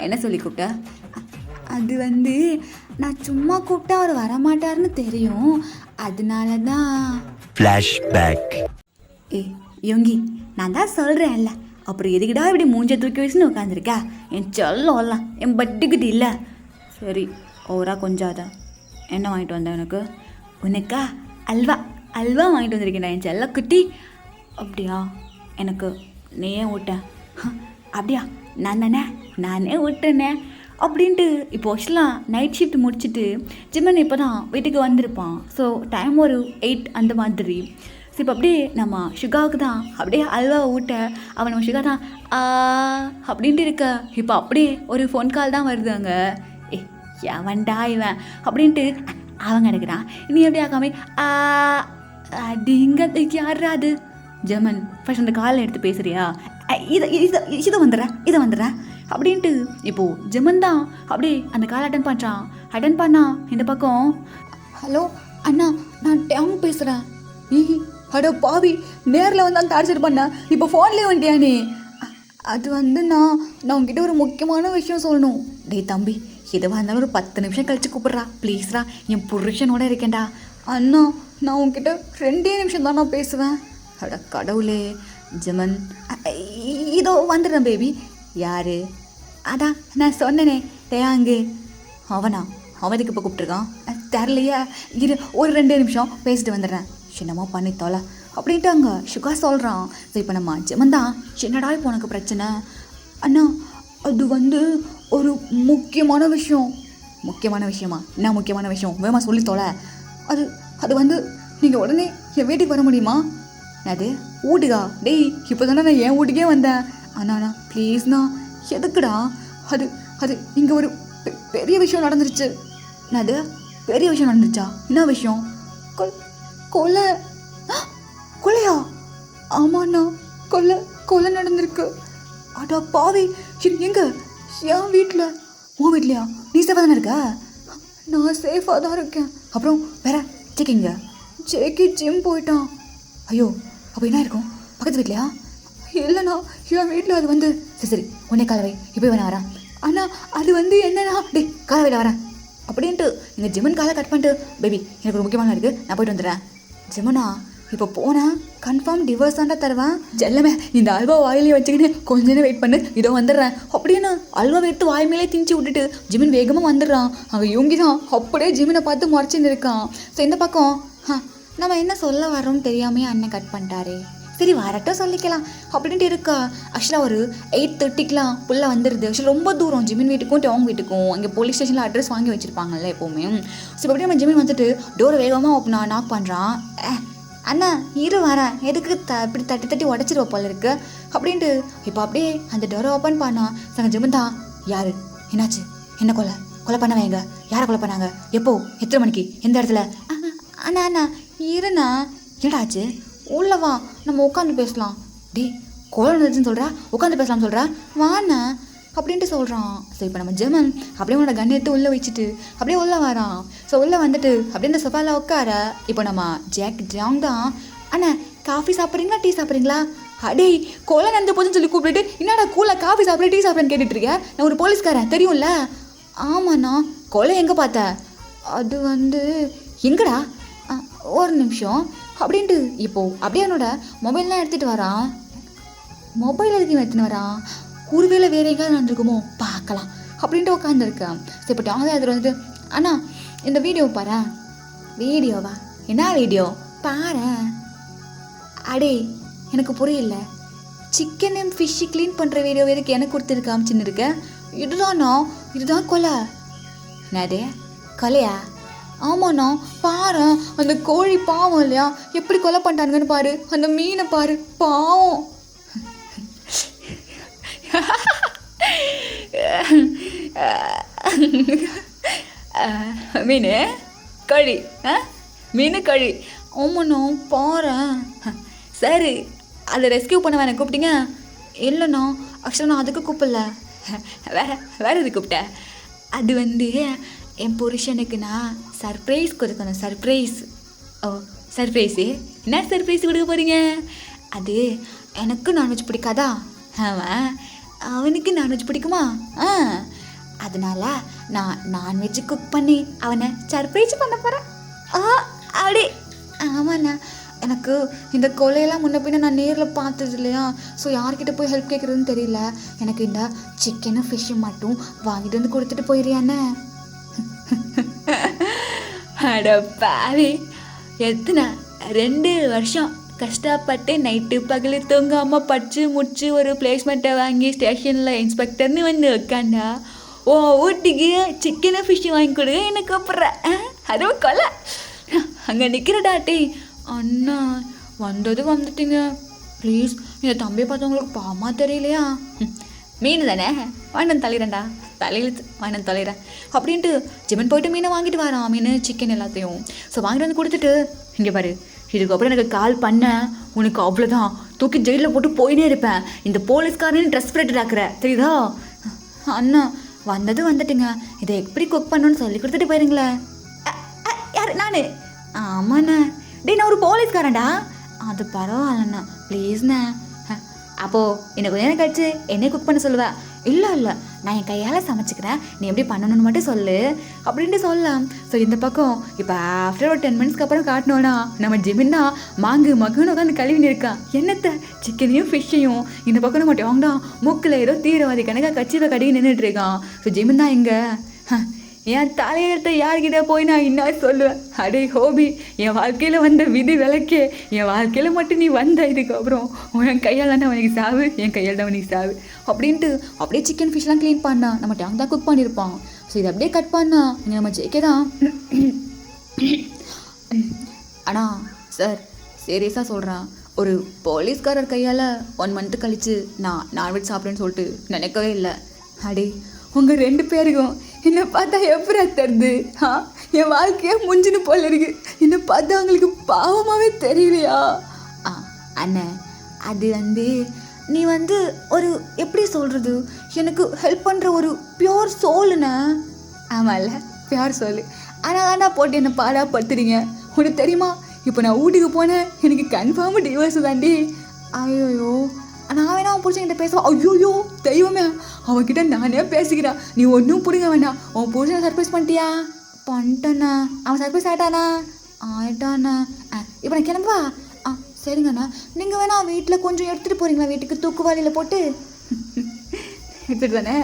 என்ன சொல்லி கூப்பிட்டா? அது நான் சும்மா கூப்பிட்டா அவர் வரமாட்டாருன்னு தெரியும், அதனால தான். ஃப்ளாஷ்பேக். யோங்கி நான் தான் சொல்கிறேன்ல, அப்புறம் எதுக்கிட்டா இப்படி மூஞ்ச தூக்கி வச்சுன்னு உட்காந்துருக்கா? என் சொல்லலாம் என் பட்டுக்கிட்டு இல்லை. சரி ஓவரா கொஞ்சாதா. என்ன வாங்கிட்டு வந்தேன் உனக்கு? உனக்கா அல்வா வாங்கிட்டு வந்திருக்கேன்டா என் செல்ல குட்டி. அப்படியா? எனக்கு நீ ஏன் ஊட்டேன்? அப்படியா? நானே ஊட்டேனே அப்படின்ட்டு. இப்போ ஆக்சுவலாக நைட் ஷிஃப்ட் முடிச்சுட்டு ஜிம்மன் இப்போ தான் வீட்டுக்கு வந்திருப்பான். ஸோ டைம் ஒரு 8 அந்த மாதிரி. ஸோ இப்போ அப்படியே நம்ம ஷுகாவுக்கு தான் அப்படியே அல்வா ஊட்ட, அவன் நம்ம ஷுகா தான் அப்படின்ட்டு இருக்க. இப்போ அப்படியே ஒரு ஃபோன் கால் தான் வருது அங்கே. எவன்டா இவன் அப்படின்ட்டு அவங்க எடுக்கிறான். நீ எப்படி ஆக்காமே அப்படிங்க யாரா அது? ஜெமன் ஃபர்ஸ்ட் அந்த காலை எடுத்து பேசுறியா? இதை வந்துடுறேன் அப்படின்ட்டு. இப்போது ஜெமன் தான் அப்படியே அந்த கால் அட்டன் பண்ணா இந்த பக்கம். ஹலோ அண்ணா, நான் டேங் பேசுகிறேன். அட பாவி, நேரில் வந்தாலும் டார்ச்சர் பண்ண, இப்போ ஃபோன்லேயே வந்துட்டியா நீ? அது நான் உங்ககிட்ட ஒரு முக்கியமான விஷயம் சொல்லணும். டேய் தம்பி, எதுவாக இருந்தாலும் ஒரு 10 நிமிஷம் கழிச்சு கூப்பிட்றா ப்ளீஸ்ரா, என் புருஷனோட இருக்கேன்டா. அண்ணா நான் உங்ககிட்ட 2 நிமிஷம் தான் நான் பேசுவேன். அட கடவுளே. ஜெமன் இதோ வந்துடுறேன் பேபி. யார்? அதான் நான் சொன்னேனே டேயாங்கு. அவன் இதுக்கு இப்போ கூப்பிட்ருக்கான் தெரிலையா? இரு ஒரு 2 நிமிஷம் பேசிட்டு வந்துடுறேன், சின்னமாக பண்ணி தொலை அப்படின்ட்டு அங்கே ஷுகா சொல்கிறான். ஸோ இப்போ நம்ம ஜெமன் தான், என்னடா இப்போ உனக்கு பிரச்சனை? அண்ணா அது ஒரு முக்கியமான விஷயம். முக்கியமான விஷயமா? என்ன முக்கியமான விஷயம்? வேமா சொல்லி தொலை. அது நீங்கள் உடனே என் வீட்டுக்கு வர முடியுமா? அது வீட்டுக்கா? டேய் இப்போ தானே நான் என் வீட்டுக்கே வந்தேன். அண்ணா ப்ளீஸ்ண்ணா. எதுக்குடா? அது இங்கே ஒரு பெரிய விஷயம் நடந்துருச்சு. அது பெரிய விஷயம் நடந்துச்சா? என்ன விஷயம்? கொலையா? ஆமாண்ணா, கொலை நடந்திருக்கு. அடா பாவி, எங்க? என் வீட்டில். உன் வீட்லையா? நீ சேஃபாக தானே இருக்க? நான் சேஃபாக தான் இருக்கேன். அப்புறம் வேற ஜேக்கிங்க? ஜேக்கி ஜிம் போயிட்டான். ஐயோ, அப்போ என்ன இருக்கும்? பக்கத்து வீட்லையா? இல்லைண்ணா, என் வீட்டில் அது சரி உன்னே காலவை இப்போ வேணா வரேன். ஆனால் அது என்னன்னா, டே காலவையில் வரேன் அப்படின்ட்டு எங்கள் ஜிம்மன் காலை கட் பண்ணிட்டு, பேபி எனக்கு ஒரு முக்கியமான இருக்குது, நான் போய்ட்டு வந்துடுறேன். ஜிம்மனா இப்போ போனேன், கன்ஃபார்ம் டிவோர்ஸ் தாண்டா தருவேன். ஜெல்லமே இந்த அல்வா வாயிலே வச்சுக்கிட்டு கொஞ்ச நேரம் வெயிட் பண்ணு, இதோ வந்துடுறேன் அப்படின்னு அல்வா எடுத்து வாய் மேலே திணிச்சு விட்டுட்டு ஜிமின் வேகமாக வந்துடுறான். அங்கே யோங்கி தான் அப்படியே ஜிமினை பார்த்து முறைச்சின்னு இருக்கான். ஸோ இந்த பக்கம் நம்ம என்ன சொல்ல வரோன்னு தெரியாமே அண்ணன் கட் பண்ணிட்டாரே, சரி வரட்டும் சொல்லிக்கலாம் அப்படின்ட்டு இருக்கா. ஆக்சுவலாக ஒரு 8:30க்கெலாம் புள்ள வந்துடுது. ஆக்சுவலாக ரொம்ப தூரம் ஜிமின் வீட்டுக்கும் டவுன் வீட்டுக்கும். அங்கே போலீஸ் ஸ்டேஷனில் அட்ரஸ் வாங்கி வச்சுருப்பாங்கல்ல எப்போவுமே. ஸோ இப்படி நம்ம ஜிமின் வந்துட்டு டோரை வேகமாக நாக் பண்ணுறான். அண்ணா இரு வரேன், எதுக்கு இப்படி தட்டி தட்டி உடச்சிருவ போல இருக்கு அப்படின்ட்டு இப்போ அப்படியே அந்த டோரை ஓப்பன் பண்ணா. சங்க ஜிமந்தா, யாரு, என்னாச்சு, என்ன கொலை பண்ண வைங்க, யாரை கொலை பண்ணாங்க, எப்போ, எத்தனை மணிக்கு, எந்த இடத்துல? அண்ணா அண்ணா இருண்ணா. என்னடா ஆச்சு, உள்ள வா, நம்ம உட்காந்து பேசலாம். கொலை நடந்துச்சுன்னு சொல்கிறா, உட்காந்து பேசலாம் சொல்கிறா, வாண்ணா அப்படின்ட்டு சொல்கிறான். ஸோ இப்போ நம்ம ஜெமன் அப்படியே உன்னோட கன் எடுத்து உள்ளே வச்சுட்டு அப்படியே உள்ளே வரான். ஸோ உள்ளே வந்துட்டு அப்படியே இந்த சொஃபாவில் உட்கார. இப்போ நம்ம ஜாங் தான், அண்ணா காஃபி சாப்பிட்றீங்களா டீ சாப்பிட்றீங்களா? அடே கொலை நடந்து போதுன்னு சொல்லி கூப்பிட்டு என்னடா கூலாக காஃபி சாப்பிட்ற டீ சாப்பிட்றேன்னு கேட்டுட்ருக்கேன். நான் ஒரு போலீஸ்காரன் தெரியும்ல. ஆமாண்ணா. கொலை எங்கே பார்த்த? அது எங்கடா? ஒரு நிமிஷம் அப்படின்ட்டு இப்போது அப்படியே என்னோட மொபைல்லாம் எடுத்துகிட்டு வரான். மொபைல் எதுக்கு எடுத்துன்னு வரான்? ஒருவேளை வேறு எங்கேயாவது நடந்துருக்குமோ பார்க்கலாம் அப்படின்ட்டு உட்காந்துருக்கேன். சரி இப்போ டாங்க எடுத்துகிட்டு வந்துட்டு, அண்ணா இந்த வீடியோ பாரு. வீடியோவா? என்ன வீடியோ? பாரு. அடே எனக்கு புரியல, சிக்கன் அண்ட் ஃபிஷ்ஷு க்ளீன் பண்ணுற வீடியோ எதுக்கு எனக்கு கொடுத்துருக்க காமிச்சின்னு இருக்கேன். இதுதான் கொலை. என்னது கொலையா? ஆமாண்ணா பாரு, அந்த கோழி பாவம் இல்லையா, எப்படி கொலை பண்ணிட்டானுங்கன்னு பாரு, அந்த மீனை பாரு, பாவம். மீன் கழி, மீன் கழி. ஆமாண்ணா பாரு. சரி அதை ரெஸ்கியூ பண்ண வேணா கூப்பிட்டீங்க? இல்லைண்ணா ஆக்சுவலாக நான் அதுக்கு கூப்பிடல, வேற எது கூப்பிட்டேன். அது என் புருஷனுக்கு நான் சர்ப்ரைஸ் கொடுக்கணும். சர்ப்ரைஸ். ஓ சர்ப்ரைஸு? என்ன சர்ப்ரைஸ் கொடுக்க போகிறீங்க? அது எனக்கு நான்வெஜ் பிடிக்காதா? அவனுக்கு நான்வெஜ் பிடிக்குமா? அதனால நான் நான்வெஜ் குக் பண்ணி அவனை சர்ப்ரைஸ் பண்ண போகிறேன். அப்படி. ஆமாண்ணா, எனக்கு இந்த கொலையெல்லாம் முன்ன பின்ன நான் நேரில் பார்த்தது இல்லையா, ஸோ யார்கிட்ட போய் ஹெல்ப் கேட்குறதுன்னு தெரியல. எனக்கு இந்த சிக்கனும் ஃபிஷ்ஷும் மட்டும் வாங்கிட்டு வந்து கொடுத்துட்டு போயிடுறியாண்ணே? அட பாவி, எத்தனை 2 வருஷம் கஷ்டப்பட்டு நைட்டு பகல் தூங்காமல் படித்து முடிச்சு ஒரு பிளேஸ்மெண்ட்டை வாங்கி ஸ்டேஷனில் இன்ஸ்பெக்டர்னு வந்து உட்காந்தா ஓ வீட்டுக்கு சிக்கனை ஃபிஷ்ஷு வாங்கி கொடுங்க எனக்கு கூப்பிட்றேன். அதுவும் கொலை. அங்கே நிற்கிறடாட்டி, அண்ணா வந்துட்டீங்க ப்ளீஸ், இந்த தம்பியை பார்த்தவங்களுக்கு பாவமாக தெரியலையா? மீன் தானே, வாண்டன் தலையிறேன்டா, தலையிழுத்து வாண்டன் தலையிறேன் அப்படின்ட்டு ஜிமன் போய்ட்டு மீனை வாங்கிட்டு வரான். மீன் சிக்கன் எல்லாத்தையும் ஸோ வாங்கிட்டு வந்து கொடுத்துட்டு, இங்கே பாரு, இதுக்கப்புறம் எனக்கு கால் பண்ண உனக்கு அவ்வளோதான், தூக்கி ஜெயிலில் போட்டு போயினே இருப்பேன். இந்த போலீஸ்காரனு ட்ரெஸ் ஃப்ரெட் ஆக்குற தெரியுதா? அண்ணா வந்துட்டுங்க, இதை எப்படி குக் பண்ணணும்னு சொல்லி கொடுத்துட்டு போயிருங்களேன். யார்? நான்? ஆமாண்ணா. நான் ஒரு போலீஸ்காரன்டா. அது பரவாயில்லண்ணா ப்ளீஸ்ண்ணா. அப்போது எனக்கு கொஞ்ச நேரம் கழிச்சு என்னை குக் பண்ண சொல்லுவேன். இல்லை நான் என் கையால் சமைச்சிக்கிறேன், நீ எப்படி பண்ணணும்னு மட்டும் சொல்லு அப்படின்ட்டு சொல்லலாம். ஸோ இந்த பக்கம் இப்போ ஆஃப்டர் ஒரு 10 மினிட்ஸ்க்கு அப்புறம் காட்டினோன்னா நம்ம ஜிமின்னா மகன்னு உட்காந்து கழுவின்னு இருக்கான். என்னத்தை சிக்கனையும் ஃபிஷ்ஷையும். இந்த பக்கம் நம்ம டோங்டா மூக்கில் ஏதோ தீவிரவாதி கணக்காக கட்சியில் கடையை நின்றுட்டுருக்கான். ஸோ ஜிமின்னா இங்கே என் தலையெழுத்தை யார்கிட்ட போய் நான் இன்னும் சொல்லுவேன். அடே ஹோபி, என் வாழ்க்கையில் வந்த விதி விளக்கே, என் வாழ்க்கையில் மட்டும் நீ வந்த இதுக்கப்புறம் என் கையால் தானே அவனுக்கு சாவு, என் கையால் தான் அவனுக்கு சாவு அப்படின்ட்டு அப்படியே சிக்கன் ஃபிஷ்லாம் க்ளீன் பண்ணா. நம்ம டேங் தான் குக் பண்ணியிருப்பான். ஸோ இதை அப்படியே கட் பண்ணா இங்கே நம்ம ஜெயிக்க தான். ஆனால் சார் சீரியஸாக சொல்கிறேன், ஒரு போலீஸ்காரர் கையால் 1 மந்த்து கழித்து நான் நான்வெஜ் சாப்பிட்றேன்னு சொல்லிட்டு நினைக்கவே இல்லை. அடே உங்கள் 2 பேருக்கும் என்னை பார்த்தா எப்படி தருது? என் வாழ்க்கையே முடிஞ்சுன்னு போல இருக்கு. என்னை பார்த்தா அவங்களுக்கு பாவமாகவே தெரியலையா? அண்ணன் அது நீ ஒரு எப்படி சொல்கிறது, எனக்கு ஹெல்ப் பண்ணுற ஒரு பியோர் சோலுண்ணே. ஆமாம்ல, பியோர் சோல். ஆனால் போட்டு என்னை பாடாப்படுத்துறீங்க. உனக்கு தெரியுமா, இப்போ நான் ஊட்டிக்கு போனேன், எனக்கு கன்ஃபார்ம் டிவோர்ஸ் தாண்டி. ஐயோ, நான் வேணா அவன் பிடிச்ச என்கிட்ட பேசுவான். ஐயோயோ தெய்வமே, அவன்கிட்ட நானே பேசிக்கிறேன். நீ ஒன்றும் பிடிங்க வேண்டாம். அவன் பிடிச்ச சர்ப்ரைஸ் பண்ணிட்டியா? பண்ணிட்டேண்ணா. அவன் சர்ப்ரைஸ் ஆயிட்டாண்ணா. இப்போ நான் கிளம்புவா? சரிங்கண்ணா. நீங்கள் வேணா வீட்டில் கொஞ்சம் எடுத்துகிட்டு போகிறீங்களா வீட்டுக்கு, தூக்குவாளியில் போட்டு எடுத்துகிட்டு தானே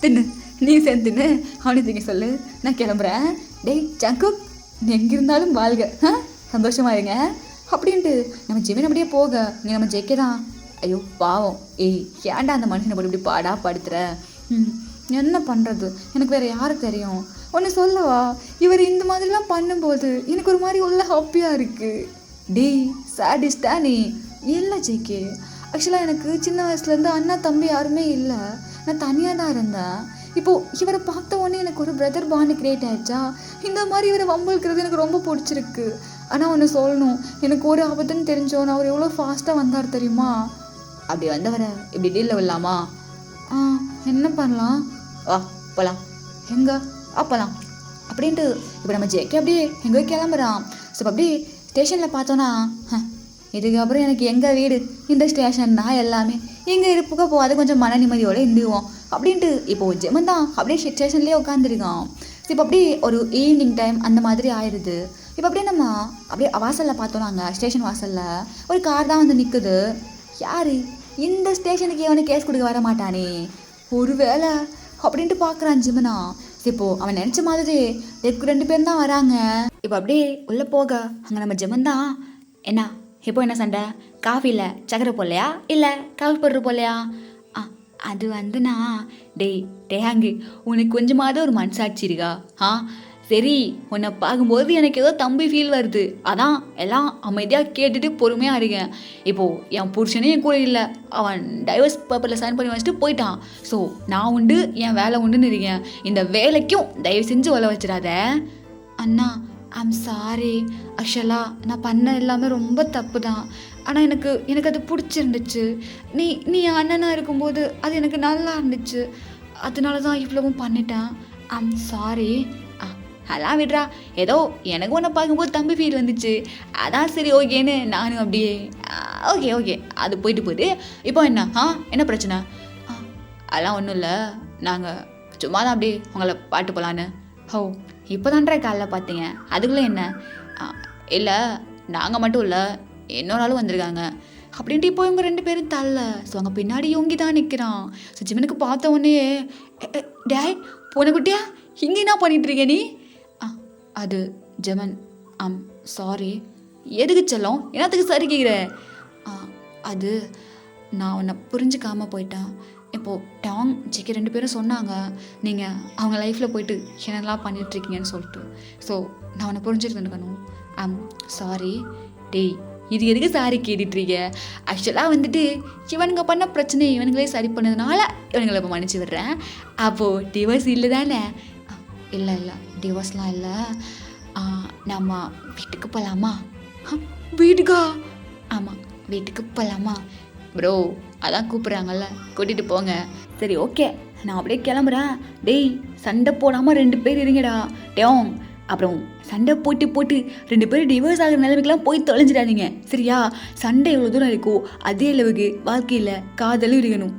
தின்னு, நீ சேர்ந்து தின்னு, அவனே திங்க சொல்லு, நான் கிளம்புறேன். டேய் ஜங்கு, நீ எங்கே இருந்தாலும் வாழ்க, சந்தோஷமாக இருங்க அப்படின்ட்டு நம்ம ஜிமின் அப்படியே போக இங்கே நம்ம ஜெயிக்கதான். ஐயோ பாவம், ஏன்டா அந்த மனுஷனை போட்டு இப்படி பாடா படுத்துற? என்ன பண்ணுறது, எனக்கு வேறு யாரு தெரியும்? ஒன்று சொல்லவா, இவர் இந்த மாதிரிலாம் பண்ணும்போது எனக்கு ஒரு மாதிரி உள்ள ஹாப்பியாக இருக்குது. டேய் சாடிஸ்டா நீ. இல்லை ஜேகே, ஆக்சுவலாக எனக்கு சின்ன வயசுலேருந்து அண்ணா தம்பி யாருமே இல்லை, நான் தனியாக தான் இருந்தேன். இப்போது இவரை பார்த்த உடனே எனக்கு ஒரு பிரதர் பாண்ட் கிரியேட் ஆகிடுச்சா. இந்த மாதிரி இவரை வம்பிழுக்கிறது எனக்கு ரொம்ப பிடிச்சிருக்கு. ஆனால் ஒன்று சொல்லணும், எனக்கு ஒரு ஆபத்துன்னு தெரிஞ்சோன்னு அவர் எவ்வளோ ஃபாஸ்ட்டாக வந்தார் தெரியுமா. அப்படி வந்தவரை இப்படி டீலில் விடலாமா? என்ன பண்ணலாம்? வா போகலாம். எங்கே? அப்போலாம் அப்படின்ட்டு இப்போ நம்ம ஜேகே அப்படியே எங்கே கிளம்புறான். ஸோ இப்போ அப்படியே ஸ்டேஷனில் பார்த்தோன்னா, இதுக்கப்புறம் எனக்கு எங்கள் வீடு இந்த ஸ்டேஷன் தான் எல்லாமே, இங்கே இருப்புக்க போகாது கொஞ்சம் மன நிம்மதியோடு இருந்துவோம் அப்படின்ட்டு இப்போது ஜெமன் தான் அப்படியே ஸ்டேஷன்லேயே உட்காந்துருக்கான். இப்போ அப்படியே ஒரு ஈவினிங் டைம் அந்த மாதிரி ஆயிடுது. இப்போ அப்படியே நம்ம அப்படியே வாசலில் பார்த்தோம், நாங்கள் ஸ்டேஷன் வாசலில் ஒரு கார் தான் வந்து நிற்குது. யார் இந்த ஸ்டேஷனுக்கு எவனை கேஸ் கொடுக்க வர மாட்டானே ஒரு வேளை அப்படின்ட்டு பார்க்குறான் ஜிமனா. இப்போது அவன் நினச்ச மாதிரி 2 பேர் தான் வராங்க. இப்போ அப்படியே உள்ளே போக அங்கே நம்ம ஜெமன் தான், என்ன இப்போ என்ன சண்டை? காஃபியில் சக்கரை போடலையா இல்லை காஃபி பவுடர் போடலையா? அது வந்துண்ணா, டேங்கு உனக்கு கொஞ்சமாவது ஒரு மனசாட்சி இருக்கா? சரி, உன்னை பார்க்கும்போது எனக்கு ஏதோ தம்பி ஃபீல் வருது, அதான் எல்லாம் அமைதியாக கேட்டுட்டு பொறுமையாக இருக்கேன். இப்போது என் புருஷனே என் கூட இல்லை, அவன் டைவர்ஸ் பேப்பரில் சைன் பண்ணி வச்சுட்டு போயிட்டான். ஸோ நான் உண்டு, என் வேலை உண்டுன்னு இருக்கேன். இந்த வேலைக்கும் தயவு செஞ்சு உள்ள வச்சிடாத. அண்ணா ஐம் சாரி, ஆக்சுவலாக நான் பண்ண எல்லாமே ரொம்ப தப்பு தான். ஆனால் எனக்கு அது பிடிச்சிருந்துச்சு. நீ அண்ணனாக இருக்கும்போது அது எனக்கு நல்லா இருந்துச்சு, அதனால தான் இவ்வளவும் பண்ணிட்டேன். I'm sorry. அதெல்லாம் விடுறா, ஏதோ எனக்கு ஒன்று பார்க்கும்போது தம்பி ஃபீல் வந்துச்சு, அதான் சரி ஓகேன்னு நானும் அப்படியே ஓகே அது போயிட்டு இப்போ என்ன பிரச்சனை? அதெல்லாம் ஒன்றும் இல்லை, நாங்கள் சும்மா தான் அப்படியே உங்களை பாட்டு போகலான்னு. இப்போ தான்றா காலைல பார்த்தீங்க, அதுக்குள்ளே என்ன? இல்லை நாங்கள் மட்டும் இல்லை, இன்னொரு ஆளும் வந்திருக்காங்க அப்படின்ட்டு இப்போ இவங்க 2 பேரும் தள்ள. ஸோ அங்கே பின்னாடி யோங்கி தான் நிற்கிறான். ஸோ ஜிமனுக்கு பார்த்த உடனே, டேய் பூனைக்குட்டியா இங்கே என்ன பண்ணிகிட்ருக்க நீ? அது ஜெமன் ஐம் சாரி. எதுக்கு செல்லம், என்னத்துக்கு சரி கேட்குற? அது நான் உன்னை புரிஞ்சுக்காமல் போயிட்டேன். இப்போது டாங் ஜிக்கு 2 பேரும் சொன்னாங்க, நீங்கள் அவங்க லைஃப்பில் போயிட்டு என்னெல்லாம் பண்ணிகிட்ருக்கீங்கன்னு சொல்லிட்டு. ஸோ நான் உன்னை புரிஞ்சுருந்துக்கணும். I'm sorry. டேய் இது எதுக்கு சாரி கேட்டுட்ருக்க? ஆக்சுவலாக வந்துட்டு இவனுங்க பண்ண பிரச்சனை இவனுங்களே சரி பண்ணதுனால இவனுங்களை இப்போ மன்னிச்சு விடுறேன். அப்போது டிவோர்ஸ் இல்லை தானே? இல்லை டிவோர்ஸ்லாம் இல்லை. நம்ம வீட்டுக்கு போகலாமா? வீட்டுக்கா? ஆமாம் வீட்டுக்கு போகலாமா? ப்ரோ அதான் கூப்பிட்றாங்கல்ல, கூட்டிகிட்டு போங்க. சரி ஓகே, நான் அப்படியே கிளம்புறேன். டேய் சண்டை போடாமல் 2 பேர் இருங்கடா. டேங் அப்புறம் சண்டை போட்டு 2 பேரும் டிவோர்ஸ் ஆகிற நிலைமைக்கெல்லாம் போய் தொலைஞ்சிடாதீங்க சரியா? சண்டை எவ்வளோ தூரம் இருக்கோ அதே அளவுக்கு வாழ்க்கையில் காதலும் இருக்கணும்.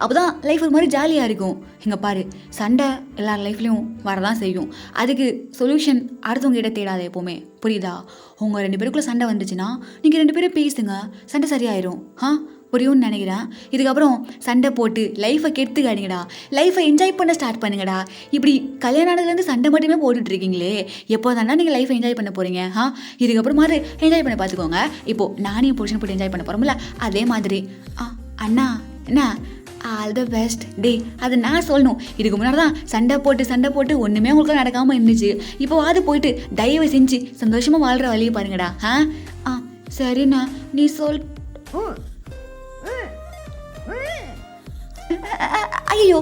அப்போ தான் லைஃப் ஒரு மாதிரி ஜாலியாக இருக்கும். இங்கே பாரு, சண்டை எல்லார் லைஃப்லையும் வரதான் செய்யும். அதுக்கு சொல்யூஷன் அடுத்தவங்க கிட்ட தேடாத எப்போவுமே, புரியுதா? உங்கள் 2 பேருக்குள்ளே சண்டை வந்துச்சுன்னா நீங்கள் 2 பேரும் பேசுங்க, சண்டை சரியாயிரும். புரியும்னு நினைக்கிறேன். இதுக்கப்புறம் சண்டை போட்டு லைஃப்பை கெடுத்துக்காதீங்கடா, லைஃப்பை என்ஜாய் பண்ண ஸ்டார்ட் பண்ணுங்கடா. இப்படி கல்யாணம் ஆனதுலேருந்து சண்டை மட்டுமே போட்டுட்ருக்கீங்களே, எப்போ தானே நீங்கள் லைஃப்பை என்ஜாய் பண்ண போகிறீங்க? இதுக்கப்புறம் மாதிரி என்ஜாய் பண்ண பார்த்துக்கோங்க. இப்போது நானே புருஷனை போட்டு என்ஜாய் பண்ண போகிறோம்ல, அதே மாதிரி. அண்ணா என்ன ஆல் த பெஸ்ட். அது நான் சொல்லணும், இதுக்கு முன்னாடி தான் சண்டை போட்டு ஒன்றுமே உங்களுக்கு நடக்காமல் இருந்துச்சு. இப்போ அது போயிட்டு தயவு செஞ்சு சந்தோஷமாக வாழ்கிற வழியை பாருங்கடா. சரிண்ணா நீ சொல். ஐயோ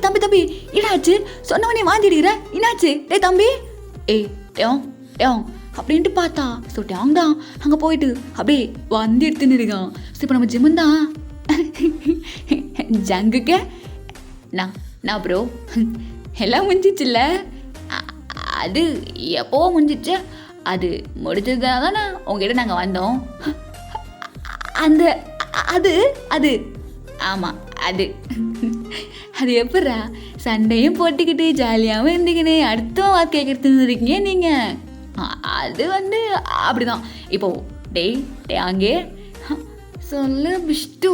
தம்பி என்னாச்சு? சொன்னவனே வாந்திடுகிற, என்னாச்சு? தம்பி டேங் அப்படின்ட்டு பார்த்தா. ஸோ டேங் தான் அங்கே போயிட்டு அப்படியே வந்து எடுத்துன்னு இருக்கான். ஸோ இப்போ நம்ம ஜிமன் தான் ஜங்குக்க நான் ப்ரோ எல்லாம் முடிஞ்சிச்சுல்ல? அது எப்போ முடிஞ்சிச்சு, அது முடிஞ்சதுனால தானே உங்ககிட்ட நாங்கள் வந்தோம். அந்த அது ஆமாம் அது எப்படா சண்டையும் போட்டுக்கிட்டு ஜாலியாகவும் இருந்துக்கினே அடுத்த வாழ்க்கை கேட்குறது இருக்கீங்க நீங்கள்? அது வந்து அப்படிதான். இப்போது டே அங்கே சொல்லு பிஷ்டு,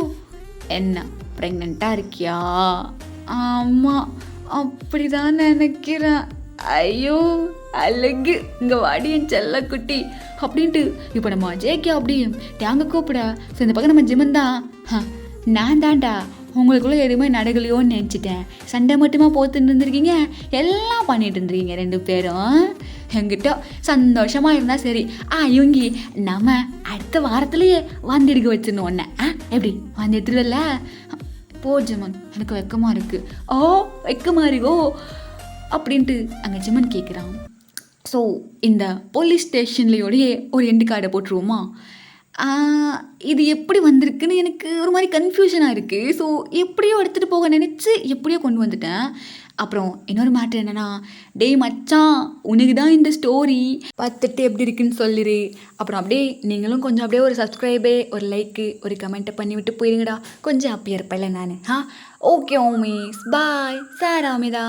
என்ன ப்ரெக்னெண்ட்டாக இருக்கியா? ஆமாம் அப்படி தான் நினைக்கிறேன். ஐயோ அழகு, இங்கே வாடி என் செல்ல குட்டி அப்படின்ட்டு இப்போ நம்ம ஜேகே அப்படி டேங்க கூப்பிட. ஸோ இந்த பக்கம் நம்ம ஜிமன் தான், நான் தான்டா உங்களுக்குள்ளே எதுவுமே நடக்கலையோன்னு நினச்சிட்டேன். சண்டை மட்டுமா போத்துட்டு இருந்திருக்கீங்க, எல்லாம் பண்ணிட்டு இருந்திருக்கீங்க 2 பேரும். என்கிட்ட சந்தோஷமாக இருந்தால் சரி. யுங்கி, நம்ம அடுத்த வாரத்துலேயே வந்து எடுக்க வச்சிடணும் ஒன்றை. எப்படி வந்து எடுத்துருவல்ல? போ ஜெமன், எனக்கு வெக்கமாக இருக்குது. வெக்கமாக இருக்கோ அப்படின்ட்டு அங்கே ஜெமன் கேட்குறான். ஸோ இந்த போலீஸ் ஸ்டேஷன்லையோடையே ஒரு எண்டு கார்டை போட்டுருவோமா? இது எப்படி வந்திருக்குன்னு எனக்கு ஒரு மாதிரி கன்ஃபியூஷனாக இருக்குது. ஸோ எப்படியோ எடுத்துகிட்டு போக நினச்சி எப்படியோ கொண்டு வந்துட்டேன். அப்புறம் இன்னொரு மேட்ரு என்னென்னா, டேய் மச்சான், உனக்கு தான் இந்த ஸ்டோரி பார்த்துட்டு எப்படி இருக்குன்னு சொல்லிடு. அப்புறம் அப்படியே நீங்களும் கொஞ்சம் அப்படியே ஒரு சப்ஸ்கிரைபே, ஒரு லைக்கு, ஒரு கமெண்ட்டை பண்ணி விட்டு போயிருங்கடா. கொஞ்சம் ஹாப்பியாக இருப்பேன்ல நான். Okay ஓமிஸ், bye sir Amita.